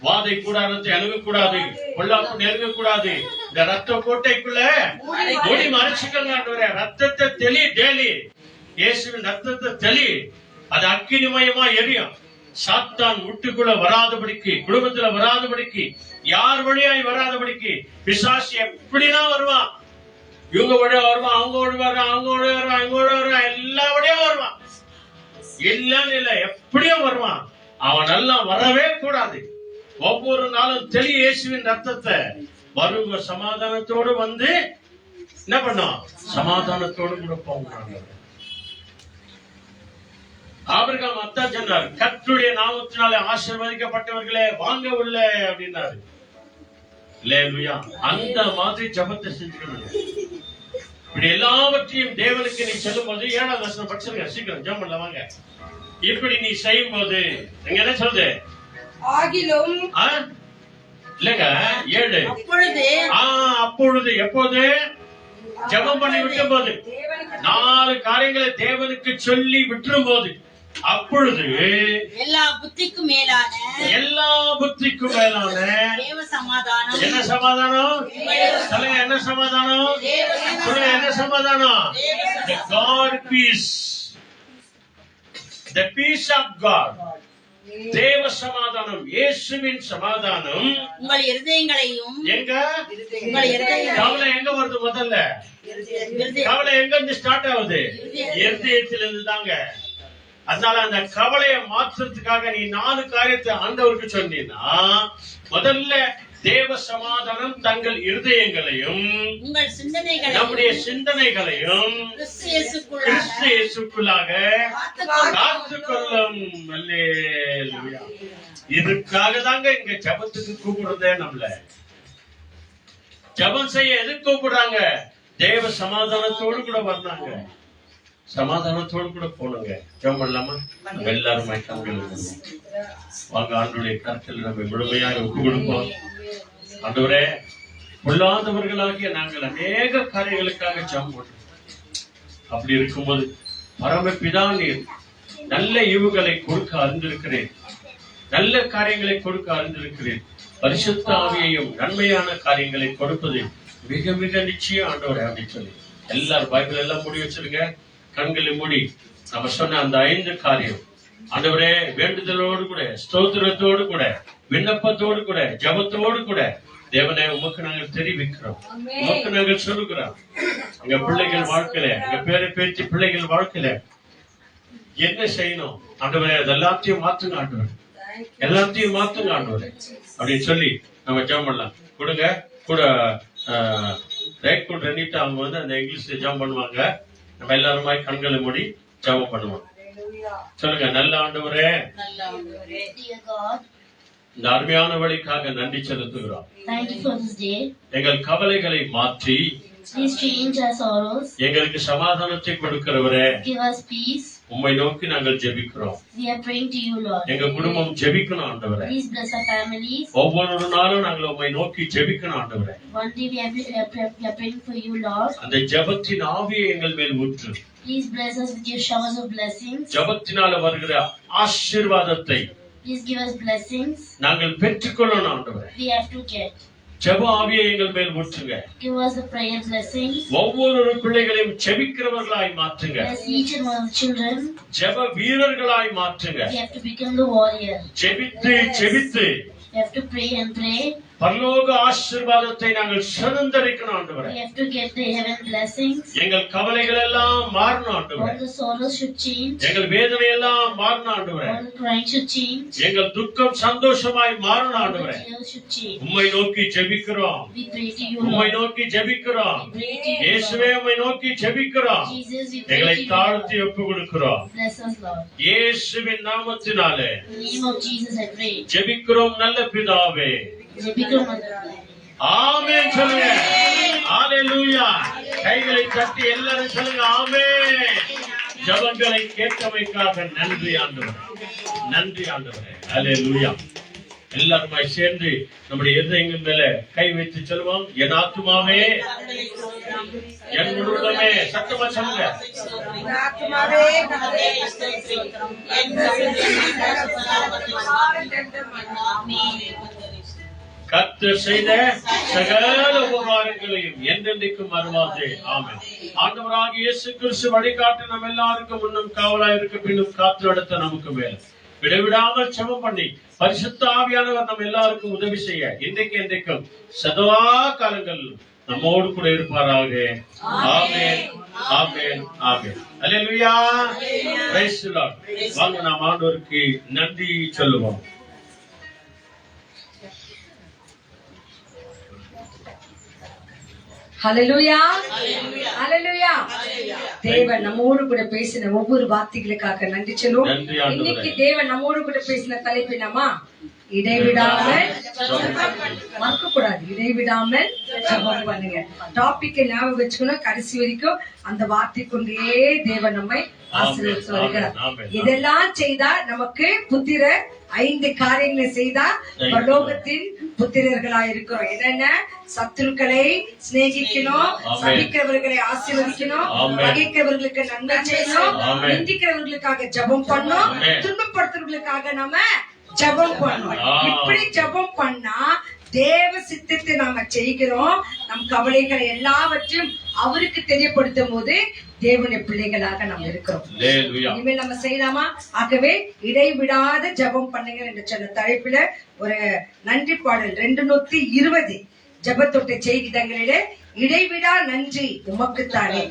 வாதை கூடாரத்தை அணுகக்கூடாது, பொல்லாப்பு நெருங்கக்கூடாது. இந்த ரத்த கோட்டைக்குள்ள ஓடி மறைச்சுக்கங்க ஆண்டவரே. ரத்தத்தை தெளி, டெய்லி இயேசுவின் ரத்தத்தை தெளி. அது அக்கினிமயமா எரியும். சாத்தான் வீட்டுக்குள்ள வராதபடிக்கு, குடும்பத்துல வராதபடிக்கு, யார் வழியாய் வராதபடிக்கு. பிசாசு எப்படின்னா வருவான். இவங்க வழியா வருவான், அவங்க வழியா வருவான், இவங்க வழியா எல்லா வழியா வருவான். இல்லன்னு இல்ல, எப்படியும் வருவான். அவன் எல்லாம் வரவே கூடாது. ஒவ்வொரு நாளும் தெளி இயேசுவின் ரத்தத்தை. வருங்க சமாதானத்தோடு வந்து என்ன பண்ணும், சமாதானத்தோடு கூட போகிறாங்க. ஆபிரகாம் அத்தா சொன்னார், கர்த்தருடைய நாமத்தினாலே ஆசீர்வதிக்கப்பட்டவர்களே வாங்க உள்ள அப்படின்னாரு. அல்லேலூயா. அந்த மாதிரி ஜெபத்தை செஞ்சுக்கணும். இப்படி எல்லாவற்றையும் தேவனுக்கு நீ சொல்லும் போது 7வது வசனம் படிச்சிருங்க, சீக்கிரம் ஜெபம் பண்ணல வாங்க. இப்படி நீ செய்யும் போது நீங்க என்ன சொல்லுது, ஆகிலும் இல்லங்க 7 அப்பொழுது எப்போது ஜெபம் பண்ணி விட்டும் போது, 4 காரியங்களை தேவனுக்கு சொல்லி விட்டுரும் போது, அப்பொழுது எல்லா புத்திக்கும் மேலான தேவ சமாதானம். என்ன சமாதானம் சொல்லுங்க, என்ன சமாதானம் சொல்லுங்க, என்ன சமாதானம்? The God peace, the peace of God, தேவ சமாதானம், இயேசுவின் சமாதானம் உங்கள் இருதயங்களையும். எங்க உங்கள் இருதயம் கவலை எங்க வருது? முதல்ல கவலை எங்க இருந்து ஸ்டார்ட் ஆகுது? இருதயத்திலிருந்து தாங்க. அதனால அந்த கவலையை மாற்றுறதுக்காக நீ 4 காரியத்தை ஆண்டவருக்கு சொன்னீன்னா, முதல்ல தேவ சமாதானம் தங்கள் இருதயங்களையும் உங்கள் சிந்தனைகளையும் நம்முடைய சிந்தனைகளையும் கிறிஸ்து இயேசுக்குள்ளாக காத்துக்கொள்ளும். அல்லேலூயா. இதுக்காக தாங்க இங்க ஜெபத்துக்கு கூப்பிடுறதே. நம்மள ஜெபம் செய்ய எதுக்கு கூப்பிடுறாங்க? தேவ சமாதானத்தோடு கூட வந்தாங்க, சமாதானத்தோடு கூட போனுங்க. ஜெபம் பண்ணலாமா? எல்லாரும் வாங்க, ஆண்டவருடைய கருத்தில் நம்ம முழுமையாக ஒப்பு கொடுப்போம். ஆண்டவரே, பொல்லாதவர்களாகிய நாங்கள் அநேக காரியங்களுக்காக ஜெபம் பண்றோம். அப்படி இருக்கும்போது பரமபிதா நீர் நல்ல ஈவுகளை கொடுக்க அறிந்திருக்கிறேன், நல்ல காரியங்களை கொடுக்க அறிந்திருக்கிறேன். பரிசுத்த ஆவியையும் நன்மையான காரியங்களை கொடுப்பது மிக மிக நிச்சயம் ஆண்டவரே அப்படின்னு சொல்லி எல்லாரும் பைபிள் எல்லாம் மூடி வச்சிருங்க, கண்களை மூடி. நம்ம சொன்ன அந்த 5 காரியம் ஆண்டவரே வேண்டுதலோடு கூட, ஸ்தோத்திரத்தோடு கூட, விண்ணப்பத்தோடு கூட, ஜபத்தோடு கூட தேவனே உமக்கு நாங்கள் தெரிவிக்கிறோம், உமக்கு நாங்கள் சொல்லுகிறோம். எங்க பிள்ளைகள் வாழ்க்கையில, எங்க பேரை பேச்சு பிள்ளைகள் வாழ்க்கையில என்ன செய்யணும் ஆண்டவரே, அது எல்லாத்தையும் மாத்துங்க ஆண்டவர், எல்லாத்தையும் மாத்துங்க ஆண்டவரே அப்படின்னு சொல்லி நம்ம ஜெபம் பண்ணலாம். கொடுங்க கூட ரைட் கூட ரெண்டிட்டு அவங்க வந்து அந்த இங்கிலீஷ்ல ஜெபம் பண்ணுவாங்க. நம்ம எல்லாருமாய் கண்களை மூடி ஜெபம் பண்ணுவோம். சொல்லுங்க, நல்ல ஆண்டவரே, இந்த அருமையான வழிக்காக நன்றி செலுத்துகிறோம். எங்கள் கவலைகளை மாற்றி எங்களுக்கு சமாதானத்தை கொடுக்கிறவரே, உம்மை நோக்கி நாங்கள் ஜெபிக்கிறோம். எங்க குடும்பம் ஜெபிக்கணும் ஆண்டவரே. ஒவ்வொரு நாளும் நாங்கள் உம்மை நோக்கி ஜெபிக்கணும் ஆண்டவரே. அந்த ஜெபத்தின் ஆவியை எங்கள் மேல் ஊற்று. Please bless us with your showers of blessings. ஜெபத்தினால வருகிற ஆசீர்வாதத்தை Please give us blessings. நாங்கள் பெற்றுக்கொள்ளணும் ஆண்டவரே. We have to get. ஜெப ஆவியை எங்கள் மேல் ஊற்றுங்க. Give us the prayer blessings. ஒவ்வொரு பிள்ளைகளையும் ஜெபிக்கிறவர்களாய் மாற்றுங்க. Bless each and one of the children. ஜெப வீரர்களாய் மாற்றுங்க. We have to become the warrior. ஜெபித்து We have to pray and pray. பரலோக ஆசீர்வாதத்தை நாங்கள் சுதந்தரிக்கணும் ஆண்டவரே. We have to get the heaven blessings. எங்கள் கவலைகள் எல்லாம் மாறணும் ஆண்டவரே. All the sorrows should change. எங்கள் வேதனை எல்லாம் மாறணும் ஆண்டவரே. All the crying should change. எங்கள் துக்கம் சந்தோஷமாய் மாறணும் ஆண்டவரே. All the tears should change. உம்மை நோக்கி ஜெபிக்கிறோம். We pray to you, உம்மை Lord. நோக்கி ஜெபிக்கிறோம். We pray to you, இயேசுவே உம்மை நோக்கி ஜெபிக்கிறோம். Jesus, we pray எங்களை to you, தாழ்த்தி Lord. ஒப்புக் கொடுக்கிறோம். Bless us, Lord. இயேசுவின் நாமத்தினாலே In the name of Jesus, I pray. ஜெபிக்கிறோம் நல்ல பிதாவே. ஆமென் சொல்லுங்க. ஹalleluya. கைகளை தட்டி எல்லாரும் சொல்லுங்க ஆமென். ஜெபங்களை கேட்டமைக்காக நன்றி ஆண்டவரே, நன்றி ஆண்டவரே. ஹalleluya. எல்லாருமாய் சேர்ந்து நம்முடைய இருதயங்கள் மேல கை வைத்து சொல்லுவோம். என் ஆத்துமாவே, என் முழுவதுமே, சத்தமா சொல்லுங்க. ஆத்மாவே கர்த்தர் செய்த சகல உபகாரங்களையும் என்றென்றைக்கும் மறவாதே. ஆமென். ஆண்டவராகிய இயேசு கிறிஸ்து வழிகாட்டு நம்ம எல்லாருக்கும் முன்னும் காவலாய் இருக்க பின்னும் காத்து நடத்த நமக்கு மேல் விடைவிடாமல் செபம் பண்ணி பரிசுத்த ஆவியானவர் நம்ம எல்லாருக்கும் உதவி செய்ய இன்றைக்கு என்றைக்கும் சதா காலங்கள் நம்மோடு கூட இருப்பாராக. ஆமென், ஆமென், ஆமென். அல்லேலூயா. Praise the Lord. வாங்க நாம் ஆண்டவருக்கு நன்றி சொல்லுவோம். ஹல்லேலூயா, ஹல்லேலூயா. தேவன் நம்மோடு கூட பேசின ஒவ்வொரு வார்த்தைகளுக்காக நன்றி சொல்லுவோம். நன்றி ஆண்டவரே. இன்னைக்கு தேவன் நம்மோடு கூட பேசின தலைப்பு என்னமா? இடைவிடாமல் மறக்க கூடாது. இடைவிடாமல் ஜெபம் பண்ணுங்க. டாபிக் ஞாபகம் வச்சுக்கணும். கடைசி வரைக்கும் அந்த வார்த்தை கொண்டே தேவன் நம்மை ஆசீர்வதித்து வருகிறார். இதெல்லாம் செய்தா நமக்கு புத்திரர் 5 காரியங்களை செய்தா பரலோகத்தின் புத்திரர்களா இருக்கிறோம். என்னென்ன? சத்துருக்களை சிநேகிக்கணும், சபிக்கிறவர்களை ஆசீர்வதிக்கணும், பகைக்கிறவர்களுக்கு நன்மை செய்யணும், நிந்திக்கிறவர்களுக்காக ஜெபம் பண்ணணும், துன்பப்படுத்துறவர்களுக்காக நம்ம ஜெபம் பண்ணணும். இப்படி ஜெபம் பண்ணா தேவ சித்தத்தை நாம செய்கிறோம். நம் கவலைகளை எல்லாவற்றையும் அவருக்கு தெரியப்படுத்தும் போது தேவனுடைய பிள்ளைகளாக நாம் இருக்கிறோம். இனிமேல் நம்ம செய்யலாமா? ஆகவே இடைவிடாத ஜெபம் பண்ணுங்க என்று சொன்ன தலைப்புல ஒரு நன்றி பாடல் 220 ஜெபத்தொட்ட செய்திகளிலே இடைவிடா நன்றி உமக்குத்தானே,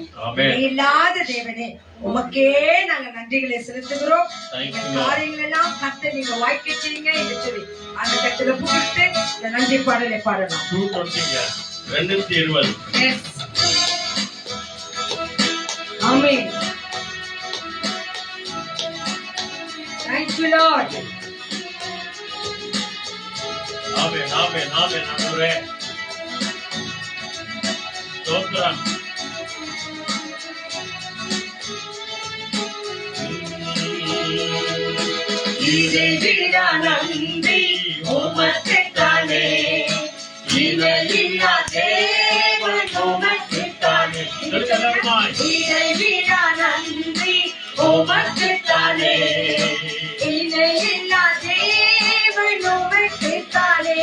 இல்லாத தேவனே உமக்கே நாங்க நன்றிகளை செலுத்துகிறோம். காரியங்கள் எல்லாம் கத்த நீங்க வாய்க்க செய்யுங்க என்று சொல்லி அந்த கட்டளை புகுத்து இந்த நன்றி பாடலை பாடலாம். 220. ஆமென். Thank you Lord. ஆமென், ஆமென், ஆமென். ஆண்டவரே ஸ்தோத்திரம். இடைவிடா நன்றி உமக்குத்தானே, இடைவிடா தேவன் உமக்குத்தானே, இடைவிடா நன்றி உமக்குத்தானே, இடைவிடா தேவன் உமக்குத்தானே.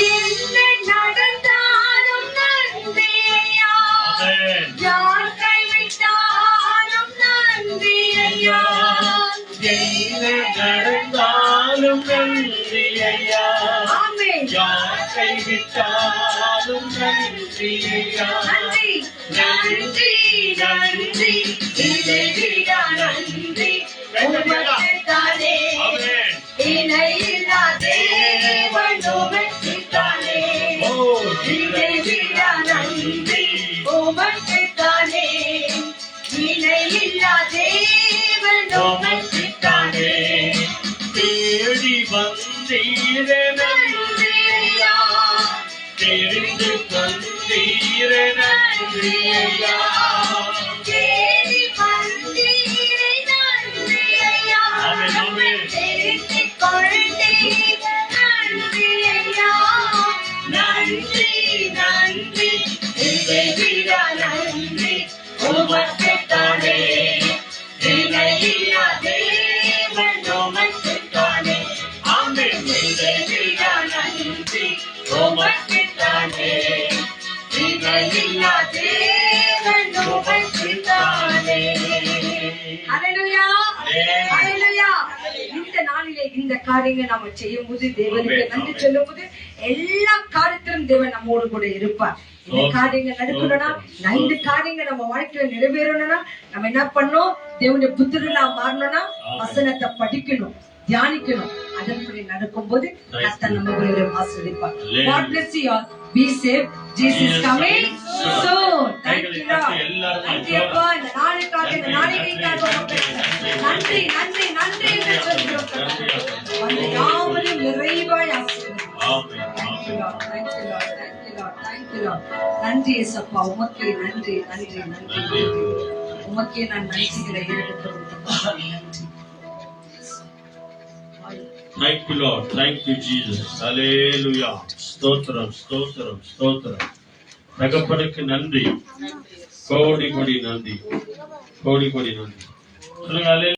என்ன நடந்தாலும் நன்றியா, யார் கைவிட்டாலும் நன்றியா, என்ன நடந்தாலும் நன்றி ஐயா, யார் கைவிட்டாலும் நன்றி ஐயா. நன்றி நன்றி நன்றி இடைவிடா நன்றி உமக்குத்தானே, இணையில்லா தேவன் உமக்குத்தானே, இடைவிடா நன்றி உமக்குத்தானே, இணையில்லா தேவன் உமக்குத்தானே. தேடி வந்தீரே நன்றி ஐயா, தெரிந்து கொண்டீரே நன்றி ஐயா, தேடி வந்தீரே நன்றி ஐயா, தெரிந்து கொண்டீர் நன்றி ஐயா. நன்றி நன்றி இடைவிடா நன்றி உமக்குத்தானே, இணையில்லா தேவன் உமக்குத்தானே. ஆமென். இடைவிடா நன்றி உமக்குத்தானே, இணையில்லா தேவன் உமக்குத்தானே. ஹல்லேலூயா, ஹல்லேலூயா. இந்த நாளிலே இந்த காரியங்களை நாம செய்யும் போது தேவனுக்கு நன்றி சொல்லும் போது எல்லா காரியத்திலும் தேவன் நம்மோடு கூட இருப்பார். இந்த காரியங்கள் நடக்கணும்னா, 5 காரியங்கள் நம்ம வாழ்க்கையில நிறைவேறணும்னா நம்ம என்ன பண்ணணும்? தேவனுடைய புத்திரனா மாறணும்னா வசனத்தை படிக்கணும், தியானிக்கணும். அதன்படி நடக்கும் போது கர்த்தர் நம்ம கூட ஆசீர்வதிப்பார். God bless you all. Be safe. Jesus is coming soon. Thank you Lord. நன்றி அப்பா, இந்த நாளுக்காக, இந்த நாளிகைக்காக நன்றி நன்றி நன்றி என்று சொல்கிறோம். அந்த யாவரையும் நிறைவாய் ஆசீர்வதிப்பார். Thank you Lord. Thank you Lord. Thank you Lord. Thank you Lord. நன்றி இயேசுப்பா, உமக்கே நன்றி நன்றி நன்றி. உமக்கே நான் நன்றிகளை ஏறெடுக்கிறோம். நன்றி. Thank you, Lord. Thank you, Jesus. Hallelujah. ஸ்தோத்திரம், ஸ்தோத்திரம், ஸ்தோத்திரம். தகப்பனுக்கு நன்றி. கோடி கோடி நன்றி. கோடி கோடி நன்றி. சொல்லுங்க.